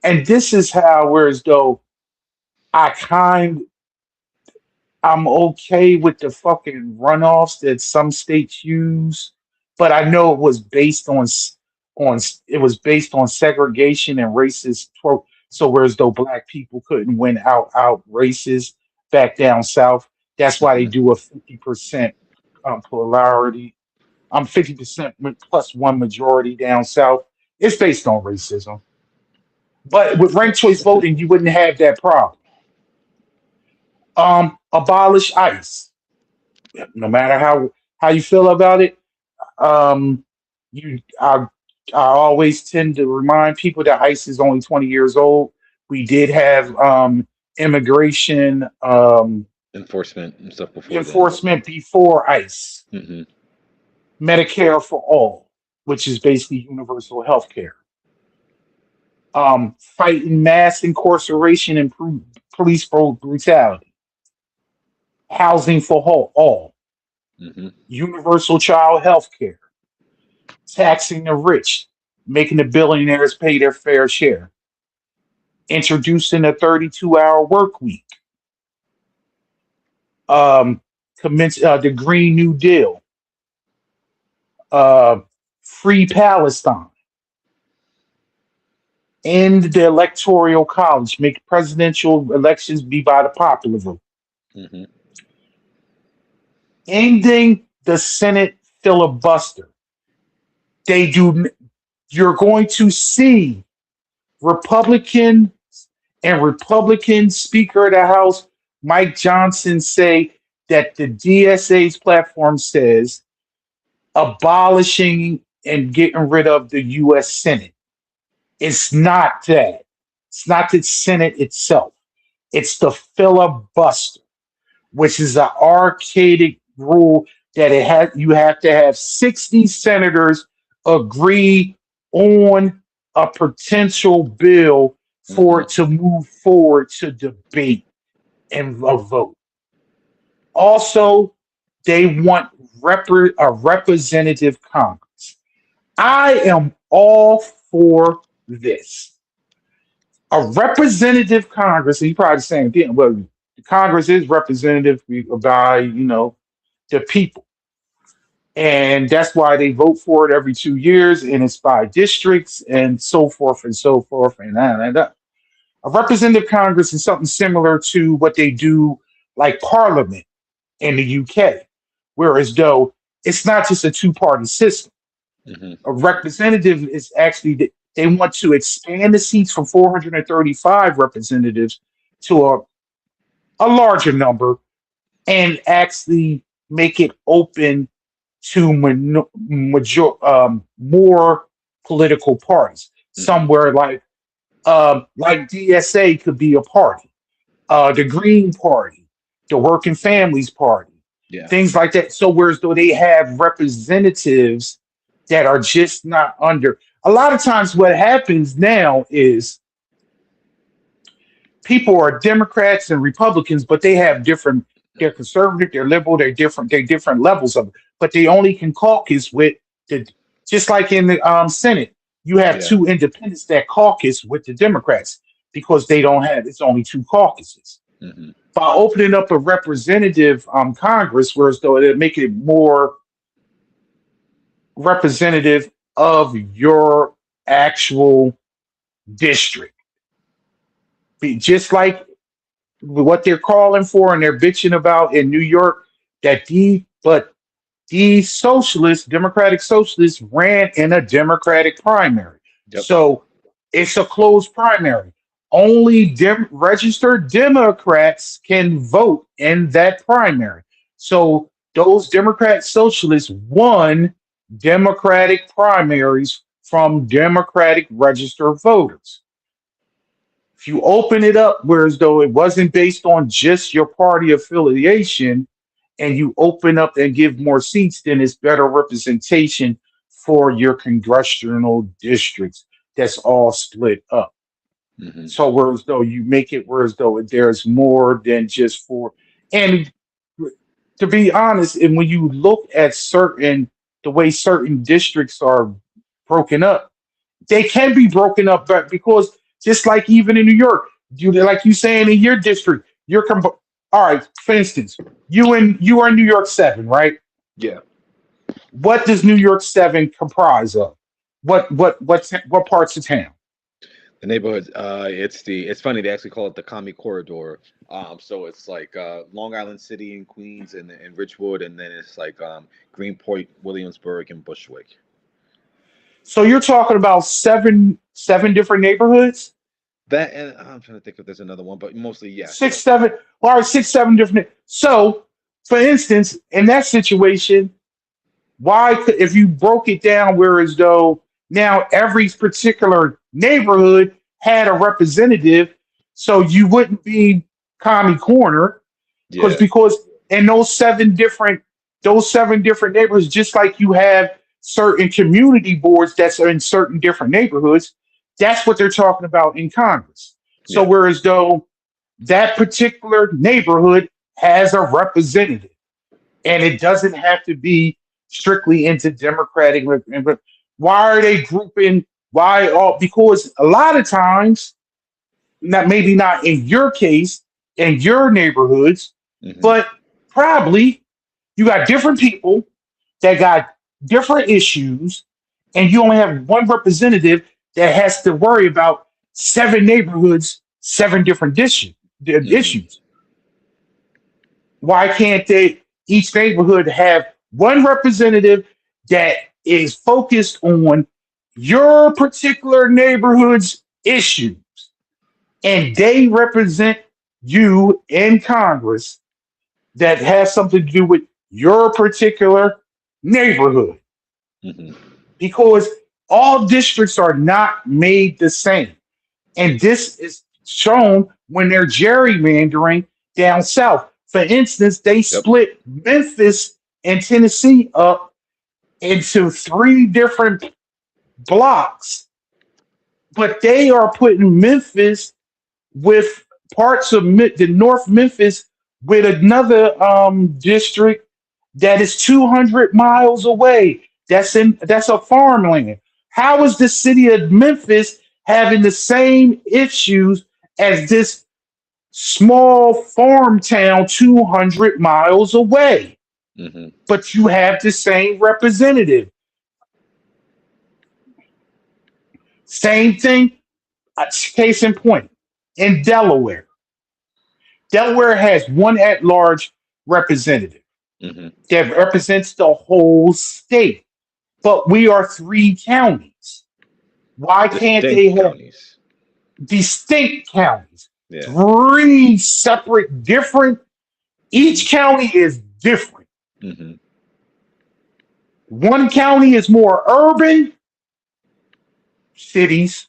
And this is how, whereas though I kind I'm okay with the fucking runoffs that some states use, but I know it was based it was based on segregation and racist. So whereas though black people couldn't win out races back down south, that's why they Hmm. do a 50% plurality. I'm 50% plus one majority down south. It's based on racism. But with ranked choice voting, you wouldn't have that problem. Abolish ICE. No matter how you feel about it, um, you I always tend to remind people that ICE is only 20 years old. We did have immigration Enforcement and stuff before then. enforcement before ICE, Hmm. Medicare for all, which is basically universal health care. Fighting mass incarceration and police brutality, housing for all, Hmm. universal child health care, taxing the rich, making the billionaires pay their fair share. introducing a 32-hour work week, commence the Green New Deal, uh, free Palestine, end the electoral college, make presidential elections be by the popular vote, Hmm. ending the Senate filibuster. They do. You're going to see Republican and Republican Speaker of the House Mike Johnson say that the DSA's platform says abolishing and getting rid of the U.S. Senate. It's not that. It's not the Senate itself. It's the filibuster, which is an archaic rule that you have to have 60 senators agree on a potential bill for Hmm. it to move forward to debate and a vote. Also, they want a representative Congress. I am all for this. A representative Congress, and you probably saying, yeah, well, the Congress is representative by, the people. And that's why they vote for it every 2 years, and it's by districts and so forth and so forth. And a representative Congress is something similar to what they do like Parliament in the UK, whereas though it's not just a two-party system. Hmm. A representative is actually they want to expand the seats from 435 representatives to a larger number and actually make it open to more political parties. Hmm. Somewhere like DSA could be a party, the Green Party, the Working Families Party, Yeah. things like that. So whereas though they have representatives that are just not under. A lot of times, what happens now is people are Democrats and Republicans, but they have different. They're conservative, they're liberal, they're different. They're different levels of it, but they only can caucus with the. Just like in the Senate, you have Yeah. two independents that caucus with the Democrats because they don't have. It's only two caucuses. Hmm. By opening up a representative Congress, whereas though it make it more representative of your actual district. Just like what they're calling for and they're bitching about in New York, but these socialists, Democratic socialists, ran in a Democratic primary. Yep. So it's a closed primary. Only registered Democrats can vote in that primary. So those Democrat socialists won Democratic primaries from Democratic registered voters. If you open it up, whereas though it wasn't based on just your party affiliation, and you open up and give more seats, then it's better representation for your congressional districts. That's all split up. Hmm. So whereas though you make it whereas though there's more than just four. And to be honest, and when you look at the way certain districts are broken up, they can be broken up, but because just like even in New York, like you saying in your district, all right. For instance, you are in New York 7, right? Yeah. What does New York 7 comprise of? What parts of town? The neighborhood. It's funny. They actually call it the Commie Corridor. So it's like Long Island City and Queens and Ridgewood, and then it's like Greenpoint, Williamsburg, and Bushwick. So you're talking about seven different neighborhoods? That, and I'm trying to think if there's another one, but mostly yes. Six, seven. All right, 6, 7 different. So, for instance, in that situation, if you broke it down, whereas though now every particular neighborhood had a representative, so you wouldn't be commie corner Yeah. because in those seven different neighborhoods, just like you have certain community boards that's in certain different neighborhoods, that's what they're talking about in Congress. So Yeah. whereas though that particular neighborhood has a representative, and it doesn't have to be strictly into Democratic. Why are they grouping? Why all? Because a lot of times not maybe not in your case, in your neighborhoods, Hmm. but probably you got different people that got different issues, and you only have one representative that has to worry about seven neighborhoods, seven different Hmm. issues. Why can't they each neighborhood have one representative that is focused on your particular neighborhood's issues, and they represent you in Congress that has something to do with your particular neighborhood? Hmm. Because all districts are not made the same. And this is shown when they're gerrymandering down south. For instance, they Yep. split Memphis and Tennessee up into three different blocks, but they are putting Memphis with parts of the North Memphis with another district that is 200 miles away. That's a farmland. How is the city of Memphis having the same issues as this small farm town 200 miles away? Hmm. But you have the same representative. Same thing. Case in point, in Delaware. Delaware has one at large representative Hmm. that represents the whole state, but we are three counties. Why can't they Distinct have counties. distinct counties? Yeah. Three separate, different, Hmm. each county is different. Hmm. One county is more urban, cities,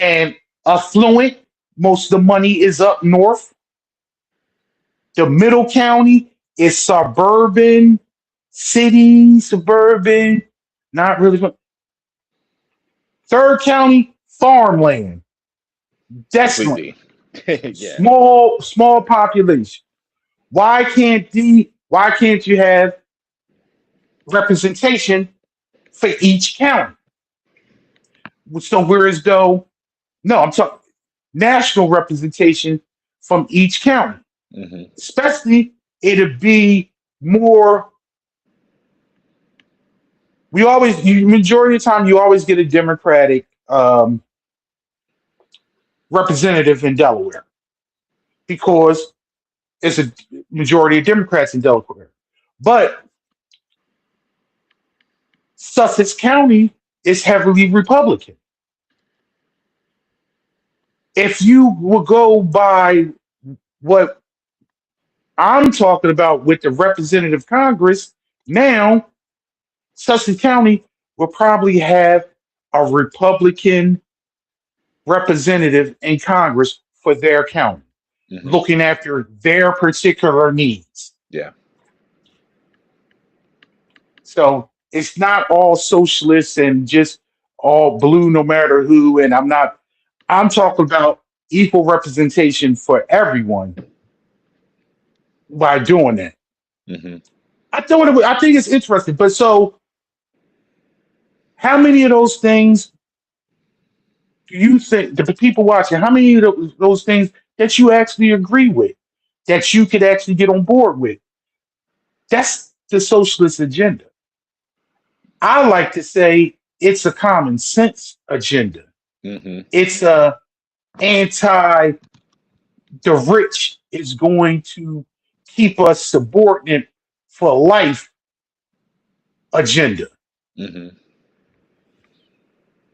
and affluent. Most of the money is up north. The middle county is suburban, city, suburban, not really. Third county, farmland. Desolate, Completely. Yeah. small population. Why can't you have representation for each county? So whereas though no, I'm talking national representation from each county. Hmm. Especially it'd be more. Majority of the time you always get a Democratic representative in Delaware because it's a majority of Democrats in Delaware. But Sussex County is heavily Republican. If you will go by what I'm talking about with the representative Congress, now Sussex County will probably have a Republican representative in Congress for their county, Hmm. looking after their particular needs. Yeah. So it's not all socialists and just all blue, no matter who. And I'm talking about equal representation for everyone by doing that. Hmm. I think it's interesting. But so, how many of those things do you think the people watching? How many of those things that you actually agree with, that you could actually get on board with? That's the socialist agenda. I like to say it's a common sense agenda. Hmm. It's a anti the rich is going to keep us subordinate for life agenda. Hmm.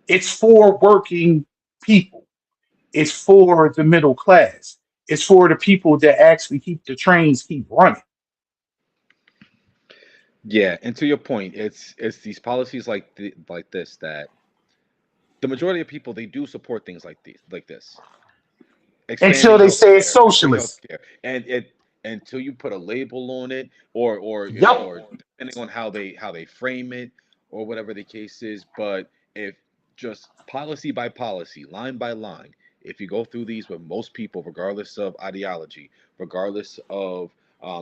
It's for working people. It's for the middle class. It's for the people that actually keep the trains keep running. Yeah, and to your point, it's these policies like this that the majority of people they do support things like this, Until expanding they say it's healthcare, socialist. and it until you put a label on it, Yep. or depending on how they frame it, or whatever the case is. But if just policy by policy, line by line, if you go through these with most people, regardless of ideology, regardless of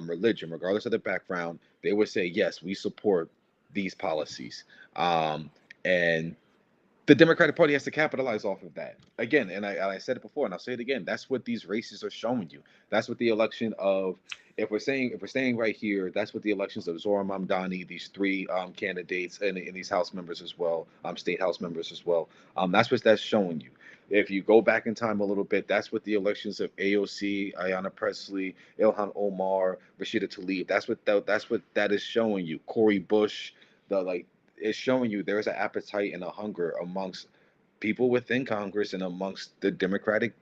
religion, regardless of their background, they would say yes, we support these policies. And the Democratic Party has to capitalize off of that again. And I said it before, and I'll say it again. That's what these races are showing you. That's what the election of, if we're staying right here, that's what the elections of Zohar Mamdani, these three candidates, and these House members as well, state House members as well. That's what that's showing you. If you go back in time a little bit, that's what the elections of AOC, Ayanna Pressley, Ilhan Omar, Rashida Tlaib. That's what that is showing you. Cori Bush, the like. It's showing you there's an appetite and a hunger amongst people within Congress and amongst the Democratic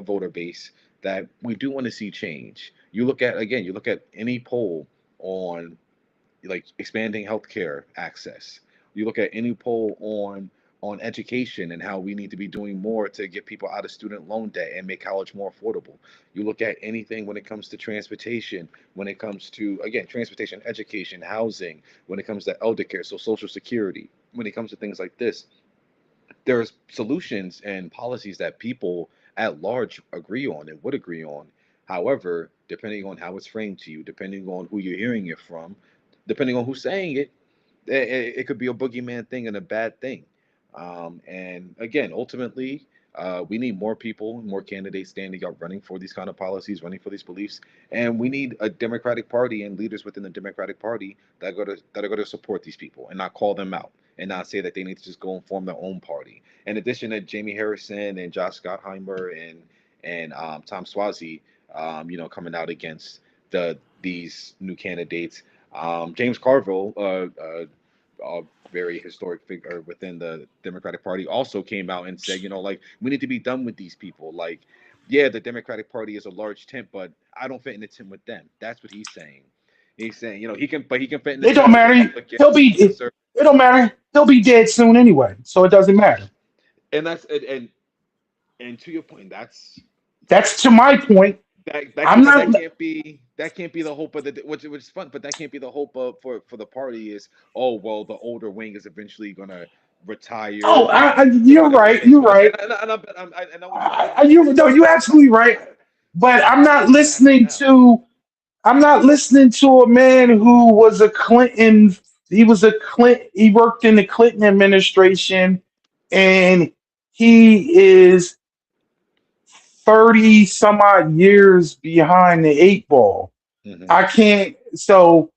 voter base that we do want to see change. You look at any poll on like expanding healthcare access. You look at any poll on education and how we need to be doing more to get people out of student loan debt and make college more affordable. You look at anything when it comes to transportation, when it comes to again transportation, education, housing, when it comes to elder care, so social security, when it comes to things like this, there's solutions and policies that people at large agree on and would agree on. However, depending on how it's framed to you, depending on who you're hearing it from, depending on who's saying it, it could be a boogeyman thing and a bad thing. And again, ultimately, we need more people, more candidates standing up, running for these kind of policies, running for these beliefs, and we need a Democratic Party and leaders within the Democratic Party that are going to support these people and not call them out and not say that they need to just go and form their own party. In addition to Jamie Harrison and Josh Gottheimer and Tom Swazi, coming out against these new candidates. James Carville, a very historic figure within the Democratic Party, also came out and said, like we need to be done with these people. Like, yeah, the Democratic Party is a large tent, but I don't fit in the tent with them. That's what he's saying. He's saying, he can fit in the It tent don't with the matter. Republicans, He'll be. conservatives. It don't matter. He'll be dead soon anyway, so it doesn't matter. And that's and to your point, That's to my point. I'm not. that can't be the hope of which is fun, but that can't be the hope of for the party is, oh well, the older wing is eventually gonna retire. Oh, They're you're gonna right. replace You're one. right. I know what you're saying. You're absolutely right. But I'm not It's happening listening now. to. I'm not listening to a man who was a Clinton. He was a Clinton. He worked in the Clinton administration, and he is 30 some odd years behind the eight ball. Hmm. I can't. So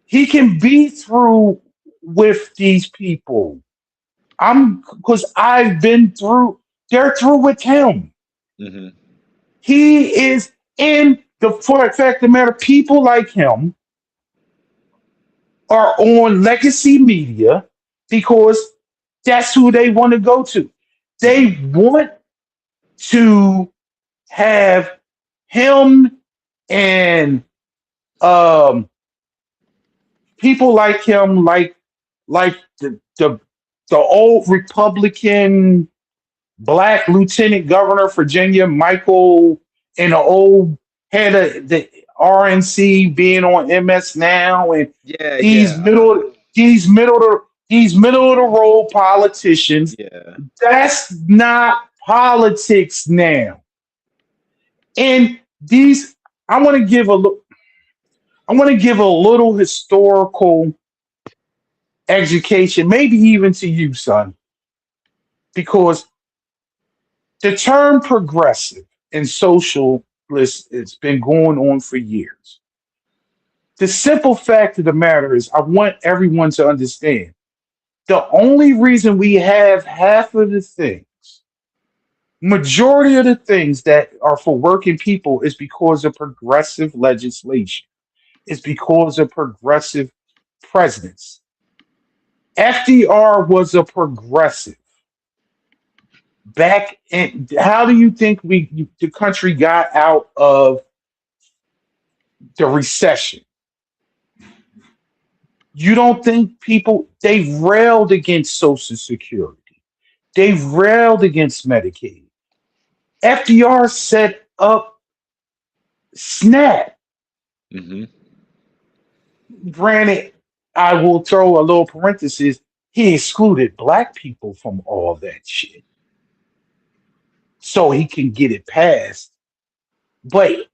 he can be through with these people. Because I've been through. They're through with him. Hmm. He is in the for the fact of the matter. People like him are on legacy media because that's who they want to go to. Hmm. They want to have him and um, people like him, like the old Republican black Lieutenant Governor of Virginia, Michael, and the old head of the RNC being on MS now, and Yeah, these yeah, middle of the road politicians. yeah. That's not politics now. And these, I want to give a look. I want to give a little historical education, maybe even to you, son, because the term progressive and socialist it's been going on for years. The simple fact of the matter is, I want everyone to understand the only reason we have half of the things, majority of the things that are for working people is because of progressive legislation. It's because of progressive presidents. FDR was a progressive. Back in, how do you think the country got out of the recession? You don't think people they railed against Social Security. They railed against Medicaid. FDR set up SNAP. Hmm. Granted, I will throw a little parenthesis. He excluded black people from all that shit so he can get it passed. But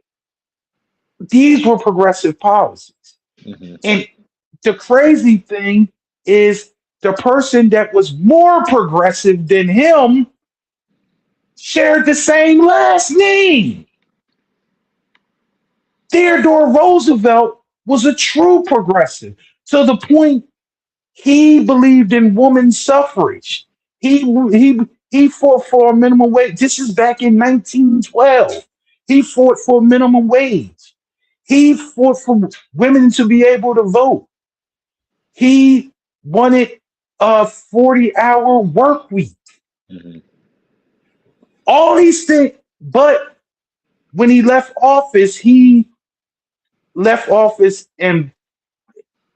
these were progressive policies. Hmm. And the crazy thing is the person that was more progressive than him shared the same last name. Theodore Roosevelt was a true progressive to the point he believed in women's suffrage. He fought for a minimum wage. This is back in 1912. He fought for minimum wage. He fought for women to be able to vote. He wanted a 40-hour work week. Hmm. All these things, but when he left office and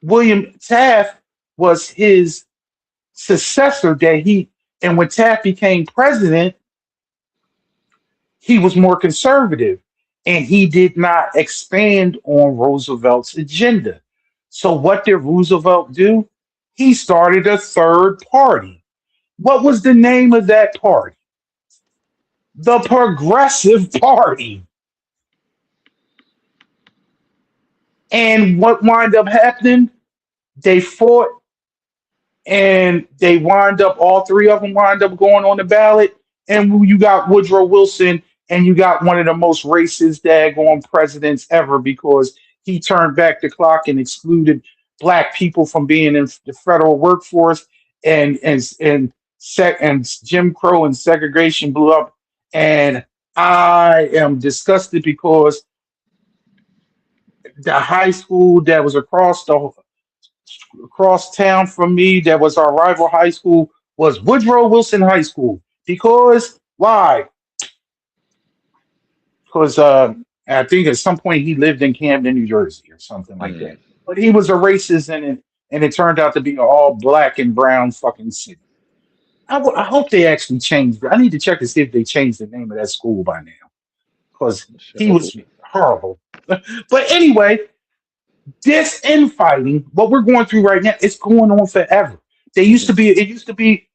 William Taft was his successor and when Taft became president, he was more conservative and he did not expand on Roosevelt's agenda. So what did Roosevelt do? He started a third party. What was the name of that party? The Progressive Party. And what wound up happening? They fought and they wind up, all three of them wind up going on the ballot. And you got Woodrow Wilson, and you got one of the most racist daggone presidents ever because he turned back the clock and excluded black people from being in the federal workforce, and Jim Crow and segregation blew up. And I am disgusted because the high school that was across town from me that was our rival high school was Woodrow Wilson High School. Because why? Because I think at some point he lived in Camden, New Jersey, or something like that. Mm. But he was a racist, and it turned out to be an all black and brown fucking city. I hope they actually changed. I need to check to see if they changed the name of that school by now, because Shit, he was hopefully. horrible. But anyway, this infighting, what we're going through right now, it's going on forever. Hmm. It used to be,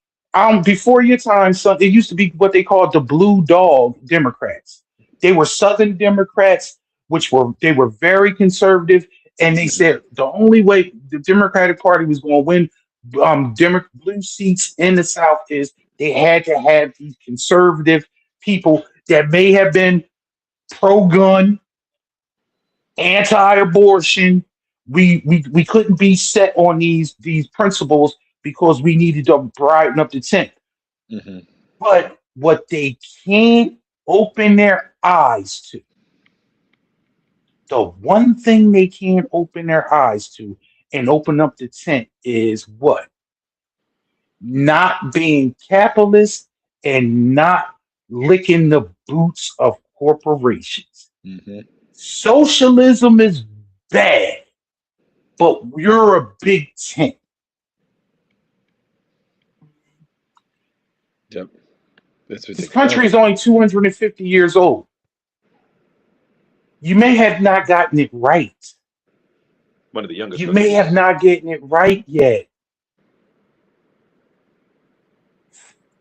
before your time, son, it used to be what they called the Blue Dog Democrats. They were Southern Democrats, they were very conservative, and they Hmm. said the only way the Democratic Party was going to win blue seats in the South is they had to have these conservative people that may have been pro-gun, anti-abortion. We couldn't be set on these principles because we needed to brighten up the tent. Hmm. But what they can't open their eyes to, the one thing they can't open their eyes to and open up the tent is what? Not being capitalist and not licking the boots of corporations. Hmm. Socialism is bad, but you're a big tent. Yep. That's This ridiculous. country is only 250 years old. You may have not gotten it right. One of the youngest You may have countries. not gotten it right yet.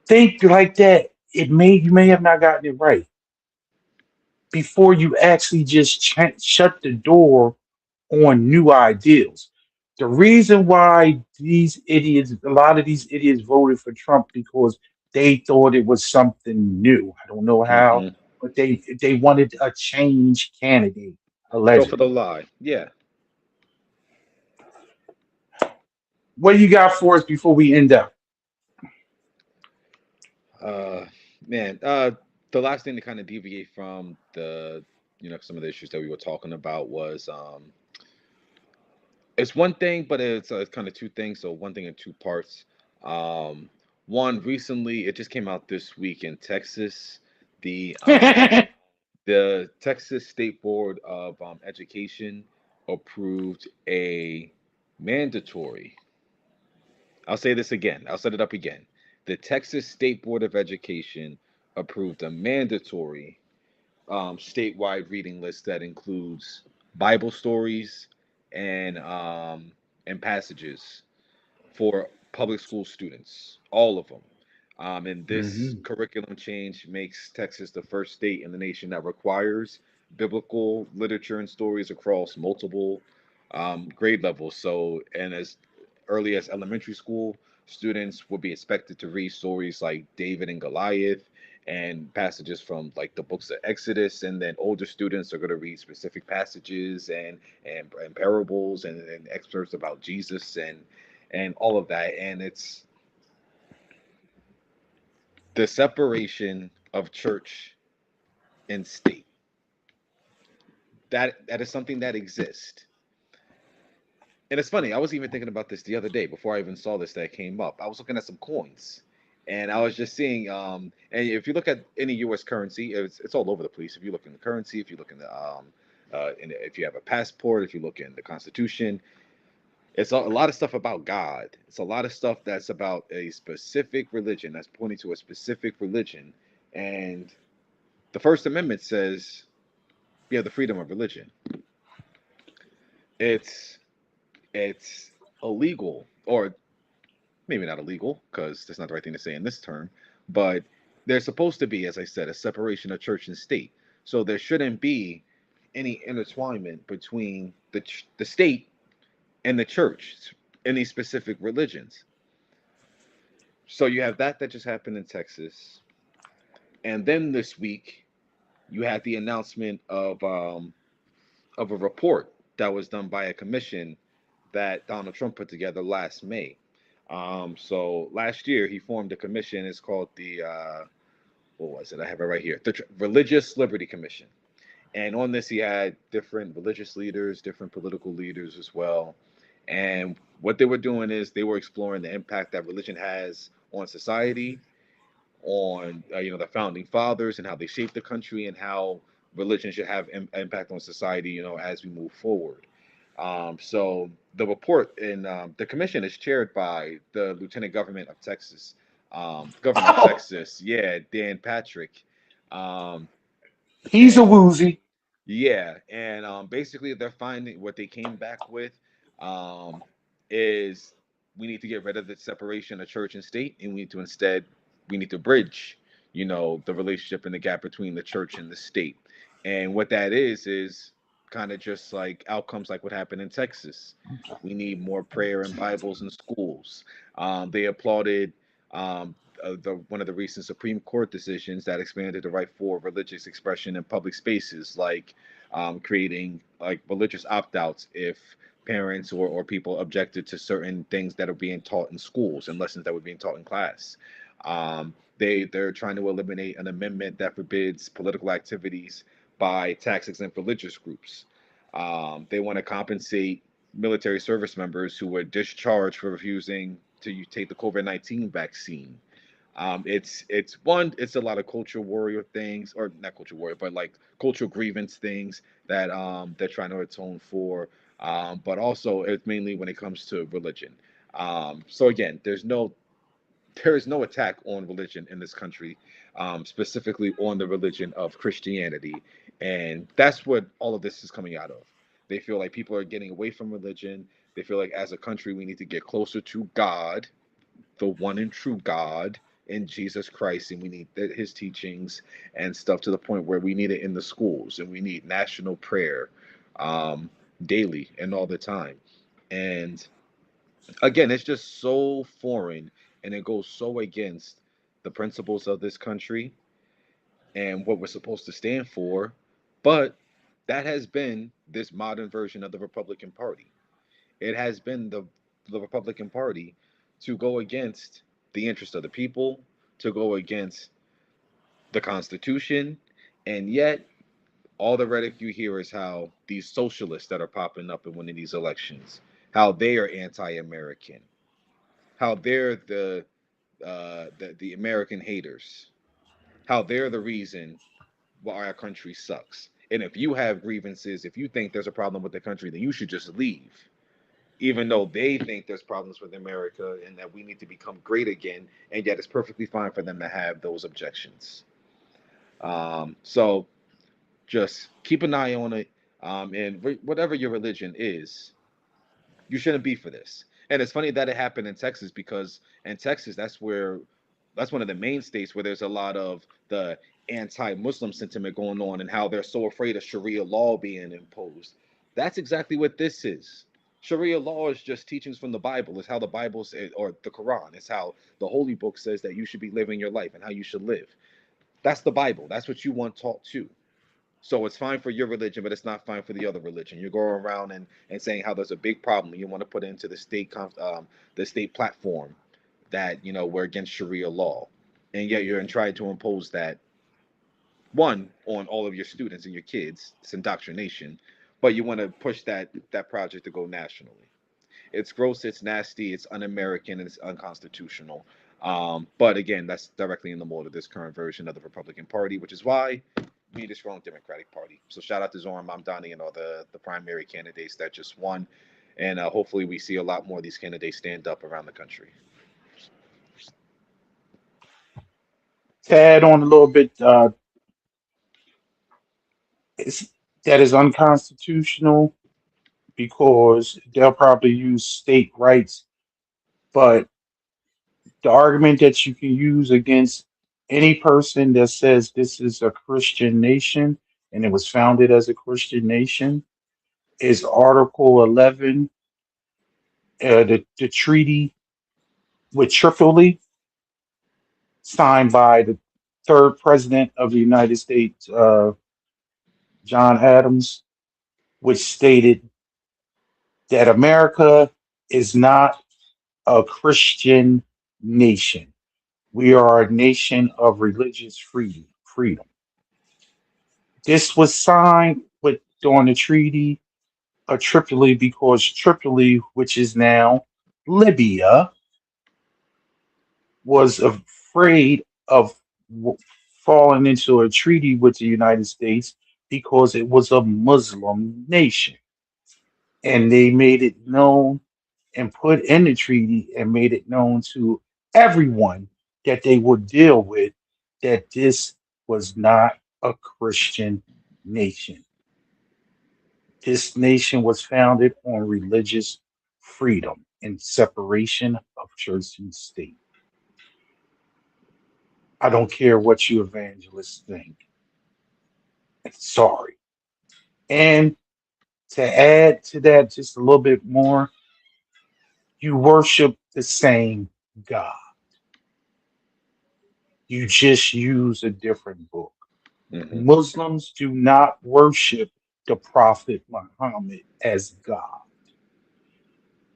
Think like that. You may have not gotten it right before you actually just shut the door on new ideals. The reason why a lot of these idiots voted for Trump because they thought it was something new. I don't know how, Hmm. but they wanted a change candidate, Go for the allegedly. lie. Yeah. What do you got for us before we end up? Uh, man. The last thing to kind of deviate from some of the issues that we were talking about was it's one thing, but it's kind of two things. So one thing in two parts. Um, One recently, it just came out this week in Texas. The the Texas State Board of Education approved a mandatory. I'll say this again. I'll set it up again. The Texas State Board of Education approved a mandatory statewide reading list that includes Bible stories and um, and passages for public school students, all of them. And this Mhm. curriculum change makes Texas the first state in the nation that requires biblical literature and stories across multiple grade levels. So, and as early as elementary school, Students will be expected to read stories like David and Goliath and passages from like the books of Exodus, and then older students are going to read specific passages and parables and excerpts about Jesus and all of that. And it's the separation of church and state. That is something that exists. And it's funny, I was even thinking about this the other day before I even saw this that came up. I was looking at some coins and I was just seeing, and if you look at any US currency, it's all over the place. If you look in the currency, if you look in the, if you have a passport, if you look in the Constitution, it's a lot of stuff about God. It's a lot of stuff that's about a specific religion, that's pointing to a specific religion. And the First Amendment says you have the freedom of religion. It's it's illegal, or maybe not illegal, because that's not the right thing to say in this term, but there's supposed to be, as I said, a separation of church and state. So there shouldn't be any intertwinement between the state and the church in these specific religions. So you have that just happened in Texas, and then this week you had the announcement of a report that was done by a commission that Donald Trump put together last May. So last year he formed a commission. It's called the what was it? I have it right here. The Religious Liberty Commission. And on this, he had different religious leaders, different political leaders as well. And what they were doing is they were exploring the impact that religion has on society, on the founding fathers and how they shaped the country, and how religion should have impact on society, as we move forward. So the report in the commission is chaired by the Lieutenant Governor of Oh, Texas, yeah, Dan Patrick. Um, he's a and woozy. yeah, and basically they're finding what they came back with um, is we need to get rid of the separation of church and state, and we need to bridge, the relationship and the gap between the church and the state. And what that is kind of just like outcomes like what happened in Texas. We need more prayer and Bibles in schools. They applauded one of the recent Supreme Court decisions that expanded the right for religious expression in public spaces, like creating like religious opt-outs if parents or people objected to certain things that are being taught in schools and lessons that were being taught in class. They're trying to eliminate an amendment that forbids political activities by tax exempt religious groups. They want to compensate military service members who were discharged for refusing to take the COVID-19 vaccine. It's a lot of culture warrior things, or not culture warrior, but like cultural grievance things that they're trying to atone for. But also it's mainly when it comes to religion. So again, there is no attack on religion in this country, specifically on the religion of Christianity, and that's what all of this is coming out of. They feel like people are getting away from religion. They feel like as a country we need to get closer to God, the one and true God in Jesus Christ, and we need his teachings and stuff to the point where we need it in the schools, and we need national prayer um, daily and all the time. And again, it's just so foreign, and it goes so against the principles of this country and what we're supposed to stand for. But that has been this modern version of the Republican Party. It has been the Republican Party to go against the interest of the people, to go against the Constitution, and yet all the rhetoric you hear is how these socialists that are popping up and winning these elections, how they are anti-American, how they're the American haters, how they're the reason why our country sucks. And if you have grievances, if you think there's a problem with the country, then you should just leave, even though they think there's problems with America and that we need to become great again, and yet it's perfectly fine for them to have those objections. So just keep an eye on it. And whatever your religion is, you shouldn't be for this. And it's funny that it happened in Texas, because in Texas, that's one of the main states where there's a lot of the anti-Muslim sentiment going on, and how they're so afraid of Sharia law being imposed. That's exactly what this is. Sharia law is just teachings from the Bible. It's how the Bible says, or the Quran. It's how the Holy Book says that you should be living your life and how you should live. That's the Bible. That's what you want taught too. So it's fine for your religion, but it's not fine for the other religion. You're going around and saying how there's a big problem. You want to put it into the state platform that we're against Sharia law, and yet you're trying to impose that one on all of your students and your kids. It's indoctrination, but you want to push that project to go nationally. It's gross, it's nasty, it's un-American, and it's unconstitutional. But again, that's directly in the mold of this current version of the Republican Party, which is why we need a strong Democratic Party. So shout out to Zoran Mamdani and all the primary candidates that just won, and hopefully we see a lot more of these candidates stand up around the country. To add on a little bit, that is unconstitutional because they'll probably use state rights. But the argument that you can use against any person that says this is a Christian nation and it was founded as a Christian nation is Article 11, the treaty with Tripoli, signed by the third president of the United States, John Adams, which stated that America is not a Christian nation. We are a nation of religious freedom. This was signed with during the Treaty of Tripoli because Tripoli, which is now Libya, was afraid of falling into a treaty with the United States because it was a Muslim nation. And they made it known and put in the treaty and made it known to everyone that they would deal with that this was not a Christian nation. This nation was founded on religious freedom and separation of church and state. I don't care what you evangelists think. Sorry. And to add to that just a little bit more, you worship the same God. You just use a different book. Mm-hmm. Muslims do not worship the Prophet Muhammad as God.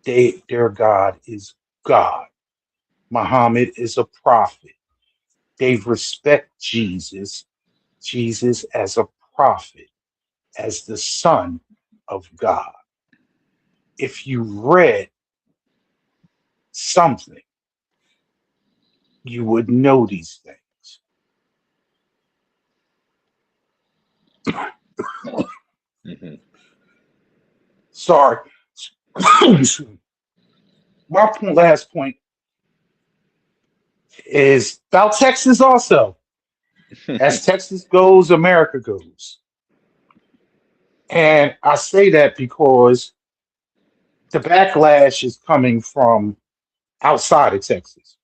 Their God is God. Muhammad is a prophet. They respect Jesus as a prophet, as the Son of God. If you read something, you would know these things. Mm-hmm. Sorry. My last point is about Texas also. As Texas goes, America goes. And I say that because the backlash is coming from outside of Texas.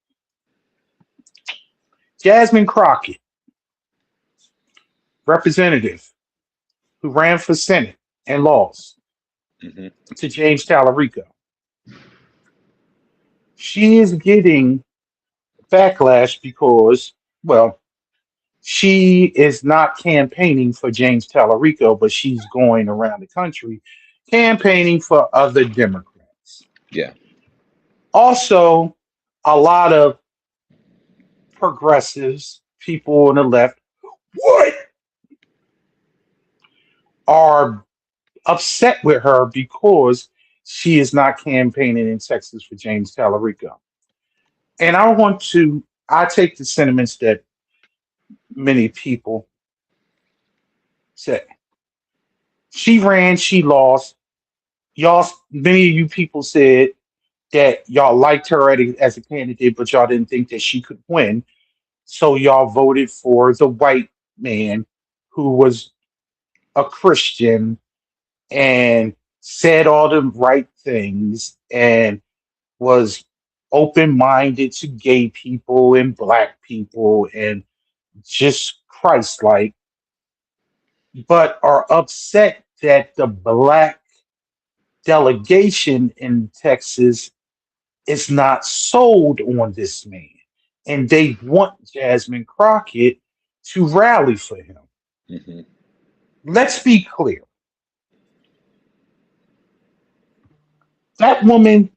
Jasmine Crockett, representative who ran for Senate and lost Mm-hmm. to James Tallarico. She is getting backlash because, well, she is not campaigning for James Tallarico, but she's going around the country campaigning for other Democrats. Yeah. Also, a lot of progressives, people on the left, what are upset with her because she is not campaigning in Texas for James Tallarico. And I take the sentiments that many people say. She ran, she lost. Many of you people said that y'all liked her as a candidate, but y'all didn't think that she could win. So y'all voted for the white man who was a Christian and said all the right things and was open minded to gay people and black people and just Christ like, but are upset that the black delegation in Texas is not sold on this man, and they want Jasmine Crockett to rally for him. Hmm. Let's be clear. That woman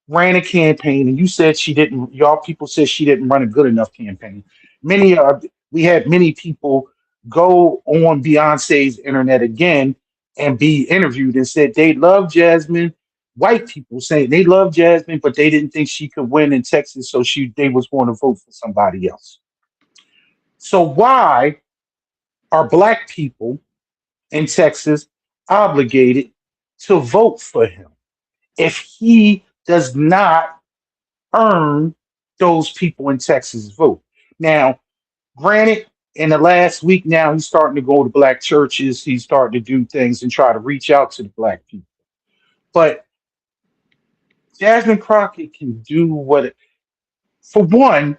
ran a campaign, and you said she didn't. Y'all people said she didn't run a good enough campaign. We had many people go on Beyonce's internet again and be interviewed and said they love Jasmine. White people saying they love Jasmine, but they didn't think she could win in Texas, so they was going to vote for somebody else. So why are black people in Texas obligated to vote for him if he does not earn those people in Texas vote? Now, granted, in the last week now, he's starting to go to black churches. He's starting to do things and try to reach out to the black people. But Jasmine Crockett can do for one,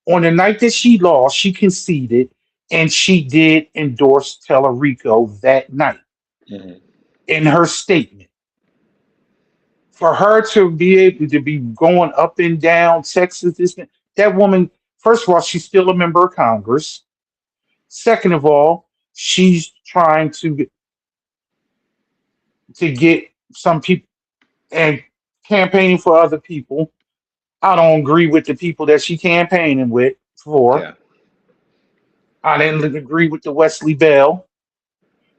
on the night that she lost, she conceded and she did endorse Tellerico that night Hmm. in her statement. For her to be able to be going up and down Texas, that woman, first of all, she's still a member of Congress. Second of all, she's trying to get some people and campaigning for other people. I don't agree with the people that she campaigning with for. Yeah. I didn't agree with the Wesley Bell,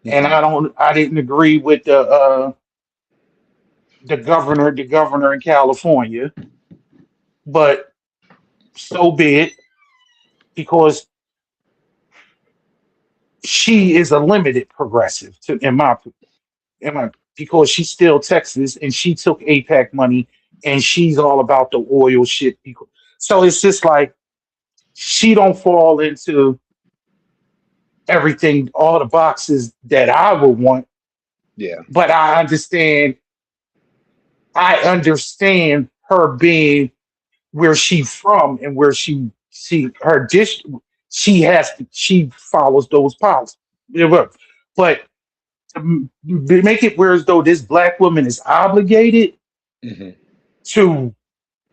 and Hmm. I didn't agree with the governor in California. But so be it, because she is a limited progressive in my because she's still Texas and she took APAC money and she's all about the oil shit. So it's just like she don't fall into everything, all the boxes that I would want. Yeah. But I understand her being where she's from and where her dish she follows those policies. Yeah. But to make it where as though this black woman is obligated Hmm. to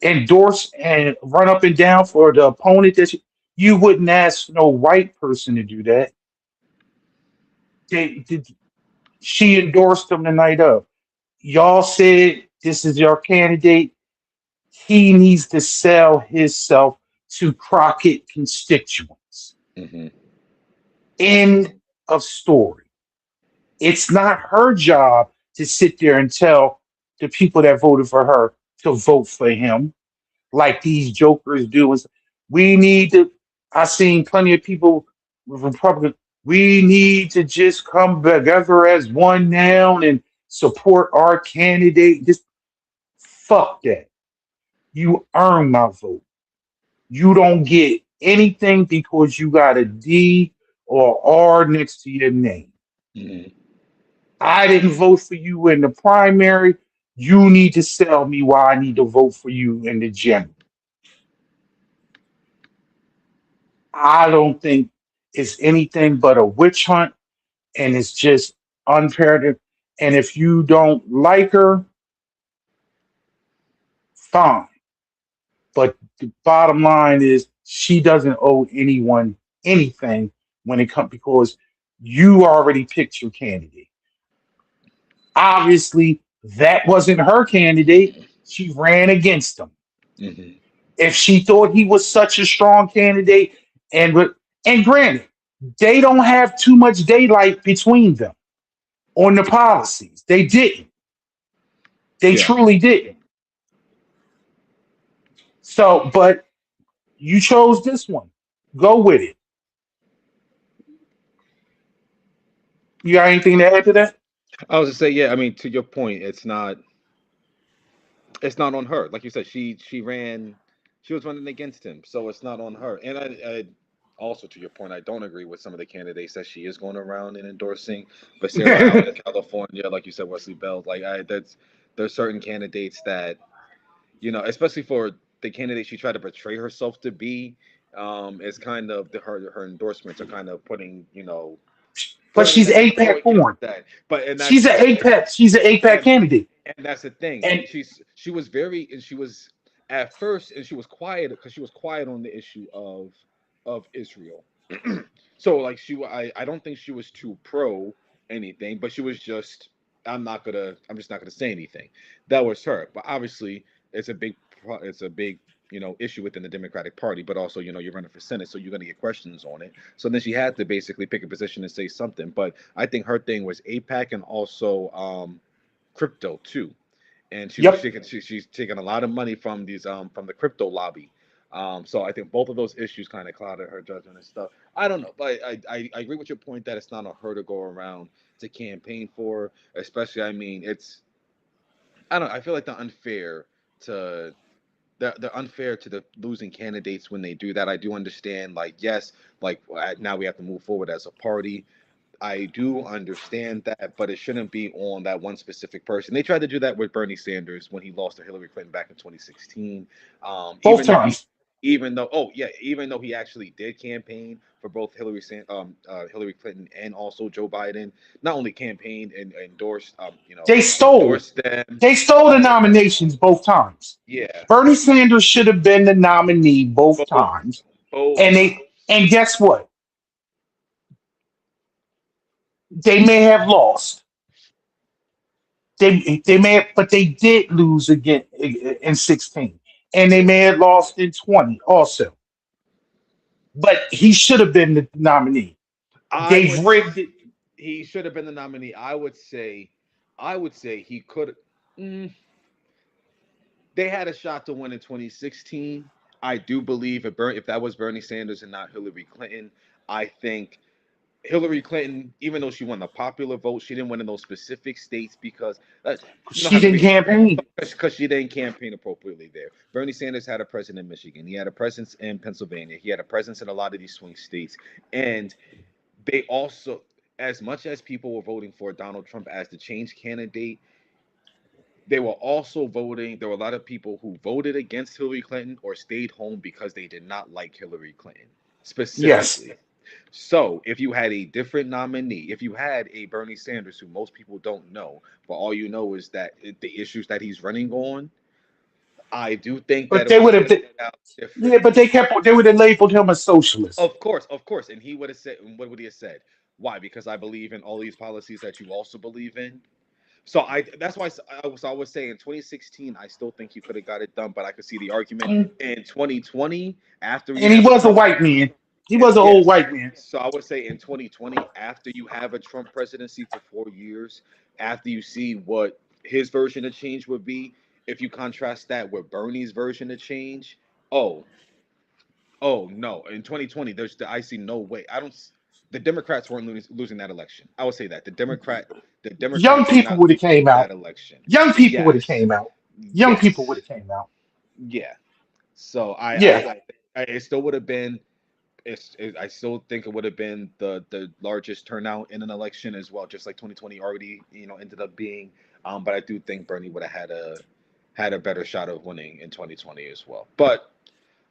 endorse and run up and down for the opponent you wouldn't ask no white person to do that. Did she endorsed him the night of? Y'all said this is your candidate. He needs to sell himself to Crockett constituents. Hmm. End of story. It's not her job to sit there and tell the people that voted for her to vote for him like these jokers do. We need to. I've seen plenty of people with Republicans. We need to just come together as one now and support our candidate. Just fuck that. You earn my vote. You don't get anything because you got a D or R next to your name. Hmm. I didn't vote for you in the primary. You need to sell me why I need to vote for you in the general. I don't think it's anything but a witch hunt, and it's just unfair to. And if you don't like her, fine. But the bottom line is she doesn't owe anyone anything when it comes because you already picked your candidate. Obviously, that wasn't her candidate. She ran against him. Hmm. If she thought he was such a strong candidate, and granted, they don't have too much daylight between them on the policies. They didn't. They Yeah. truly didn't. So, but you chose this one. Go with it. You got anything to add to that? I was to say, yeah. I mean, to your point, it's not on her. Like you said, she ran, she was running against him, so it's not on her. And I also, to your point, I don't agree with some of the candidates that she is going around and endorsing. Becerra out in California, like you said, Wesley Bell. Like there's certain candidates that, especially for the candidate she tried to portray herself to be, is kind of her endorsements are kind of But putting she's them in the APAC going born. against that. But and She's that's an APAC. She's an APAC and candidate. And that's the thing. And She was very, and she was at first, and she was quiet because she was quiet on the issue of Israel. So like I don't think she was too pro anything, but she was just, I'm just not gonna say anything. That was her. But obviously it's a big, issue within the Democratic Party, but also, you're running for Senate, so you're gonna get questions on it. So then she had to basically pick a position and say something. But I think her thing was APAC and also crypto too. And yep. she's taking a lot of money from these from the crypto lobby. So I think both of those issues kind of clouded her judgment and stuff. I don't know, but I agree with your point that it's not on her to go around to campaign for, especially, I mean, I don't, I feel like to they're unfair to the losing candidates when they do that. I do understand, like, yes, like now we have to move forward as a party. I do understand that, but it shouldn't be on that one specific person. They tried to do that with Bernie Sanders when he lost to Hillary Clinton back in 2016. Both times. Even though he actually did campaign for both Hillary Clinton and also Joe Biden, not only campaigned and endorsed, They stole. endorsed them. They stole the nominations both times. Yeah, Bernie Sanders should have been the nominee both both times. both And times. guess what? They may have lost. They may have, but they did lose again in 16. And they may have lost in 20 also. But he should have been the nominee. I They've would rigged it. He should have been the nominee. I would say he could. Mm, they had a shot to win in 2016. I do believe if that was Bernie Sanders and not Hillary Clinton, I think Hillary Clinton, even though she won the popular vote, she didn't win in those specific states because She didn't campaign. because she didn't campaign appropriately there. Bernie Sanders had a presence in Michigan. He had a presence in Pennsylvania. He had a presence in a lot of these swing states. And they also, as much as people were voting for Donald Trump as the change candidate, they were also voting. There were a lot of people who voted against Hillary Clinton or stayed home because they did not like Hillary Clinton Yes. specifically. So if you had a different nominee, if you had a Bernie Sanders who most people don't know, but all you know is that the issues that he's running on, I do think that But it they would would have have, played out yeah, but differently. they would have labeled him a socialist. Of course, and he would have said, what would he have said? Why? Because I believe in all these policies that you also believe in. So that's why I would say in 2016, I still think he could have got it done, but I could see the argument Mm. in 2020 after you And he have a was a Trump. white man. He was an old Yes. white man. So I would say in 2020, after you have a Trump presidency for 4 years, after you see what his version of change would be, if you contrast that with Bernie's version of change, oh, oh no, in 2020, I see no way. I don't. The Democrats weren't losing that election. I would say that the Young Democrats were people not would have came losing that out. election. Young people would have Yes, came out. Young people would yes, have came out. yeah. So Yeah. it still would have been. I still think it would have been the largest turnout in an election as well, just like 2020 already, ended up being. But I do think Bernie would have had a better shot of winning in 2020 as well. But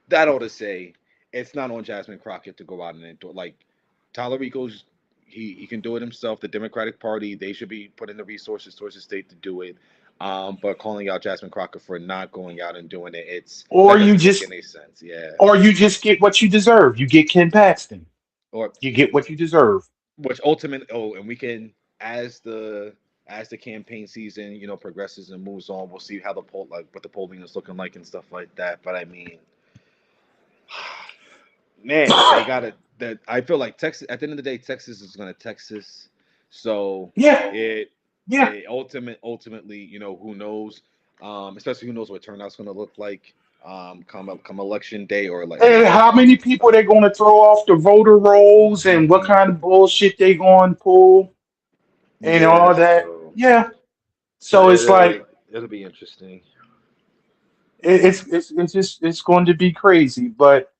that ought to say, it's not on Jasmine Crockett to go out and endorse. Like Talarico's, he can do it himself. The Democratic Party, they should be putting the resources towards the state to do it. But calling out Jasmine Crockett for not going out and doing it, Or that you doesn't make just any sense. Yeah. or you just get what you deserve. You get Ken Paxton. Or You get what you deserve. which ultimate and we can, as the campaign season progresses and moves on, we'll see how what the polling is looking like and stuff like that. But I mean, man, they got it. That I feel like Texas. At the end of the day, Texas is going to Texas. So Yeah. it, Yeah. ultimately, who knows? Especially who knows what turnout's going to look like. Come election day or like And how many people they're going to throw off the voter rolls and what Mhm. kind of bullshit they going to pull and Yeah. all that. So Yeah. So it's like it'll be interesting. it's going to be crazy. But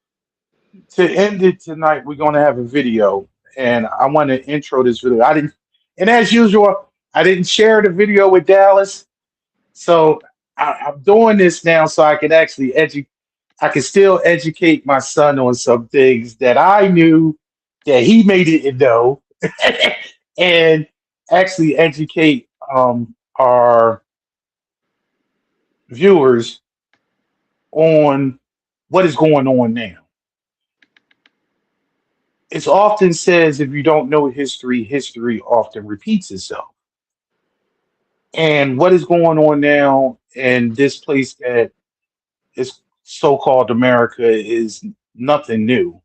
to end it tonight, we're going to have a video, and I want to intro this video. I didn't, and as usual, I didn't share the video with Dallas, so I'm doing this now so I can actually educate. I can still educate my son on some things that I knew that he may didn't know, and actually educate our viewers on what is going on now. It's often says if you don't know history, history often repeats itself. And what is going on now in this place that is so-called America is nothing new.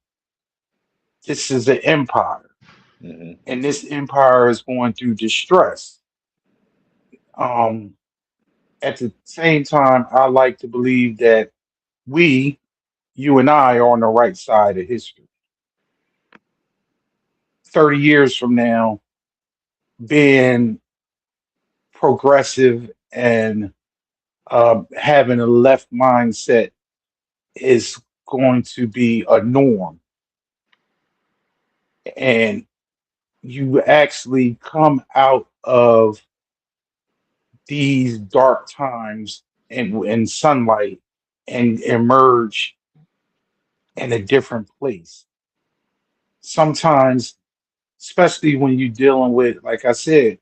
This is an empire, Hmm. and this empire is going through distress. Um, at the same time, I like to believe that we, you and I, are on the right side of history. 30 years from now, being progressive and having a left mindset is going to be a norm. And you actually come out of these dark times in sunlight and emerge in a different place. Sometimes, especially when you're dealing with, like I said,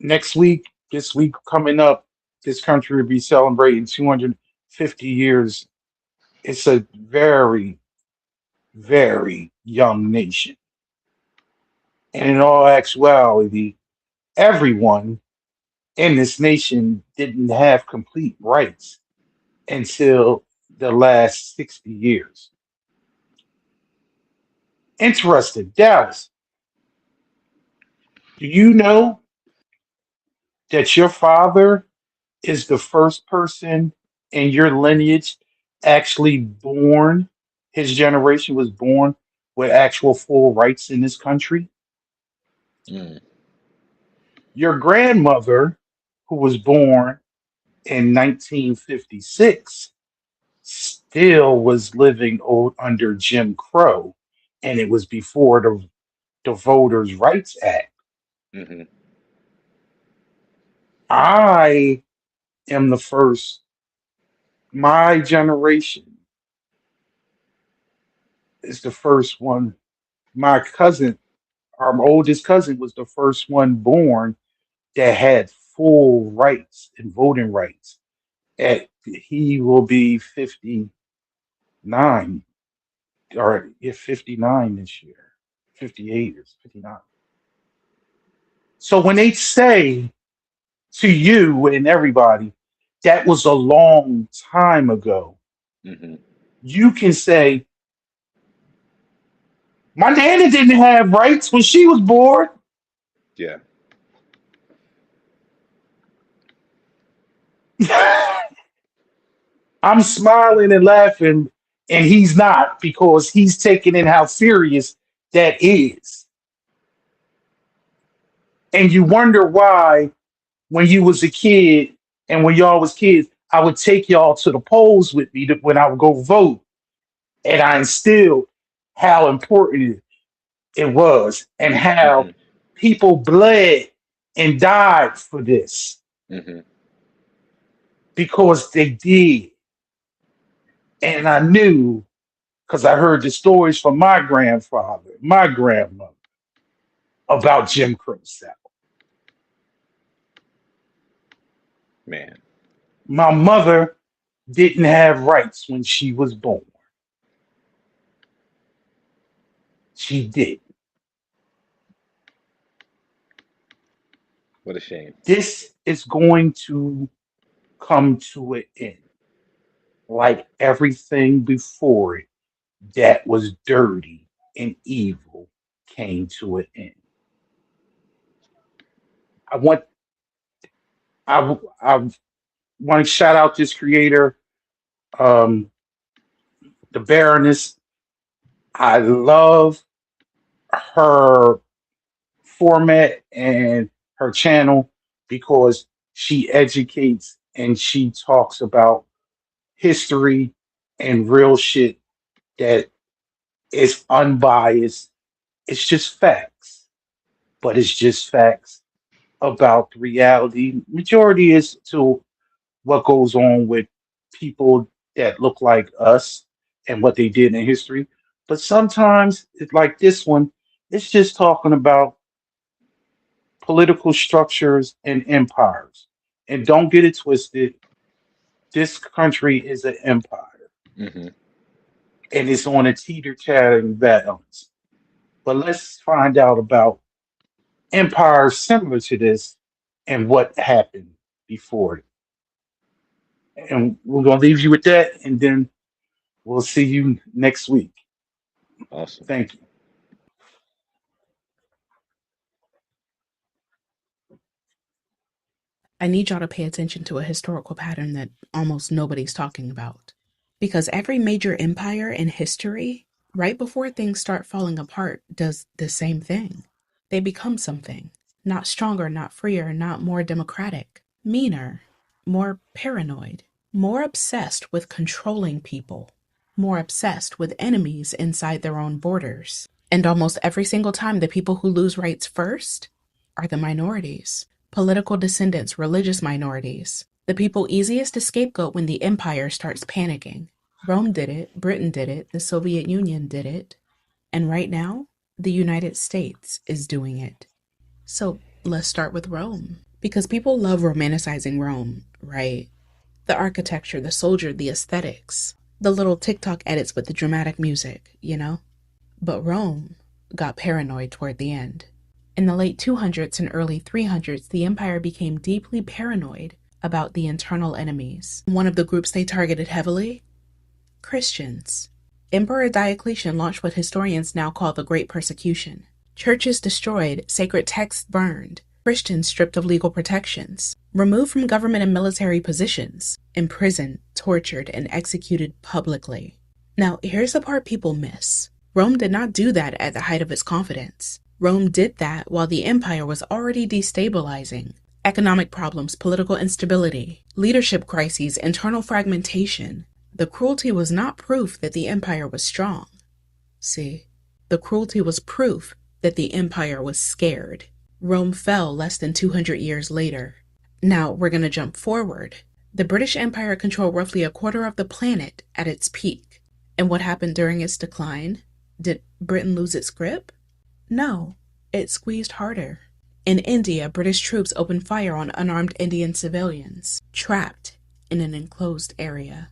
next week, this week coming up, this country will be celebrating 250 years. It's a very, very young nation. And in all actuality, everyone in this nation didn't have complete rights until the last 60 years. Interesting. Dallas, do you know that your father is the first person in your lineage actually born? His generation was born with actual full rights in this country. Mm. Your grandmother, who was born in 1956, still was living under Jim Crow, and it was before the Voters' Rights Act. Hmm. I am the first, my generation is the first one. My cousin, our oldest cousin, was the first one born that had full rights and voting rights. He will be 59, or yeah, 59 this year, 58 or 59. So when they say to you and everybody, that was a long time ago, Hmm. you can say, my nana didn't have rights when she was born. Yeah. I'm smiling and laughing, and he's not because he's taking in how serious that is. And you wonder why, when you was a kid and when y'all was kids, I would take y'all to the polls with me when I would go vote, and I instilled how important it was and how Hmm. people bled and died for this Hmm. because they did. And I knew because I heard the stories from my grandfather, my grandmother about Jim Crow South. Man, My mother didn't have rights when she was born. She did. what a shame. This is going to come to an end, like everything before it that was dirty and evil came to an end. I want I want to shout out this creator, um, the Baroness. I love her format and her channel because she educates and she talks about history and real shit that is unbiased. It's just facts, but it's just facts about the reality. Majority is to what goes on with people that look like us and what they did in history. But sometimes it's like this one, it's just talking about political structures and empires. And don't get it twisted. This country is an empire, Hmm. and it's on a teeter-tottering balance. But let's find out about empires similar to this and what happened before it. And we're gonna leave you with that, and then we'll see you next week. Awesome. Thank you. I need y'all to pay attention to a historical pattern that almost nobody's talking about. Because every major empire in history, right before things start falling apart, does the same thing. They become something. Not stronger, not freer, not more democratic. Meaner, more paranoid, more obsessed with controlling people, more obsessed with enemies inside their own borders. And almost every single time, the people who lose rights first are the minorities. Political descendants, religious minorities, the people easiest to scapegoat when the empire starts panicking. Rome did it, Britain did it, the Soviet Union did it, and right now, the United States is doing it. So let's start with Rome, because people love romanticizing Rome, right? The architecture, the soldier, the aesthetics, the little TikTok edits with the dramatic music, you know? But Rome got paranoid toward the end. In the late 200s and early 300s, the empire became deeply paranoid about the internal enemies. One of the groups they targeted heavily? Christians. Emperor Diocletian launched what historians now call the Great Persecution. Churches destroyed, sacred texts burned, Christians stripped of legal protections, removed from government and military positions, imprisoned, tortured, and executed publicly. Now, here's the part people miss. Rome did not do that at the height of its confidence. Rome did that while the empire was already destabilizing. Economic problems, political instability, leadership crises, internal fragmentation. The cruelty was not proof that the empire was strong. See, the cruelty was proof that the empire was scared. Rome fell less than 200 years later. Now we're going to jump forward. The British Empire controlled roughly a quarter of the planet at its peak. And what happened during its decline? Did Britain lose its grip? No, it squeezed harder. In India, British troops opened fire on unarmed Indian civilians, trapped in an enclosed area.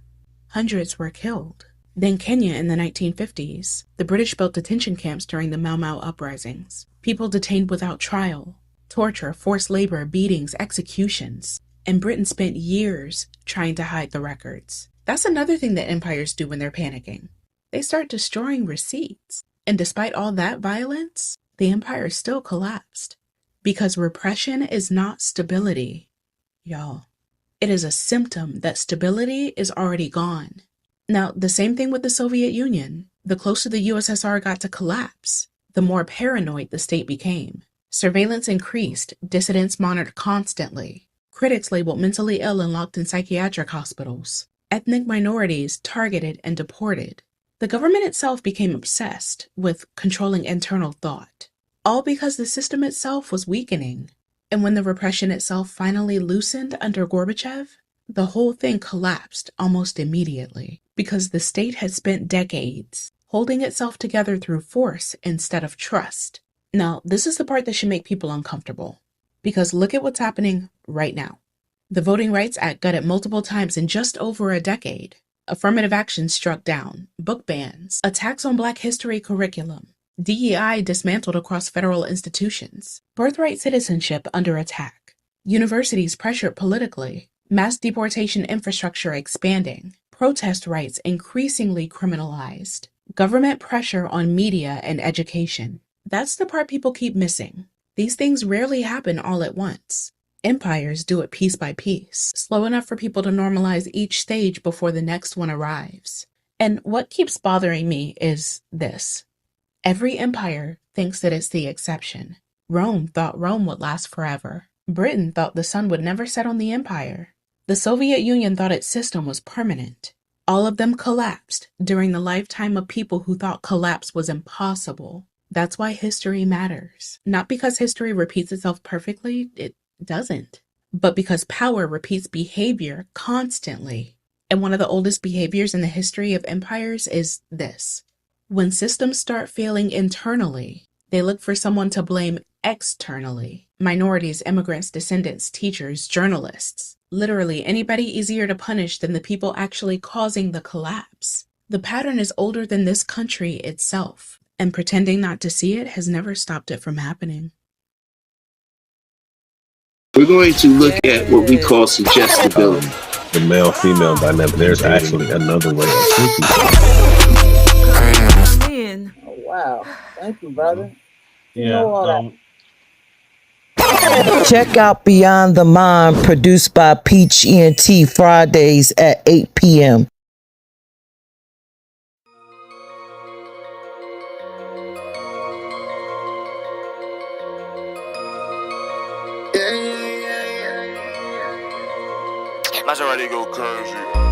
Hundreds were killed. Then Kenya in the 1950s. The British built detention camps during the Mau Mau uprisings. People detained without trial. Torture, forced labor, beatings, executions. And Britain spent years trying to hide the records. That's another thing that empires do when they're panicking. They start destroying receipts. And despite all that violence, the empire still collapsed. Because repression is not stability, y'all. It is a symptom that stability is already gone. Now, the same thing with the Soviet Union. The closer the USSR got to collapse, the more paranoid the state became. Surveillance increased, dissidents monitored constantly. Critics labeled mentally ill and locked in psychiatric hospitals. Ethnic minorities targeted and deported. The government itself became obsessed with controlling internal thought, all because the system itself was weakening. And when the repression itself finally loosened under Gorbachev, the whole thing collapsed almost immediately because the state had spent decades holding itself together through force instead of trust. Now, this is the part that should make people uncomfortable, because look at what's happening right now. The Voting Rights Act gutted multiple times in just over a decade. Affirmative action struck down, book bans, attacks on Black history curriculum, DEI dismantled across federal institutions, birthright citizenship under attack, universities pressured politically, mass deportation infrastructure expanding, protest rights increasingly criminalized, government pressure on media and education. That's the part people keep missing. These things rarely happen all at once. Empires do it piece by piece, slow enough for people to normalize each stage before the next one arrives. And what keeps bothering me is this. Every empire thinks that it's the exception. Rome thought Rome would last forever. Britain thought the sun would never set on the empire. The Soviet Union thought its system was permanent. All of them collapsed during the lifetime of people who thought collapse was impossible. That's why history matters. Not because history repeats itself perfectly, it doesn't, but because power repeats behavior constantly. And one of the oldest behaviors in the history of empires is this. When systems start failing internally, they look for someone to blame externally. Minorities, immigrants, descendants, teachers, journalists. Literally, anybody easier to punish than the people actually causing the collapse. The pattern is older than this country itself, and pretending not to see it has never stopped it from happening. We're going to look at what we call suggestibility. The male-female dynamic. There's actually another way of thinking. Oh, wow. Thank you, brother. You Yeah. know all that. Check out Beyond the Mind, produced by Peach ENT, Fridays at 8 p.m. Maserati go crazy.